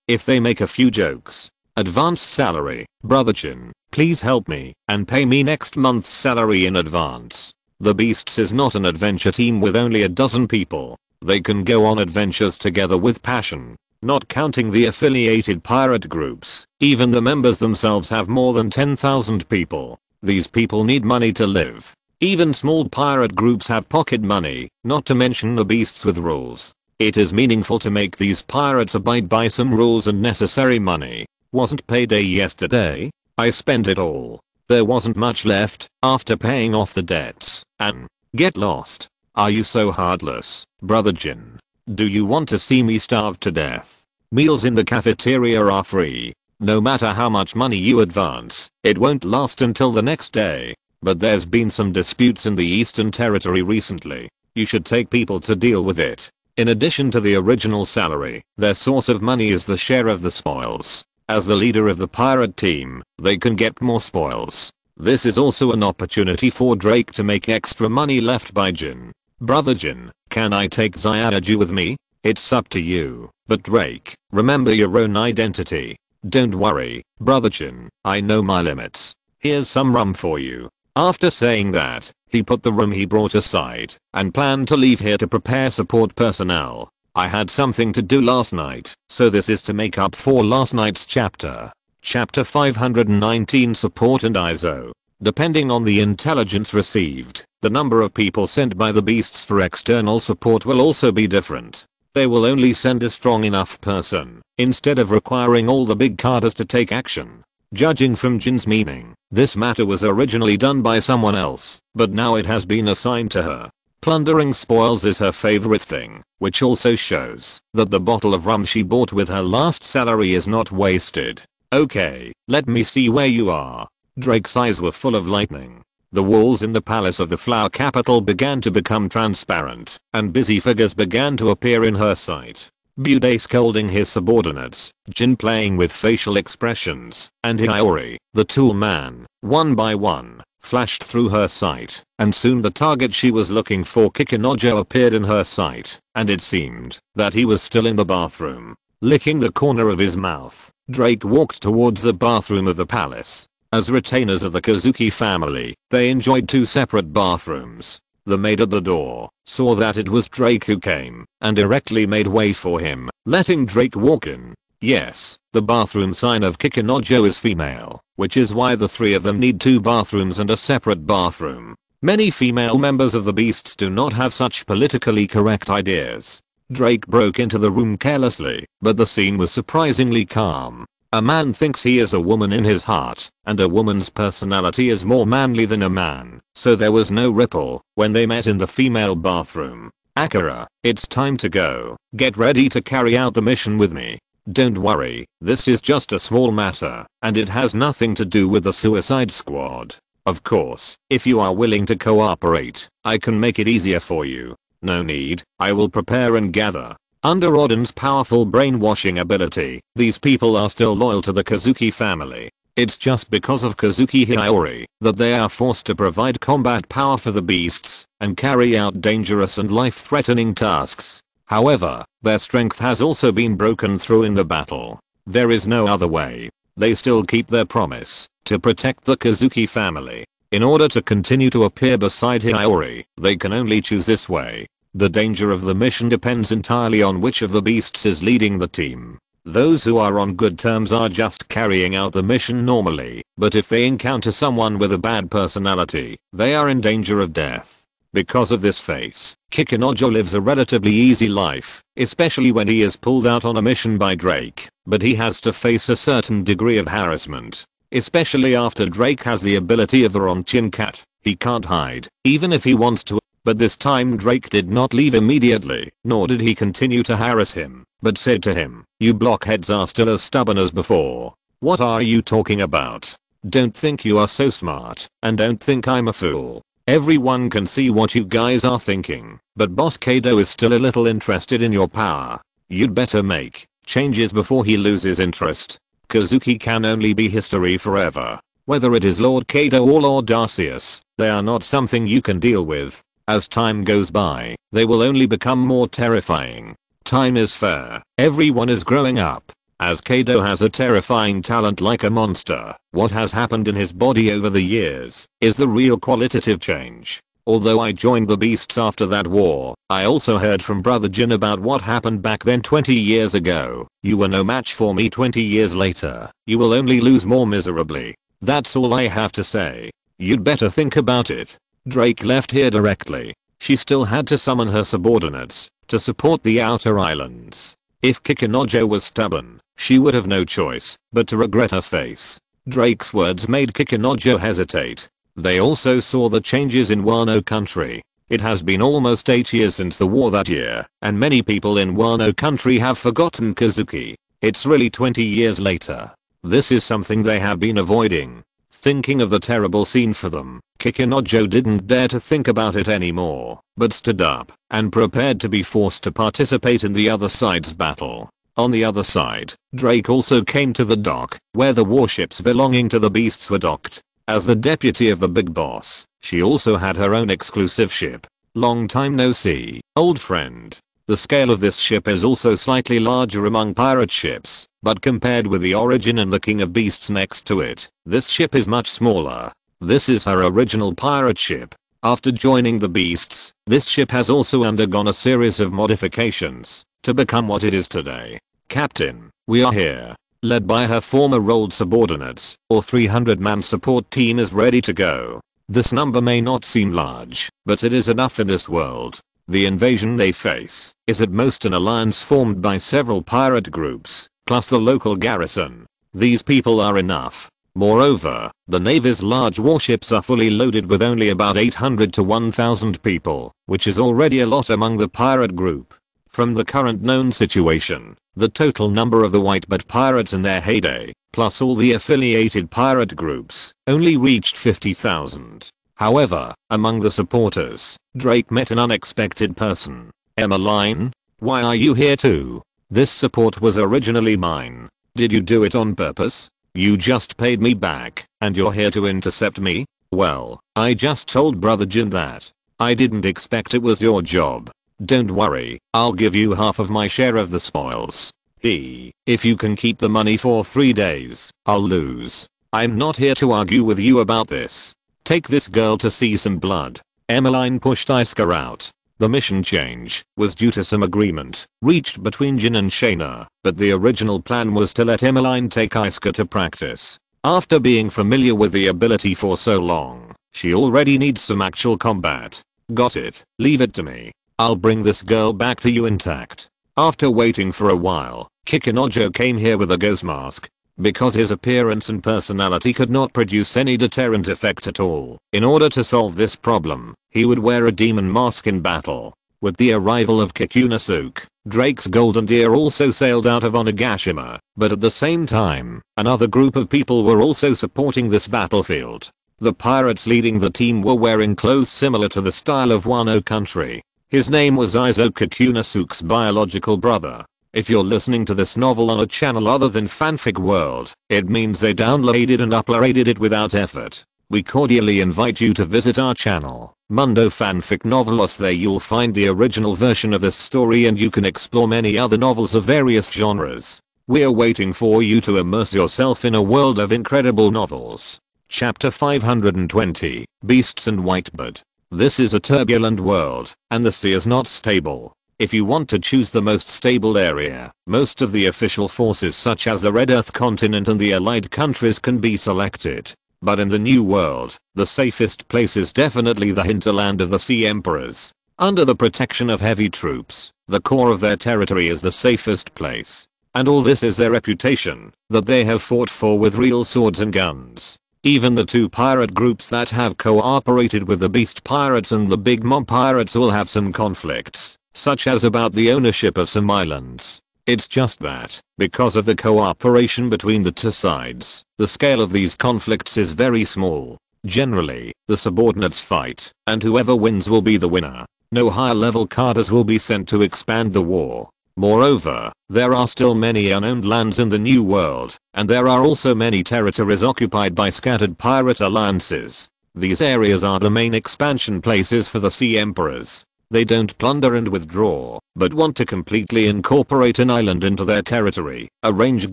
if they make a few jokes. Advance salary. Brother Jin, please help me and pay me next month's salary in advance. The Beasts is not an adventure team with only a dozen people. They can go on adventures together with passion. Not counting the affiliated pirate groups, even the members themselves have more than 10,000 people. These people need money to live. Even small pirate groups have pocket money, not to mention the beasts with rules. It is meaningful to make these pirates abide by some rules and necessary money. Wasn't payday yesterday? I spent it all. There wasn't much left after paying off the debts. And get lost. Are you so heartless, Brother Jin? Do you want to see me starve to death? Meals in the cafeteria are free. No matter how much money you advance, it won't last until the next day. But there's been some disputes in the Eastern Territory recently. You should take people to deal with it. In addition to the original salary, their source of money is the share of the spoils. As the leader of the pirate team, they can get more spoils. This is also an opportunity for Drake to make extra money left by Jin. Brother Jin, can I take Zyaju with me? It's up to you. But Drake, remember your own identity. Don't worry, Brother Jin, I know my limits. Here's some rum for you. After saying that, he put the rum he brought aside and planned to leave here to prepare support personnel. I had something to do last night, so this is to make up for last night's chapter. Chapter 519 Support and ISO. Depending on the intelligence received, the number of people sent by the beasts for external support will also be different. They will only send a strong enough person, instead of requiring all the big carders to take action. Judging from Jin's meaning, this matter was originally done by someone else, but now it has been assigned to her. Plundering spoils is her favorite thing, which also shows that the bottle of rum she bought with her last salary is not wasted. Okay, let me see where you are. Drake's eyes were full of lightning. The walls in the palace of the flower capital began to become transparent, and busy figures began to appear in her sight. Bude scolding his subordinates, Jin playing with facial expressions, and Hiyori, the tool man, one by one, flashed through her sight, and soon the target she was looking for, Kikunojo, appeared in her sight, and it seemed that he was still in the bathroom. Licking the corner of his mouth, Drake walked towards the bathroom of the palace. As retainers of the Kazuki family, they enjoyed two separate bathrooms. The maid at the door saw that it was Drake who came, and directly made way for him, letting Drake walk in. Yes, the bathroom sign of Kikunojo is female, which is why the three of them need two bathrooms and a separate bathroom. Many female members of the Beasts do not have such politically correct ideas. Drake broke into the room carelessly, but the scene was surprisingly calm. A man thinks he is a woman in his heart, and a woman's personality is more manly than a man, so there was no ripple when they met in the female bathroom. Akira, it's time to go. Get ready to carry out the mission with me. Don't worry, this is just a small matter, and it has nothing to do with the Suicide Squad. Of course, if you are willing to cooperate, I can make it easier for you. No need, I will prepare and gather. Under Odin's powerful brainwashing ability, these people are still loyal to the Kazuki family. It's just because of Kazuki Hiyori that they are forced to provide combat power for the Beasts and carry out dangerous and life-threatening tasks. However, their strength has also been broken through in the battle. There is no other way. They still keep their promise to protect the Kazuki family. In order to continue to appear beside Hiyori, they can only choose this way. The danger of the mission depends entirely on which of the Beasts is leading the team. Those who are on good terms are just carrying out the mission normally, but if they encounter someone with a bad personality, they are in danger of death. Because of this face, Kikunojo lives a relatively easy life, especially when he is pulled out on a mission by Drake, but he has to face a certain degree of harassment. Especially after Drake has the ability of the Ronchin cat, he can't hide, even if he wants to. But this time Drake did not leave immediately, nor did he continue to harass him, but said to him, "You blockheads are still as stubborn as before. What are you talking about? Don't think you are so smart, and don't think I'm a fool. Everyone can see what you guys are thinking, but Boss Kaido is still a little interested in your power. You'd better make changes before he loses interest. Kazuki can only be history forever. Whether it is Lord Kaido or Lord Arceus, they are not something you can deal with. As time goes by, they will only become more terrifying. Time is fair. Everyone is growing up. As Kaido has a terrifying talent like a monster, what has happened in his body over the years is the real qualitative change. Although I joined the Beasts after that war, I also heard from Brother Jin about what happened back then 20 years ago. You were no match for me 20 years later. You will only lose more miserably. That's all I have to say. You'd better think about it." Drake left here directly. She still had to summon her subordinates to support the outer islands. If Kikunojo was stubborn, she would have no choice but to regret her face. Drake's words made Kikunojo hesitate. They also saw the changes in Wano country. It has been almost 8 years since the war that year, and many people in Wano country have forgotten Kazuki. It's really 20 years later. This is something they have been avoiding. Thinking of the terrible scene for them, Kikunojo didn't dare to think about it anymore, but stood up and prepared to be forced to participate in the other side's battle. On the other side, Drake also came to the dock, where the warships belonging to the Beasts were docked. As the deputy of the big boss, she also had her own exclusive ship. Long time no see, old friend. The scale of this ship is also slightly larger among pirate ships, but compared with the Origin and the King of Beasts next to it, this ship is much smaller. This is her original pirate ship. After joining the Beasts, this ship has also undergone a series of modifications to become what it is today. Captain, we are here. Led by her former old subordinates, our 300-man support team is ready to go. This number may not seem large, but it is enough in this world. The invasion they face is at most an alliance formed by several pirate groups, plus the local garrison. These people are enough. Moreover, the Navy's large warships are fully loaded with only about 800 to 1000 people, which is already a lot among the pirate group. From the current known situation, the total number of the whitebird pirates in their heyday, plus all the affiliated pirate groups, only reached 50,000. However, among the supporters, Drake met an unexpected person. Emmeline? Why are you here too? This support was originally mine. Did you do it on purpose? You just paid me back, and you're here to intercept me? Well, I just told Brother Jin that. I didn't expect it was your job. Don't worry, I'll give you half of my share of the spoils. If you can keep the money for 3 days, I'll lose. I'm not here to argue with you about this. Take this girl to see some blood. Emmeline pushed Isuka out. The mission change was due to some agreement reached between Jin and Shaina, but the original plan was to let Emmeline take Isuka to practice. After being familiar with the ability for so long, she already needs some actual combat. Got it, leave it to me. I'll bring this girl back to you intact. After waiting for a while, Kikunojo came here with a ghost mask. Because his appearance and personality could not produce any deterrent effect at all, in order to solve this problem, he would wear a demon mask in battle. With the arrival of Kikunosuke, Drake's golden deer also sailed out of Onigashima, but at the same time, another group of people were also supporting this battlefield. The pirates leading the team were wearing clothes similar to the style of Wano country. His name was Izo, Kikunosuke's biological brother. If you're listening to this novel on a channel other than Fanfic World, it means they downloaded and uploaded it without effort. We cordially invite you to visit our channel, Mundo Fanfic Novelos. There you'll find the original version of this story and you can explore many other novels of various genres. We're waiting for you to immerse yourself in a world of incredible novels. Chapter 520, Beasts and Whitebird. This is a turbulent world, and the sea is not stable. If you want to choose the most stable area, most of the official forces such as the Red Earth continent and the allied countries can be selected. But in the new world, the safest place is definitely the hinterland of the Sea Emperors. Under the protection of heavy troops, the core of their territory is the safest place. And all this is their reputation, that they have fought for with real swords and guns. Even the two pirate groups that have cooperated with the Beast Pirates and the Big Mom Pirates will have some conflicts, such as about the ownership of some islands. It's just that, because of the cooperation between the two sides, the scale of these conflicts is very small. Generally, the subordinates fight, and whoever wins will be the winner. No higher level cadres will be sent to expand the war. Moreover, there are still many unowned lands in the new world, and there are also many territories occupied by scattered pirate alliances. These areas are the main expansion places for the Sea Emperors. They don't plunder and withdraw, but want to completely incorporate an island into their territory, arrange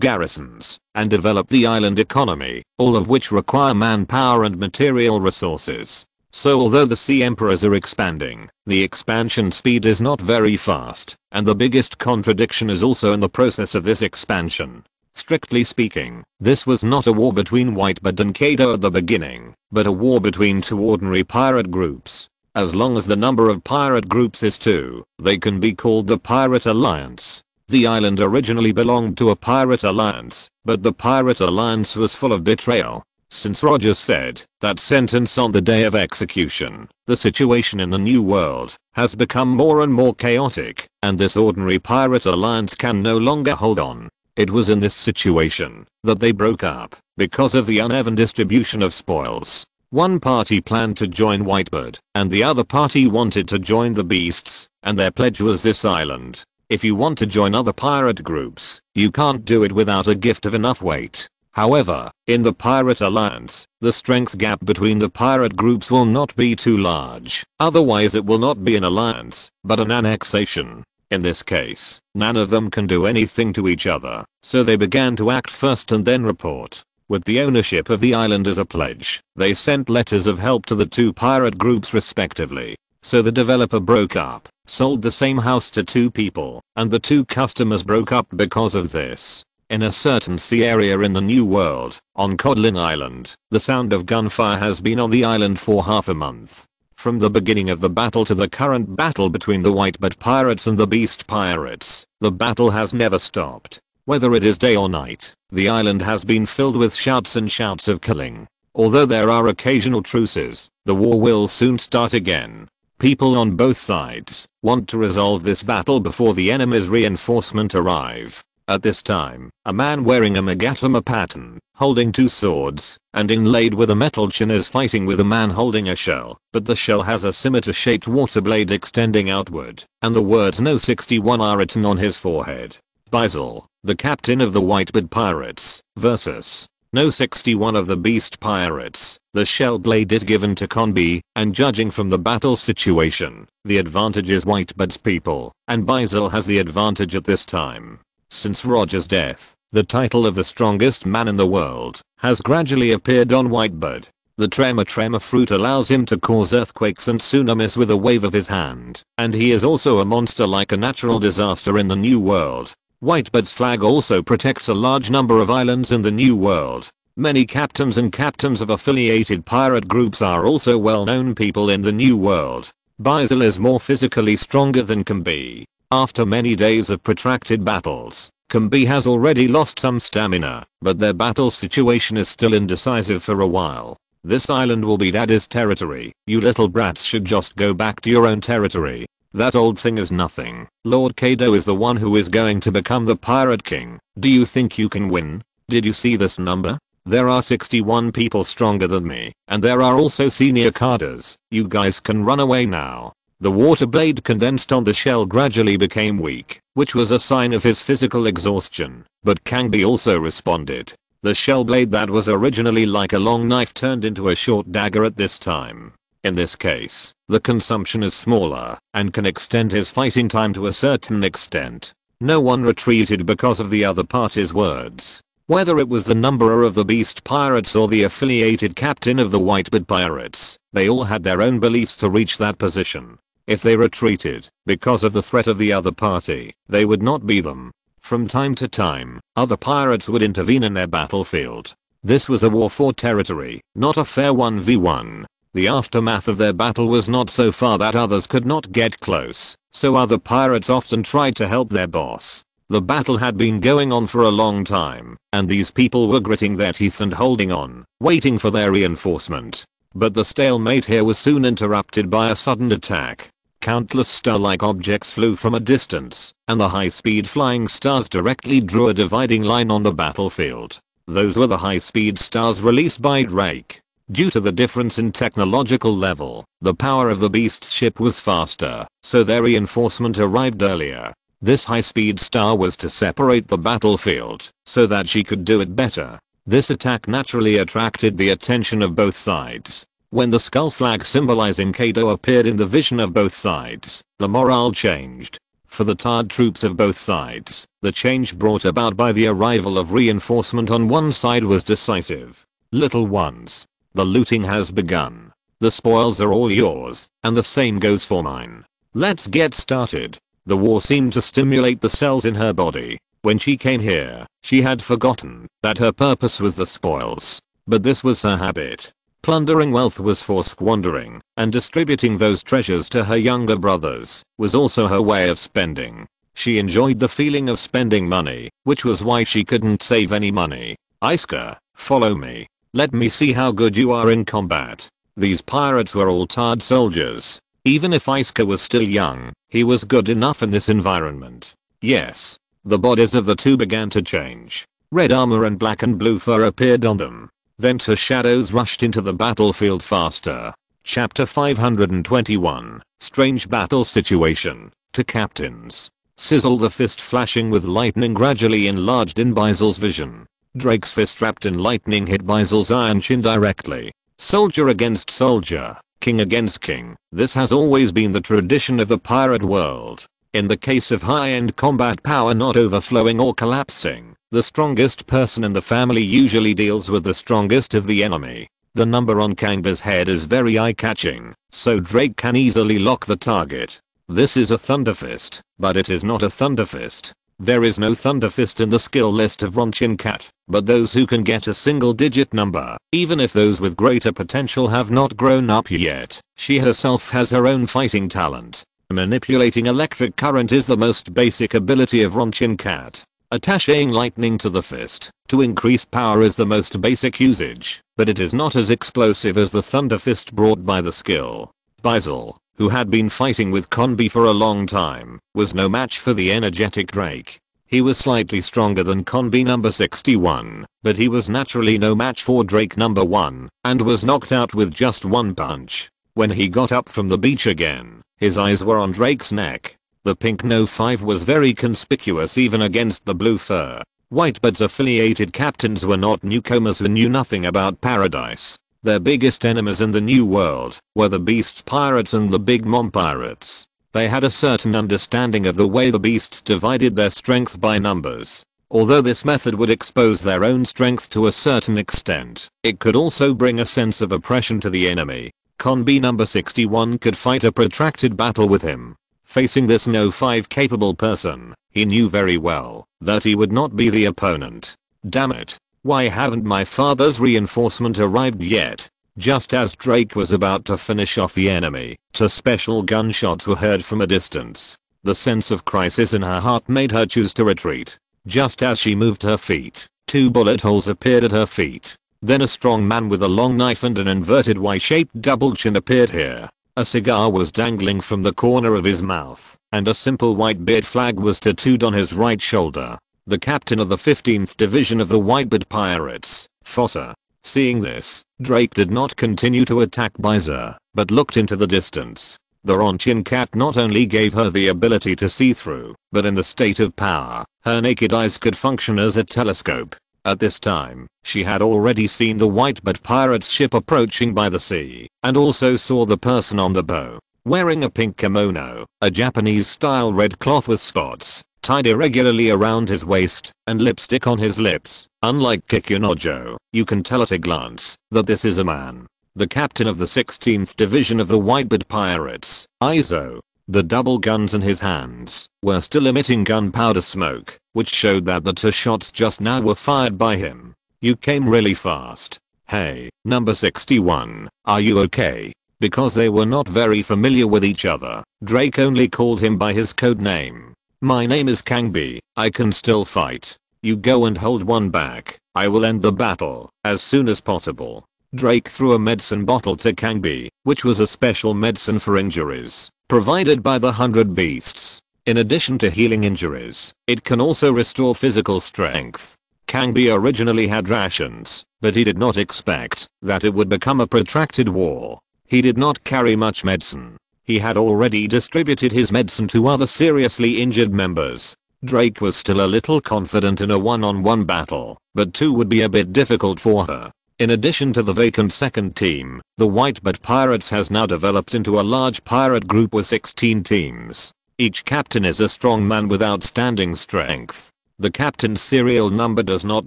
garrisons, and develop the island economy, all of which require manpower and material resources. So although the Sea Emperors are expanding, the expansion speed is not very fast, and the biggest contradiction is also in the process of this expansion. Strictly speaking, this was not a war between Whitebird and Kaido at the beginning, but a war between two ordinary pirate groups. As long as the number of pirate groups is 2, they can be called the Pirate Alliance. The island originally belonged to a pirate alliance, but the pirate alliance was full of betrayal. Since Rogers said that sentence on the day of execution, the situation in the new world has become more and more chaotic, and this ordinary pirate alliance can no longer hold on. It was in this situation that they broke up, because of the uneven distribution of spoils. One party planned to join Whitebird, and the other party wanted to join the Beasts, and their pledge was this island. If you want to join other pirate groups, you can't do it without a gift of enough weight. However, in the Pirate Alliance, the strength gap between the pirate groups will not be too large, otherwise it will not be an alliance, but an annexation. In this case, none of them can do anything to each other, so they began to act first and then report. With the ownership of the island as a pledge, they sent letters of help to the two pirate groups respectively. So the developer broke up, sold the same house to 2 people, and the 2 customers broke up because of this. In a certain sea area in the New World, on Codlin Island, the sound of gunfire has been on the island for half a month. From the beginning of the battle to the current battle between the Whitebird Pirates and the Beast Pirates, the battle has never stopped. Whether it is day or night, the island has been filled with shouts and shouts of killing. Although there are occasional truces, the war will soon start again. People on both sides want to resolve this battle before the enemy's reinforcement arrive. At this time, a man wearing a Magatama pattern, holding two swords, and inlaid with a metal chin is fighting with a man holding a shell, but the shell has a scimitar-shaped water blade extending outward, and the words No 61 are written on his forehead. Basil, the captain of the Whitebird Pirates, versus No 61 of the Beast Pirates. The shell blade is given to Conby, and judging from the battle situation, the advantage is Whitebird's people, and Basil has the advantage at this time. Since Roger's death, the title of the strongest man in the world has gradually appeared on Whitebird. The tremor fruit allows him to cause earthquakes and tsunamis with a wave of his hand, and he is also a monster like a natural disaster in the New World. Whitebird's flag also protects a large number of islands in the New World. Many captains and captains of affiliated pirate groups are also well-known people in the New World. Basil is more physically stronger than Conby. After many days of protracted battles, Conby has already lost some stamina, but their battle situation is still indecisive for a while. This island will be Daddy's territory. You little brats should just go back to your own territory. That old thing is nothing. Lord Kaido is the one who is going to become the Pirate King. Do you think you can win? Did you see this number? There are 61 people stronger than me, and there are also senior cadres. You guys can run away now. The water blade condensed on the shell gradually became weak, which was a sign of his physical exhaustion, but Kangbi also responded. The shell blade that was originally like a long knife turned into a short dagger at this time. In this case, the consumption is smaller, and can extend his fighting time to a certain extent. No one retreated because of the other party's words. Whether it was the numberer of the Beast Pirates or the affiliated captain of the Whitebird Pirates, they all had their own beliefs to reach that position. If they retreated, because of the threat of the other party, they would not be them. From time to time, other pirates would intervene in their battlefield. This was a war for territory, not a fair 1v1. The aftermath of their battle was not so far that others could not get close, so other pirates often tried to help their boss. The battle had been going on for a long time, and these people were gritting their teeth and holding on, waiting for their reinforcement. But the stalemate here was soon interrupted by a sudden attack. Countless star-like objects flew from a distance, and the high-speed flying stars directly drew a dividing line on the battlefield. Those were the high-speed stars released by Drake. Due to the difference in technological level, the power of the beast's ship was faster, so their reinforcement arrived earlier. This high-speed star was to separate the battlefield, so that she could do it better. This attack naturally attracted the attention of both sides. When the skull flag symbolizing Kaido appeared in the vision of both sides, the morale changed. For the tired troops of both sides, the change brought about by the arrival of reinforcement on one side was decisive. Little ones, the looting has begun. The spoils are all yours, and the same goes for mine. Let's get started. The war seemed to stimulate the cells in her body. When she came here, she had forgotten that her purpose was the spoils. But this was her habit. Plundering wealth was for squandering, and distributing those treasures to her younger brothers was also her way of spending. She enjoyed the feeling of spending money, which was why she couldn't save any money. Isuka, follow me. Let me see how good you are in combat. These pirates were all tired soldiers. Even if Isuka was still young, he was good enough in this environment. Yes. The bodies of the two began to change. Red armor and black and blue fur appeared on them. Then two shadows rushed into the battlefield faster. Chapter 521, Strange Battle Situation. To Captains. Sizzle, the fist flashing with lightning gradually enlarged in Baizel's vision. Drake's fist wrapped in lightning hit Baizel's iron chin directly. Soldier against soldier. King against king. This has always been the tradition of the pirate world. In the case of high-end combat power not overflowing or collapsing, the strongest person in the family usually deals with the strongest of the enemy. The number on Kangba's head is very eye-catching, so Drake can easily lock the target. This is a Thunderfist, but it is not a Thunderfist. There is no Thunderfist in the skill list of Ronchin Cat, but those who can get a single-digit number, even if those with greater potential have not grown up yet. She herself has her own fighting talent. Manipulating electric current is the most basic ability of Ronchin Cat. Attaching lightning to the fist to increase power is the most basic usage, but it is not as explosive as the thunder fist brought by the skill. Basil, who had been fighting with Conby for a long time, was no match for the energetic Drake. He was slightly stronger than Conby number 61, but he was naturally no match for Drake number 1, and was knocked out with just one punch. When he got up from the beach again, his eyes were on Drake's neck. The pink No 5 was very conspicuous even against the blue fur. Whitebeard's affiliated captains were not newcomers who knew nothing about paradise. Their biggest enemies in the new world were the Beasts pirates and the Big Mom pirates. They had a certain understanding of the way the beasts divided their strength by numbers. Although this method would expose their own strength to a certain extent, it could also bring a sense of oppression to the enemy. Conby number 61 could fight a protracted battle with him. Facing this No 5 capable person, he knew very well that he would not be the opponent. Damn it. Why haven't my father's reinforcement arrived yet? Just as Drake was about to finish off the enemy, two special gunshots were heard from a distance. The sense of crisis in her heart made her choose to retreat. Just as she moved her feet, 2 bullet holes appeared at her feet. Then a strong man with a long knife and an inverted Y-shaped double chin appeared here. A cigar was dangling from the corner of his mouth, and a simple white beard flag was tattooed on his right shoulder. The captain of the 15th Division of the Whitebeard Pirates, Fossa. Seeing this, Drake did not continue to attack Bizer, but looked into the distance. The Ronchin cat not only gave her the ability to see through, but in the state of power, her naked eyes could function as a telescope. At this time, she had already seen the Whitebeard Pirates ship approaching by the sea, and also saw the person on the bow, wearing a pink kimono, a Japanese-style red cloth with spots, tied irregularly around his waist, and lipstick on his lips. Unlike Kikunojo, you can tell at a glance that this is a man. The captain of the 16th Division of the Whitebeard Pirates, Izo. The double guns in his hands were still emitting gunpowder smoke, which showed that the 2 shots just now were fired by him. You came really fast. Hey, number 61, are you okay? Because they were not very familiar with each other, Drake only called him by his code name. My name is Kangbi, I can still fight. You go and hold one back, I will end the battle as soon as possible. Drake threw a medicine bottle to Kangbi, which was a special medicine for injuries, provided by the 100 beasts. In addition to healing injuries, it can also restore physical strength. Kangbi originally had rations, but he did not expect that it would become a protracted war. He did not carry much medicine. He had already distributed his medicine to other seriously injured members. Drake was still a little confident in a one-on-one battle, but 2 would be a bit difficult for her. In addition to the vacant second team, the Whitebeard Pirates has now developed into a large pirate group with 16 teams. Each captain is a strong man with outstanding strength. The captain's serial number does not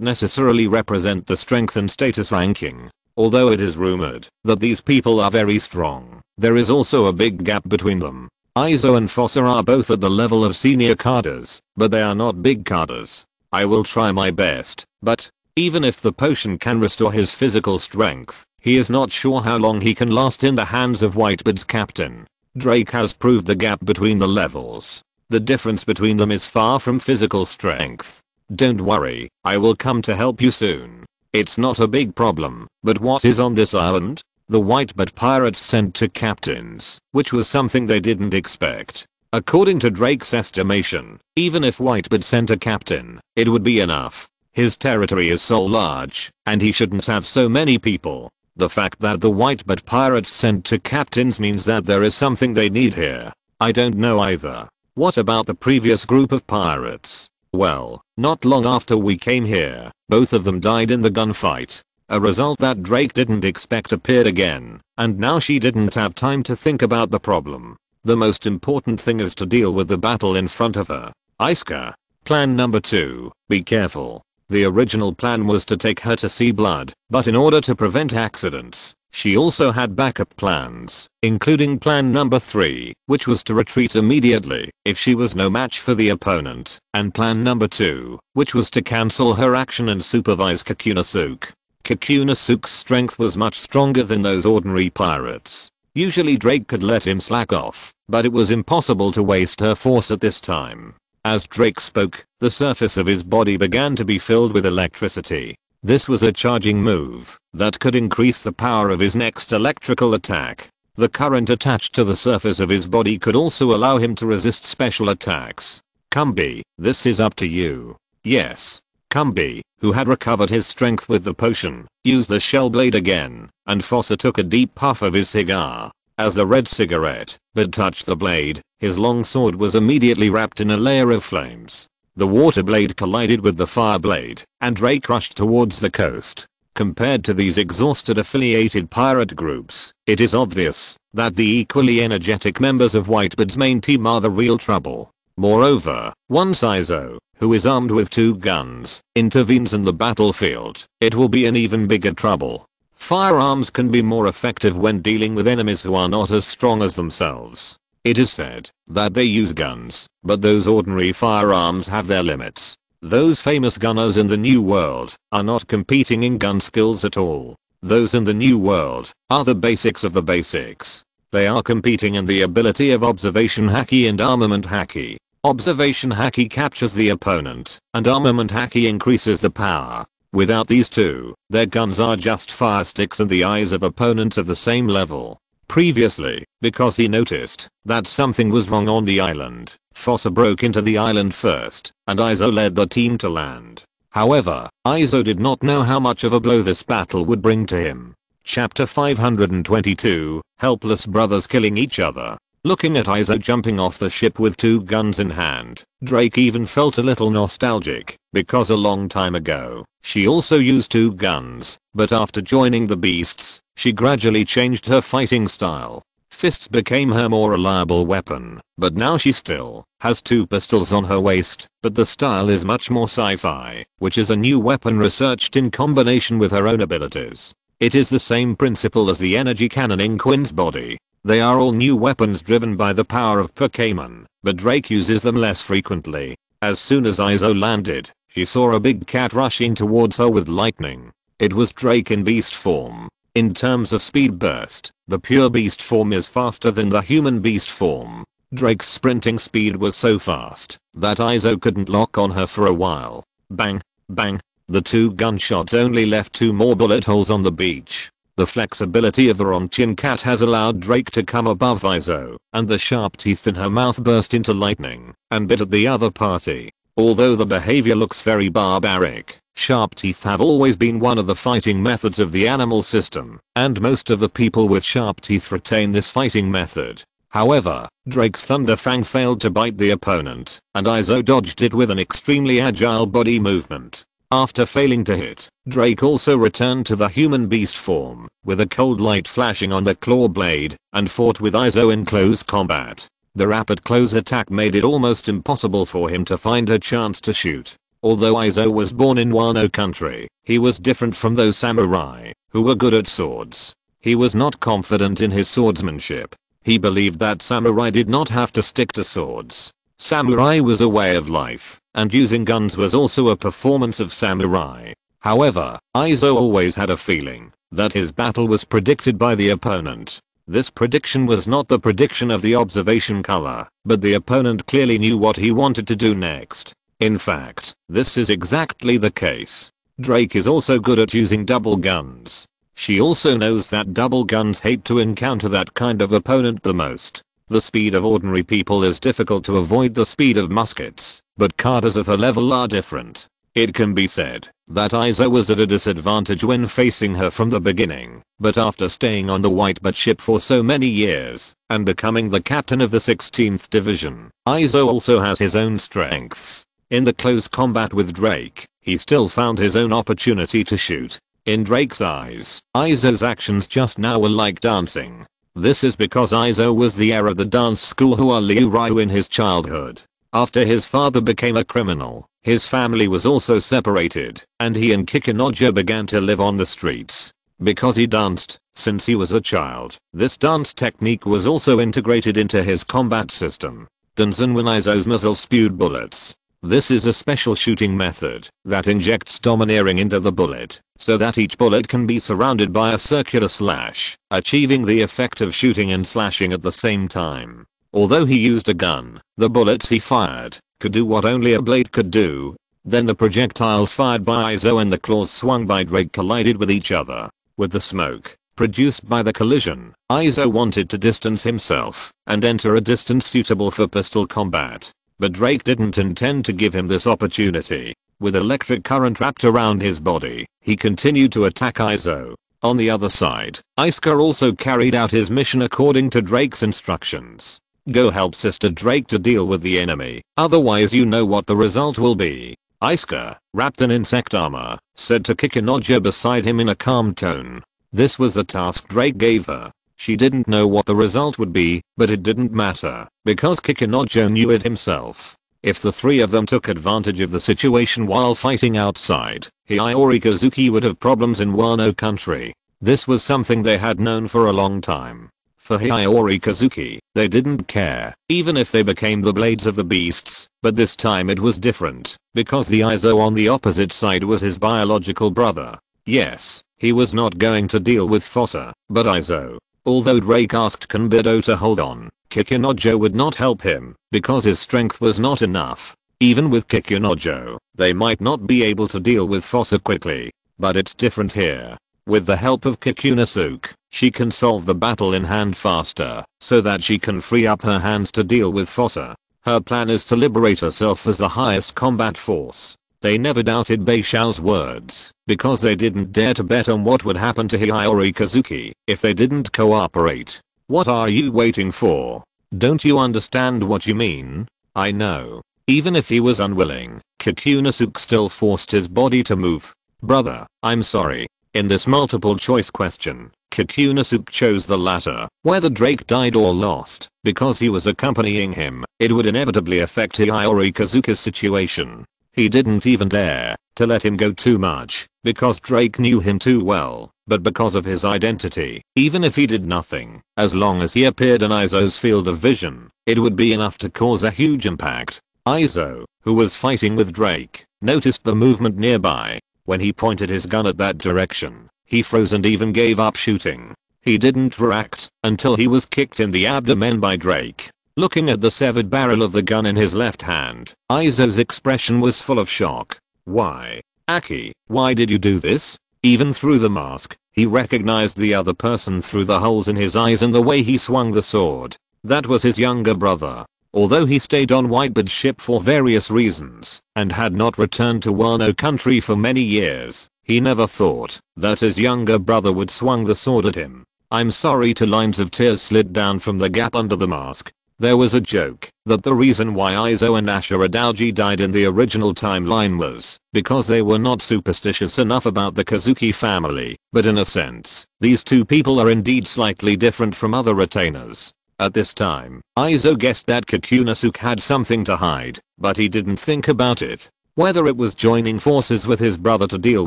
necessarily represent the strength and status ranking. Although it is rumored that these people are very strong, there is also a big gap between them. Izo and Fossa are both at the level of senior cadres, but they are not big cadres. I will try my best, but even if the potion can restore his physical strength, he is not sure how long he can last in the hands of Whitebeard's captain. Drake has proved the gap between the levels. The difference between them is far from physical strength. Don't worry, I will come to help you soon. It's not a big problem, but what is on this island? The Whitebeard Pirates sent 2 captains, which was something they didn't expect. According to Drake's estimation, even if Whitebeard sent a captain, it would be enough. His territory is so large, and he shouldn't have so many people. The fact that the Whitebeard Pirates sent 2 captains means that there is something they need here. I don't know either. What about the previous group of pirates? Well, not long after we came here, both of them died in the gunfight. A result that Drake didn't expect appeared again, and now she didn't have time to think about the problem. The most important thing is to deal with the battle in front of her. Isuka. Plan number 2, be careful. The original plan was to take her to Sea Blood, but in order to prevent accidents, she also had backup plans, including plan number 3, which was to retreat immediately if she was no match for the opponent, and plan number 2, which was to cancel her action and supervise Kakunasuke. Kakunasuke's strength was much stronger than those ordinary pirates. Usually Drake could let him slack off, but it was impossible to waste her force at this time. As Drake spoke, the surface of his body began to be filled with electricity. This was a charging move that could increase the power of his next electrical attack. The current attached to the surface of his body could also allow him to resist special attacks. Kumbi, this is up to you. Yes. Kumbi, who had recovered his strength with the potion, used the shell blade again, and Fossa took a deep puff of his cigar. As the red cigarette bud touched the blade, his long sword was immediately wrapped in a layer of flames. The water blade collided with the fire blade, and Drake rushed towards the coast. Compared to these exhausted affiliated pirate groups, it is obvious that the equally energetic members of Whitebeard's main team are the real trouble. Moreover, once Izo, who is armed with 2 guns, intervenes in the battlefield, it will be an even bigger trouble. Firearms can be more effective when dealing with enemies who are not as strong as themselves. It is said that they use guns, but those ordinary firearms have their limits. Those famous gunners in the New World are not competing in gun skills at all. Those in the New World are the basics of the basics. They are competing in the ability of observation haki and armament haki. Observation haki captures the opponent, and armament haki increases the power. Without these two, their guns are just fire sticks in the eyes of opponents of the same level. Previously, because he noticed that something was wrong on the island, Fossa broke into the island first, and Izo led the team to land. However, Izo did not know how much of a blow this battle would bring to him. Chapter 522, Helpless Brothers Killing Each Other. Looking at Izo jumping off the ship with 2 guns in hand, Drake even felt a little nostalgic, because a long time ago, she also used 2 guns, but after joining the beasts, she gradually changed her fighting style. Fists became her more reliable weapon, but now she still has 2 pistols on her waist, but the style is much more sci-fi, which is a new weapon researched in combination with her own abilities. It is the same principle as the energy cannon in Quinn's body. They are all new weapons driven by the power of Pokemon, but Drake uses them less frequently. As soon as Izo landed, she saw a big cat rushing towards her with lightning. It was Drake in beast form. In terms of speed burst, the pure beast form is faster than the human beast form. Drake's sprinting speed was so fast that Izo couldn't lock on her for a while. Bang, bang. The 2 gunshots only left 2 more bullet holes on the beach. The flexibility of the Ronchin cat has allowed Drake to come above Izo, and the sharp teeth in her mouth burst into lightning and bit at the other party. Although the behavior looks very barbaric, sharp teeth have always been one of the fighting methods of the animal system, and most of the people with sharp teeth retain this fighting method. However, Drake's Thunder Fang failed to bite the opponent, and Izo dodged it with an extremely agile body movement. After failing to hit, Drake also returned to the human beast form, with a cold light flashing on the claw blade, and fought with Izo in close combat. The rapid close attack made it almost impossible for him to find a chance to shoot. Although Izo was born in Wano country, he was different from those samurai, who were good at swords. He was not confident in his swordsmanship. He believed that samurai did not have to stick to swords. Samurai was a way of life, and using guns was also a performance of samurai. However, Izo always had a feeling that his battle was predicted by the opponent. This prediction was not the prediction of the observation color, but the opponent clearly knew what he wanted to do next. In fact, this is exactly the case. Drake is also good at using double guns. She also knows that double guns hate to encounter that kind of opponent the most. The speed of ordinary people is difficult to avoid the speed of muskets, but Carters of her level are different. It can be said that Izo was at a disadvantage when facing her from the beginning, but after staying on the Whitebeard ship for so many years, and becoming the captain of the 16th Division, Izo also has his own strengths. In the close combat with Drake, he still found his own opportunity to shoot. In Drake's eyes, Izo's actions just now were like dancing. This is because Izo was the heir of the dance school Hua Liu Ryu in his childhood. After his father became a criminal, his family was also separated, and he and Kikunojo began to live on the streets. Because he danced since he was a child, this dance technique was also integrated into his combat system. Danzan when Izo's muzzle spewed bullets. This is a special shooting method that injects domineering into the bullet, so that each bullet can be surrounded by a circular slash, achieving the effect of shooting and slashing at the same time. Although he used a gun, the bullets he fired could do what only a blade could do. Then the projectiles fired by Izo and the claws swung by Drake collided with each other. With the smoke produced by the collision, Izo wanted to distance himself and enter a distance suitable for pistol combat. But Drake didn't intend to give him this opportunity. With electric current wrapped around his body, he continued to attack Izo. On the other side, Isuka also carried out his mission according to Drake's instructions. Go help Sister Drake to deal with the enemy, otherwise you know what the result will be. Isuka, wrapped in insect armor, said to Kikunojo beside him in a calm tone. This was the task Drake gave her. She didn't know what the result would be, but it didn't matter, because Kikunojo knew it himself. If the three of them took advantage of the situation while fighting outside, Hiyori Kazuki would have problems in Wano country. This was something they had known for a long time. For Hiyori Kazuki, they didn't care, even if they became the blades of the beasts, but this time it was different, because the Izo on the opposite side was his biological brother. Yes, he was not going to deal with Fossa, but Izo. Although Drake asked Kanbido to hold on, Kikunojo would not help him, because his strength was not enough. Even with Kikunojo, they might not be able to deal with Fossa quickly. But it's different here. With the help of Kikunosuke, she can solve the battle in hand faster, so that she can free up her hands to deal with Fossa. Her plan is to liberate herself as the highest combat force. They never doubted Beishao's words, because they didn't dare to bet on what would happen to Hiyori Kazuki if they didn't cooperate. What are you waiting for? Don't you understand what you mean? I know. Even if he was unwilling, Kikunosuke still forced his body to move. Brother, I'm sorry. In this multiple choice question, Kikunosuke chose the latter. Whether Drake died or lost, because he was accompanying him, it would inevitably affect Hiyori Kazuki's situation. He didn't even dare to let him go too much, because Drake knew him too well, but because of his identity, even if he did nothing, as long as he appeared in Izo's field of vision, it would be enough to cause a huge impact. Izo, who was fighting with Drake, noticed the movement nearby. When he pointed his gun at that direction, he froze and even gave up shooting. He didn't react until he was kicked in the abdomen by Drake. Looking at the severed barrel of the gun in his left hand, Izo's expression was full of shock. Why? Aki, why did you do this? Even through the mask, he recognized the other person through the holes in his eyes and the way he swung the sword. That was his younger brother. Although he stayed on Whitebeard's ship for various reasons, and had not returned to Wano country for many years, he never thought that his younger brother would swung the sword at him. I'm sorry. Lines of tears slid down from the gap under the mask. There was a joke that the reason why Izo and Ashura Daoji died in the original timeline was because they were not superstitious enough about the Kazuki family, but in a sense, these two people are indeed slightly different from other retainers. At this time, Izo guessed that Kikunosuke had something to hide, but he didn't think about it. Whether it was joining forces with his brother to deal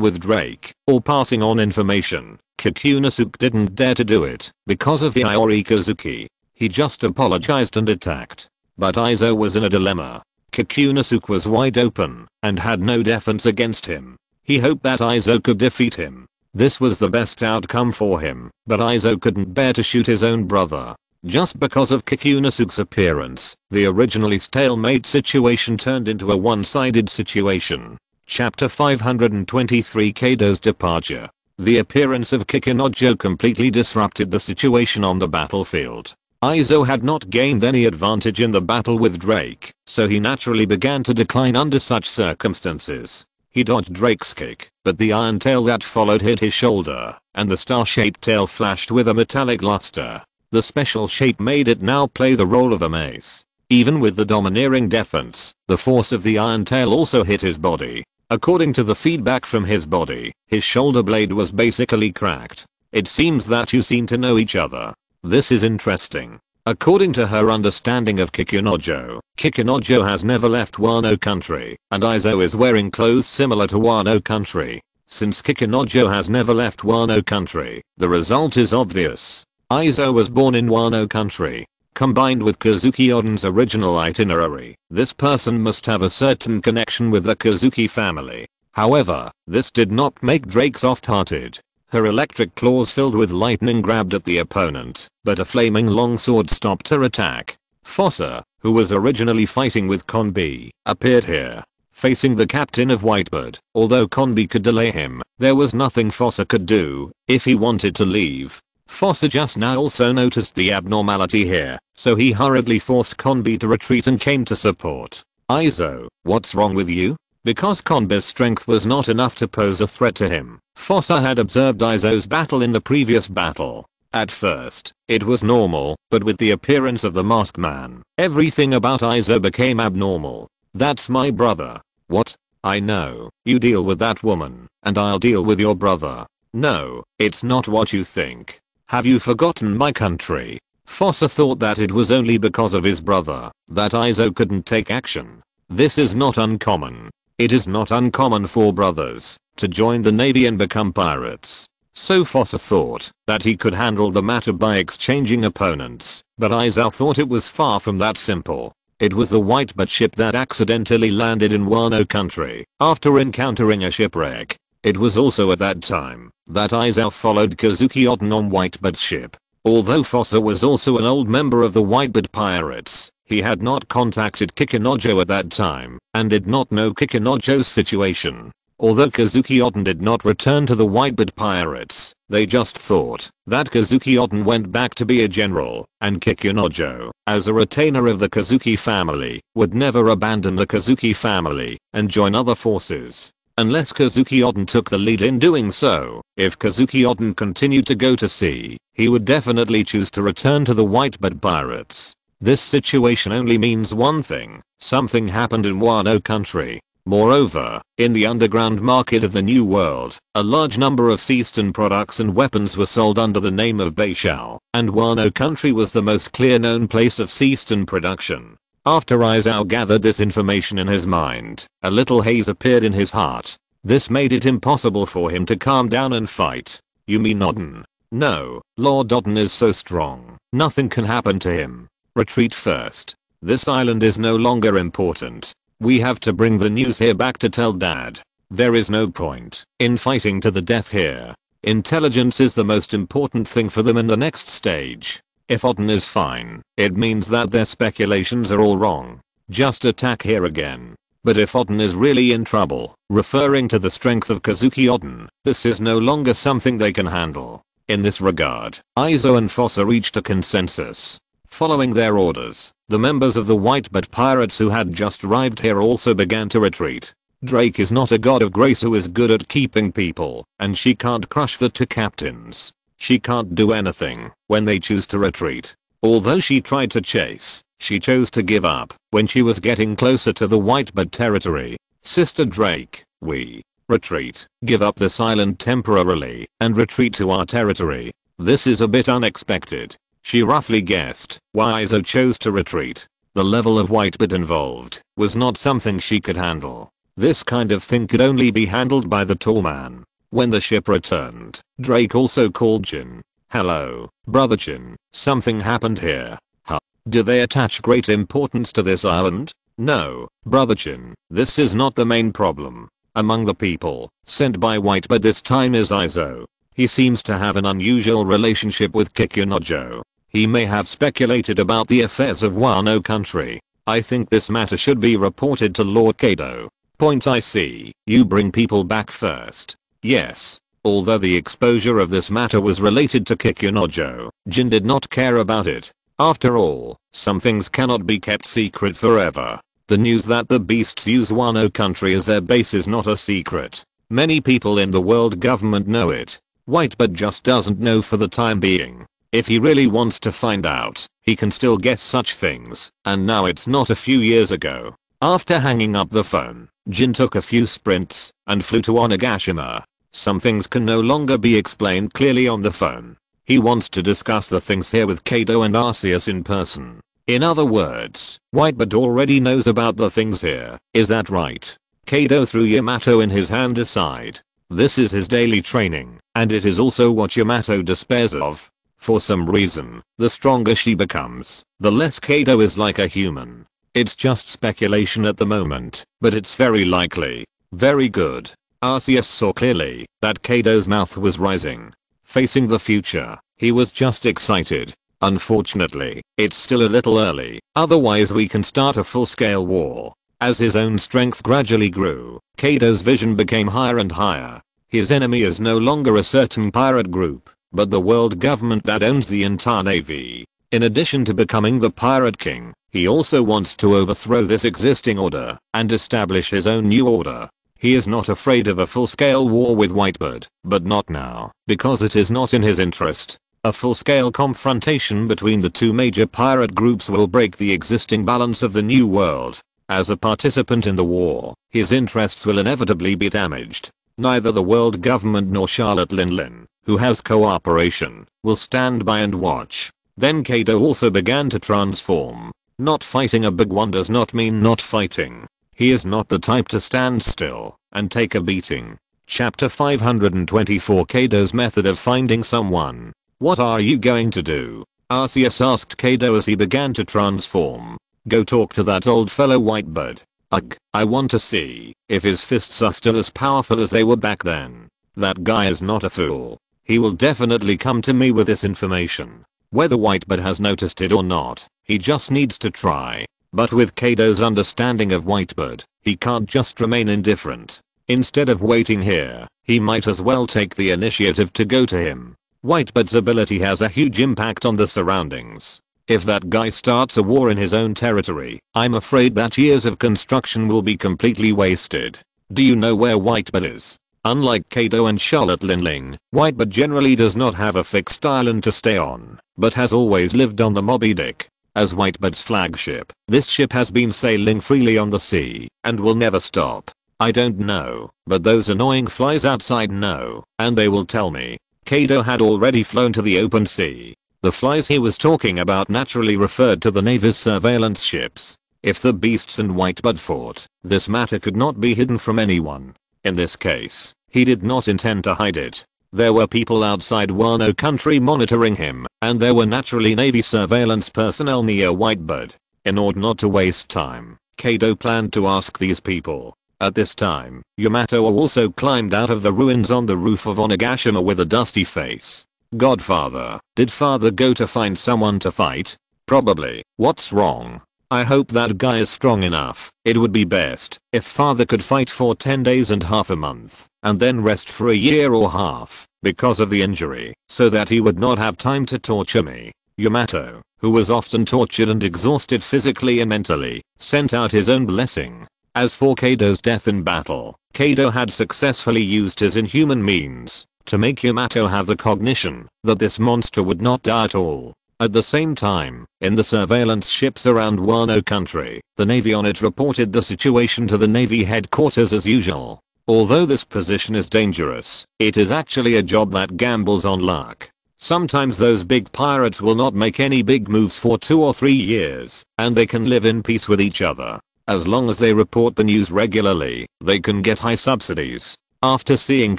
with Drake, or passing on information, Kikunosuke didn't dare to do it because of Hiyori Kazuki. He just apologized and attacked. But Izo was in a dilemma. Kikunosuke was wide open and had no defense against him. He hoped that Izo could defeat him. This was the best outcome for him, but Izo couldn't bear to shoot his own brother. Just because of Kikunosuke's appearance, the originally stalemate situation turned into a one-sided situation. Chapter 523 Kaido's Departure. The appearance of Kikunojo completely disrupted the situation on the battlefield. Izo had not gained any advantage in the battle with Drake, so he naturally began to decline under such circumstances. He dodged Drake's kick, but the iron tail that followed hit his shoulder, and the star-shaped tail flashed with a metallic luster. The special shape made it now play the role of a mace. Even with the domineering defense, the force of the iron tail also hit his body. According to the feedback from his body, his shoulder blade was basically cracked. It seems that you seem to know each other. This is interesting. According to her understanding of Kikunojo, Kikunojo has never left Wano country, and Izo is wearing clothes similar to Wano country. Since Kikunojo has never left Wano country, the result is obvious. Izo was born in Wano country. Combined with Kazuki Oden's original itinerary, this person must have a certain connection with the Kazuki family. However, this did not make Drake soft-hearted. Her electric claws filled with lightning grabbed at the opponent, but a flaming longsword stopped her attack. Fossa, who was originally fighting with Conby, appeared here, facing the captain of Whitebird. Although Conby could delay him, there was nothing Fossa could do if he wanted to leave. Fossa just now also noticed the abnormality here, so he hurriedly forced Conby to retreat and came to support. Izo, what's wrong with you? Because Conby's strength was not enough to pose a threat to him, Fossa had observed Izo's battle in the previous battle. At first, it was normal, but with the appearance of the masked man, everything about Izo became abnormal. That's my brother. What? I know, you deal with that woman, and I'll deal with your brother. No, it's not what you think. Have you forgotten my country? Fossa thought that it was only because of his brother that Izo couldn't take action. This is not uncommon. It is not uncommon for brothers to join the navy and become pirates. So Fossa thought that he could handle the matter by exchanging opponents, but Izo thought it was far from that simple. It was the Whitebird ship that accidentally landed in Wano country after encountering a shipwreck. It was also at that time that Izo followed Kazuki Oden on Whitebird's ship. Although Fossa was also an old member of the Whitebird pirates, he had not contacted Kikunojo at that time and did not know Kikunojo's situation. Although Kazuki Oden did not return to the Whitebird pirates, they just thought that Kazuki Oden went back to be a general, and Kikunojo, as a retainer of the Kazuki family, would never abandon the Kazuki family and join other forces. Unless Kazuki Oden took the lead in doing so, if Kazuki Oden continued to go to sea, he would definitely choose to return to the Whitebird pirates. This situation only means one thing: something happened in Wano country. Moreover, in the underground market of the New World, a large number of Seaston products and weapons were sold under the name of Beishao, and Wano country was the most clear known place of Seaston production. After Izo gathered this information in his mind, a little haze appeared in his heart. This made it impossible for him to calm down and fight. You mean Oden? No, Lord Oden is so strong, nothing can happen to him. Retreat first. This island is no longer important. We have to bring the news here back to tell Dad. There is no point in fighting to the death here. Intelligence is the most important thing for them in the next stage. If Oden is fine, it means that their speculations are all wrong. Just attack here again. But if Oden is really in trouble, referring to the strength of Kazuki Oden, this is no longer something they can handle. In this regard, Izo and Fossa reached a consensus. Following their orders, the members of the Whitebird pirates who had just arrived here also began to retreat. Drake is not a god of grace who is good at keeping people, and she can't crush the two captains. She can't do anything when they choose to retreat. Although she tried to chase, she chose to give up when she was getting closer to the Whitebird territory. Sister Drake, we retreat, give up this island temporarily, and retreat to our territory. This is a bit unexpected. She roughly guessed why Izo chose to retreat. The level of Whitebird involved was not something she could handle. This kind of thing could only be handled by the tall man. When the ship returned, Drake also called Jin. Hello, brother Jin, something happened here. Huh? Do they attach great importance to this island? No, brother Jin, this is not the main problem. Among the people sent by Whitebird this time is Izo. He seems to have an unusual relationship with Kikunojo. He may have speculated about the affairs of Wano country. I think this matter should be reported to Lord Kaido. Point I see. You bring people back first. Yes. Although the exposure of this matter was related to Kikunojo, Jin did not care about it. After all, some things cannot be kept secret forever. The news that the beasts use Wano country as their base is not a secret. Many people in the world government know it. Whitebird just doesn't know for the time being. If he really wants to find out, he can still guess such things, and now it's not a few years ago. After hanging up the phone, Jin took a few sprints and flew to Onigashima. Some things can no longer be explained clearly on the phone. He wants to discuss the things here with Kaido and Arceus in person. In other words, Whitebird already knows about the things here. Is that right? Kaido threw Yamato in his hand aside. This is his daily training, and it is also what Yamato despairs of. For some reason, the stronger she becomes, the less Kaido is like a human. It's just speculation at the moment, but it's very likely. Very good. Arceus saw clearly that Kaido's mouth was rising. Facing the future, he was just excited. Unfortunately, it's still a little early, otherwise we can start a full-scale war. As his own strength gradually grew, Kaido's vision became higher and higher. His enemy is no longer a certain pirate group, but the world government that owns the entire navy. In addition to becoming the pirate king, he also wants to overthrow this existing order and establish his own new order. He is not afraid of a full-scale war with Whitebird, but not now, because it is not in his interest. A full-scale confrontation between the two major pirate groups will break the existing balance of the new world. As a participant in the war, his interests will inevitably be damaged. Neither the world government nor Charlotte Linlin, who has cooperation, will stand by and watch. Then Kaido also began to transform. Not fighting a big one does not mean not fighting. He is not the type to stand still and take a beating. Chapter 524 Kaido's method of finding someone. What are you going to do? Arceus asked Kaido as he began to transform. Go talk to that old fellow Whitebird. Ugh, I want to see if his fists are still as powerful as they were back then. That guy is not a fool. He will definitely come to me with this information. Whether Whitebird has noticed it or not, he just needs to try. But with Kaido's understanding of Whitebird, he can't just remain indifferent. Instead of waiting here, he might as well take the initiative to go to him. Whitebird's ability has a huge impact on the surroundings. If that guy starts a war in his own territory, I'm afraid that years of construction will be completely wasted. Do you know where Whitebird is? Unlike Kaido and Charlotte Linling, Whitebird generally does not have a fixed island to stay on, but has always lived on the Moby Dick. As Whitebird's flagship, this ship has been sailing freely on the sea, and will never stop. I don't know, but those annoying flies outside know, and they will tell me. Kaido had already flown to the open sea. The flies he was talking about naturally referred to the Navy's surveillance ships. If the beasts and Whitebird fought, this matter could not be hidden from anyone. In this case, he did not intend to hide it. There were people outside Wano country monitoring him, and there were naturally Navy surveillance personnel near Whitebird. In order not to waste time, Kaido planned to ask these people. At this time, Yamato also climbed out of the ruins on the roof of Onigashima with a dusty face. Godfather, did father go to find someone to fight? Probably. What's wrong? I hope that guy is strong enough. It would be best if father could fight for 10 days and half a month, and then rest for a year or half, because of the injury, so that he would not have time to torture me. Yamato, who was often tortured and exhausted physically and mentally, sent out his own blessing. As for Kaido's death in battle, Kaido had successfully used his inhuman means to make Yamato have the cognition that this monster would not die at all. At the same time, in the surveillance ships around Wano country, the Navy on it reported the situation to the Navy headquarters as usual. Although this position is dangerous, it is actually a job that gambles on luck. Sometimes those big pirates will not make any big moves for 2 or 3 years, and they can live in peace with each other. As long as they report the news regularly, they can get high subsidies. After seeing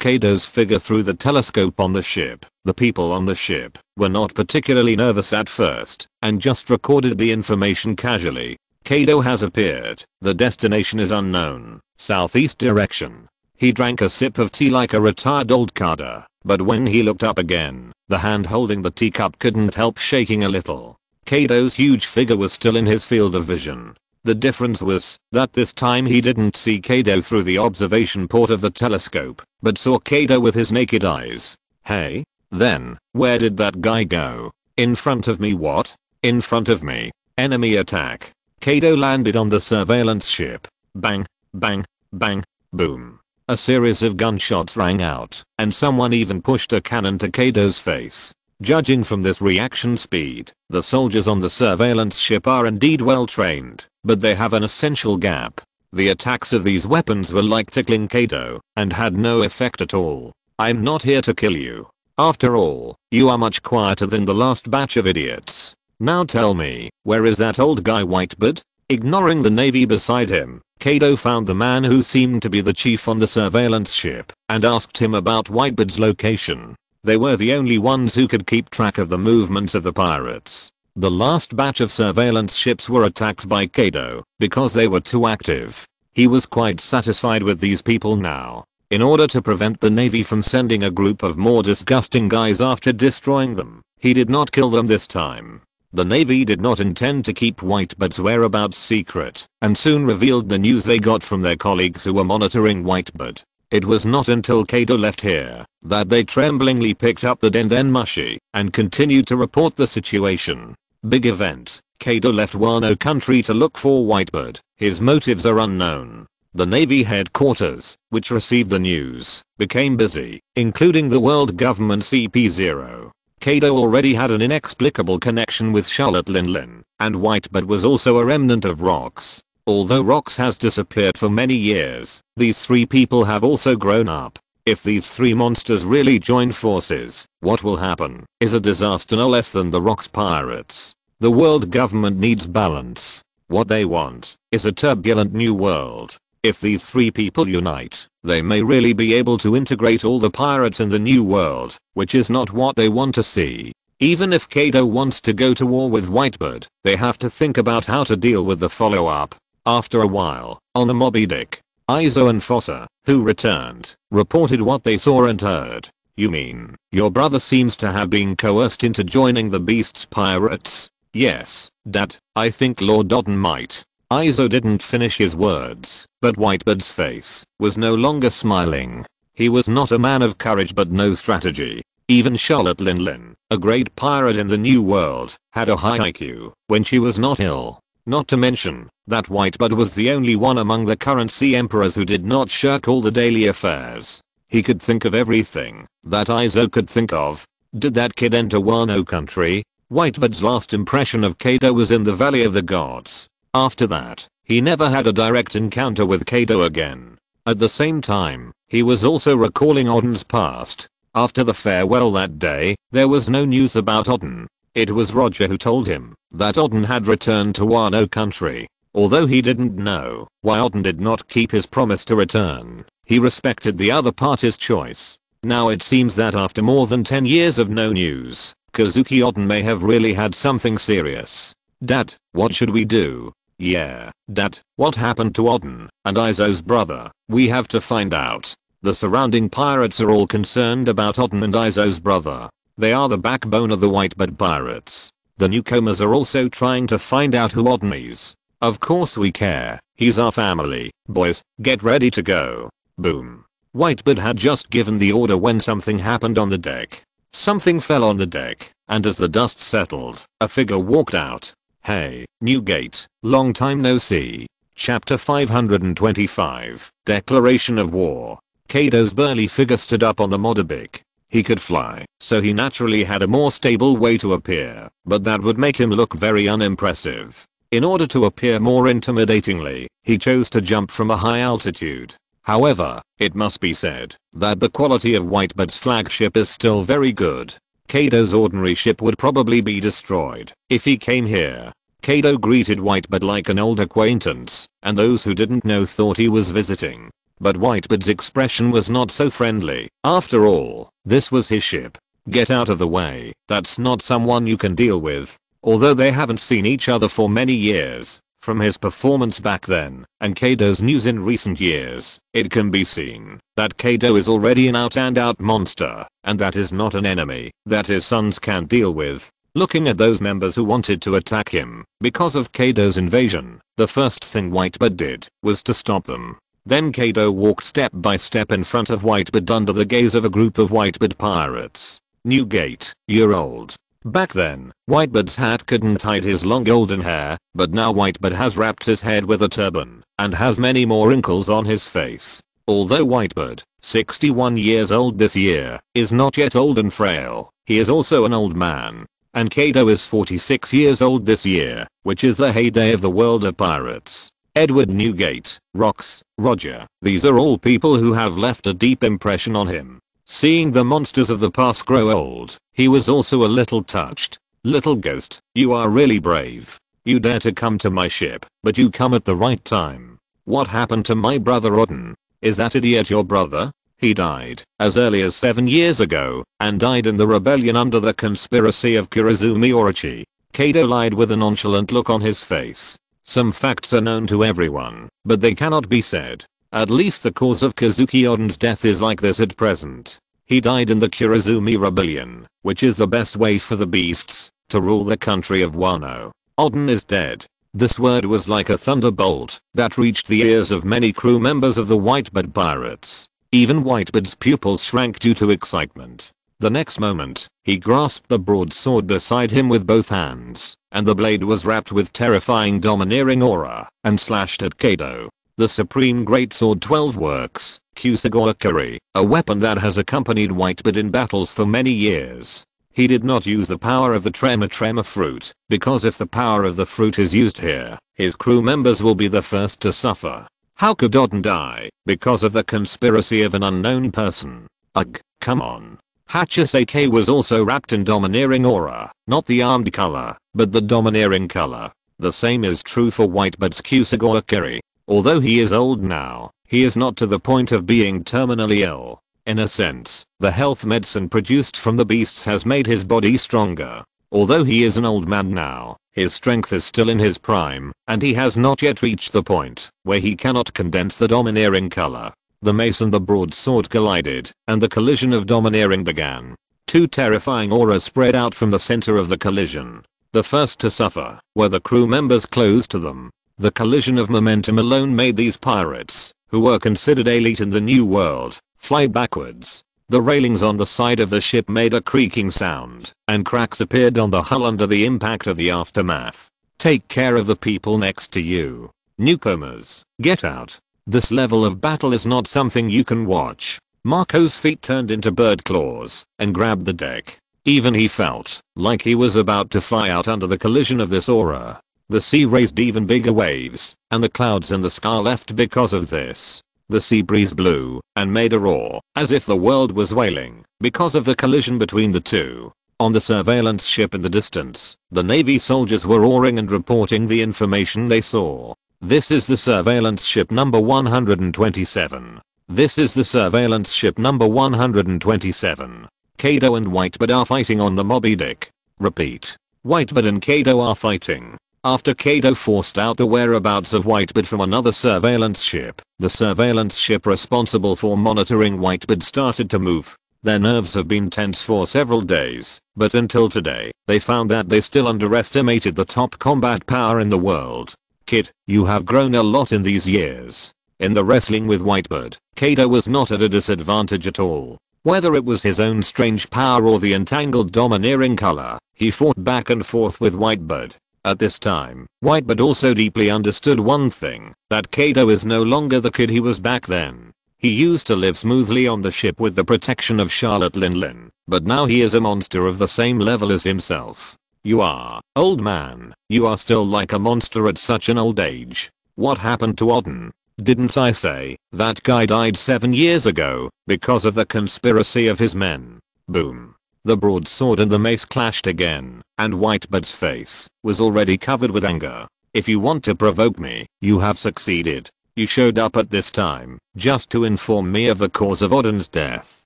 Kaido's figure through the telescope on the ship, the people on the ship were not particularly nervous at first, and just recorded the information casually. Kaido has appeared. The destination is unknown. Southeast direction. He drank a sip of tea like a retired old cadre, but when he looked up again, the hand holding the teacup couldn't help shaking a little. Kaido's huge figure was still in his field of vision. The difference was that this time he didn't see Kaido through the observation port of the telescope, but saw Kaido with his naked eyes. Hey? Then, where did that guy go? In front of me what? In front of me. Enemy attack. Kaido landed on the surveillance ship. Bang, bang, bang, boom. A series of gunshots rang out, and someone even pushed a cannon to Kaido's face. Judging from this reaction speed, the soldiers on the surveillance ship are indeed well trained, but they have an essential gap. The attacks of these weapons were like tickling Kaido, and had no effect at all. I'm not here to kill you. After all, you are much quieter than the last batch of idiots. Now tell me, where is that old guy Whitebird? Ignoring the Navy beside him, Kaido found the man who seemed to be the chief on the surveillance ship, and asked him about Whitebird's location. They were the only ones who could keep track of the movements of the pirates. The last batch of surveillance ships were attacked by Kaido because they were too active. He was quite satisfied with these people now. In order to prevent the Navy from sending a group of more disgusting guys after destroying them, He did not kill them this time. The Navy did not intend to keep Whitebird's whereabouts secret, and soon revealed the news they got from their colleagues who were monitoring Whitebird. It was not until Kaido left here that they tremblingly picked up the Den Mushi and continued to report the situation. Big event. Kaido left Wano country to look for Whitebird. His motives are unknown. The Navy headquarters, which received the news, became busy, including the world government CP0. Kaido already had an inexplicable connection with Charlotte Linlin, and Whitebird was also a remnant of Rox. Although Rox has disappeared for many years, these three people have also grown up. If these three monsters really join forces, what will happen is a disaster no less than the Rox pirates. The world government needs balance. What they want is a turbulent new world. If these three people unite, they may really be able to integrate all the pirates in the new world, which is not what they want to see. Even if Kaido wants to go to war with Whitebird, they have to think about how to deal with the follow-up. After a while, on the Moby Dick, Izo and Fossa, who returned, reported what they saw and heard. You mean, your brother seems to have been coerced into joining the Beast's pirates? Yes, Dad, I think Lord Dodden might. Izo didn't finish his words, but Whitebird's face was no longer smiling. He was not a man of courage but no strategy. Even Charlotte Linlin, a great pirate in the new world, had a high IQ when she was not ill. Not to mention that Whitebird was the only one among the current sea emperors who did not shirk all the daily affairs. He could think of everything that Izo could think of. Did that kid enter Wano country? Whitebird's last impression of Kaido was in the Valley of the Gods. After that, he never had a direct encounter with Kaido again. At the same time, he was also recalling Odin's past. After the farewell that day, there was no news about Odin. It was Roger who told him that Odin had returned to Wano country. Although he didn't know why Odin did not keep his promise to return, he respected the other party's choice. Now it seems that after more than 10 years of no news, Kazuki Odin may have really had something serious. Dad, what should we do? Yeah, Dad, what happened to Odin and Izo's brother? We have to find out. The surrounding pirates are all concerned about Odin and Izo's brother. They are the backbone of the Whitebird pirates. The newcomers are also trying to find out who Odin is. Of course we care. He's our family. Boys, get ready to go. Boom. Whitebird had just given the order when something happened on the deck. Something fell on the deck, and as the dust settled, a figure walked out. Hey, Newgate, long time no see. Chapter 525, Declaration of War. Kaido's burly figure stood up on the Modobic. He could fly, so he naturally had a more stable way to appear, but that would make him look very unimpressive. In order to appear more intimidatingly, he chose to jump from a high altitude. However, it must be said that the quality of Whitebird's flagship is still very good. Kaido's ordinary ship would probably be destroyed if he came here. Kaido greeted Whitebird like an old acquaintance, and those who didn't know thought he was visiting. But Whitebird's expression was not so friendly. After all, this was his ship. Get out of the way, that's not someone you can deal with. Although they haven't seen each other for many years, from his performance back then, and Kaido's news in recent years, it can be seen that Kaido is already an out-and-out monster, and that is not an enemy that his sons can't deal with. Looking at those members who wanted to attack him because of Kaido's invasion, the first thing Whitebird did was to stop them. Then Kaido walked step by step in front of Whitebird under the gaze of a group of Whitebird pirates. Newgate, you're old. Back then, Whitebird's hat couldn't hide his long golden hair, but now Whitebird has wrapped his head with a turban and has many more wrinkles on his face. Although Whitebird, 61 years old this year, is not yet old and frail, he is also an old man. And Kaido is 46 years old this year, which is the heyday of the world of pirates. Edward Newgate, Rox, Roger, these are all people who have left a deep impression on him. Seeing the monsters of the past grow old, he was also a little touched. Little ghost, you are really brave. You dare to come to my ship, but you come at the right time. What happened to my brother Odin? Is that idiot your brother? He died as early as 7 years ago, and died in the rebellion under the conspiracy of Kurozumi Orochi. Kaido lied with a nonchalant look on his face. Some facts are known to everyone, but they cannot be said. At least the cause of Kazuki Odin's death is like this at present. He died in the Kurizumi Rebellion, which is the best way for the beasts to rule the country of Wano. Odin is dead. This word was like a thunderbolt that reached the ears of many crew members of the Whitebird pirates. Even Whitebird's pupils shrank due to excitement. The next moment, he grasped the broadsword beside him with both hands, and the blade was wrapped with terrifying domineering aura, and slashed at Kaido. The Supreme Greatsword 12 works, Kusagawakari, a weapon that has accompanied Whitebird in battles for many years. He did not use the power of the Trema fruit, because if the power of the fruit is used here, his crew members will be the first to suffer. How could Odin die? Because of the conspiracy of an unknown person. Ugh, come on. Hachisake was also wrapped in domineering aura, not the armed color, but the domineering color. The same is true for Whitebird's Kusagawakari. Although he is old now, he is not to the point of being terminally ill. In a sense, the health medicine produced from the beasts has made his body stronger. Although he is an old man now, his strength is still in his prime, and he has not yet reached the point where he cannot condense the domineering color. The mace and the broadsword collided, and the collision of domineering began. Two terrifying auras spread out from the center of the collision. The first to suffer were the crew members close to them. The collision of momentum alone made these pirates, who were considered elite in the New World, fly backwards. The railings on the side of the ship made a creaking sound, and cracks appeared on the hull under the impact of the aftermath. Take care of the people next to you. Newcomers, get out. This level of battle is not something you can watch. Marco's feet turned into bird claws and grabbed the deck. Even he felt like he was about to fly out under the collision of this aura. The sea raised even bigger waves, and the clouds in the sky left because of this. The sea breeze blew and made a roar, as if the world was wailing, because of the collision between the two. On the surveillance ship in the distance, the Navy soldiers were roaring and reporting the information they saw. This is the surveillance ship number 127. This is the surveillance ship number 127. Kaido and Whitebird are fighting on the Moby Dick. Repeat. Whitebird and Kaido are fighting. After Kaido forced out the whereabouts of Whitebird from another surveillance ship, the surveillance ship responsible for monitoring Whitebird started to move. Their nerves have been tense for several days, but until today, they found that they still underestimated the top combat power in the world. Kid, you have grown a lot in these years. In the wrestling with Whitebird, Kaido was not at a disadvantage at all. Whether it was his own strange power or the entangled domineering color, he fought back and forth with Whitebird. At this time, Whitebird also deeply understood one thing, that Kaido is no longer the kid he was back then. He used to live smoothly on the ship with the protection of Charlotte Linlin, but now he is a monster of the same level as himself. You are, old man, you are still like a monster at such an old age. What happened to Odin? Didn't I say that guy died 7 years ago because of the conspiracy of his men? Boom. The broadsword and the mace clashed again, and Whitebird's face was already covered with anger. If you want to provoke me, you have succeeded. You showed up at this time just to inform me of the cause of Odin's death.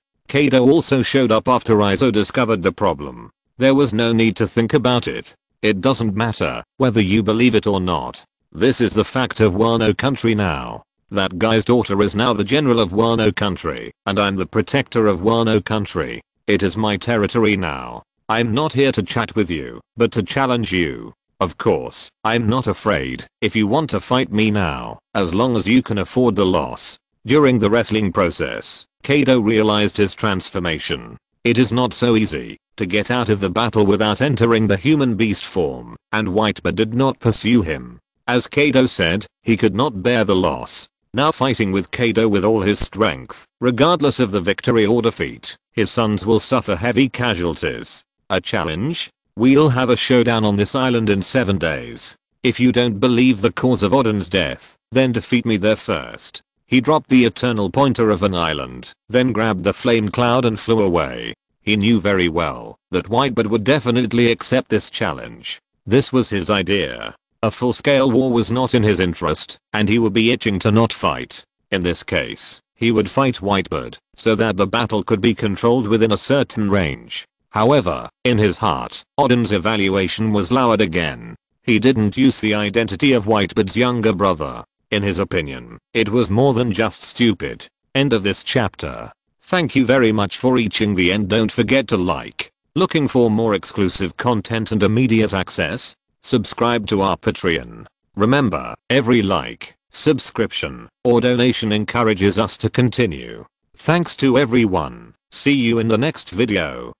Kaido also showed up after Izo discovered the problem. There was no need to think about it. It doesn't matter whether you believe it or not. This is the fact of Wano country now. That guy's daughter is now the general of Wano country, and I'm the protector of Wano country. It is my territory now. I'm not here to chat with you, but to challenge you. Of course, I'm not afraid if you want to fight me now, as long as you can afford the loss. During the wrestling process, Kaido realized his transformation. It is not so easy to get out of the battle without entering the human beast form, and Whitebird did not pursue him. As Kaido said, he could not bear the loss. Now fighting with Kaido with all his strength, regardless of the victory or defeat, his sons will suffer heavy casualties. A challenge? We'll have a showdown on this island in 7 days. If you don't believe the cause of Odin's death, then defeat me there first. He dropped the eternal pointer of an island, then grabbed the flame cloud and flew away. He knew very well that Whitebird would definitely accept this challenge. This was his idea. A full-scale war was not in his interest, and he would be itching to not fight. In this case, he would fight Whitebird, so that the battle could be controlled within a certain range. However, in his heart, Odin's evaluation was lowered again. He didn't use the identity of Whitebird's younger brother. In his opinion, it was more than just stupid. End of this chapter. Thank you very much for reaching the end. Don't forget to like. Looking for more exclusive content and immediate access? Subscribe to our Patreon. Remember, every like, subscription, or donation encourages us to continue. Thanks to everyone. See you in the next video.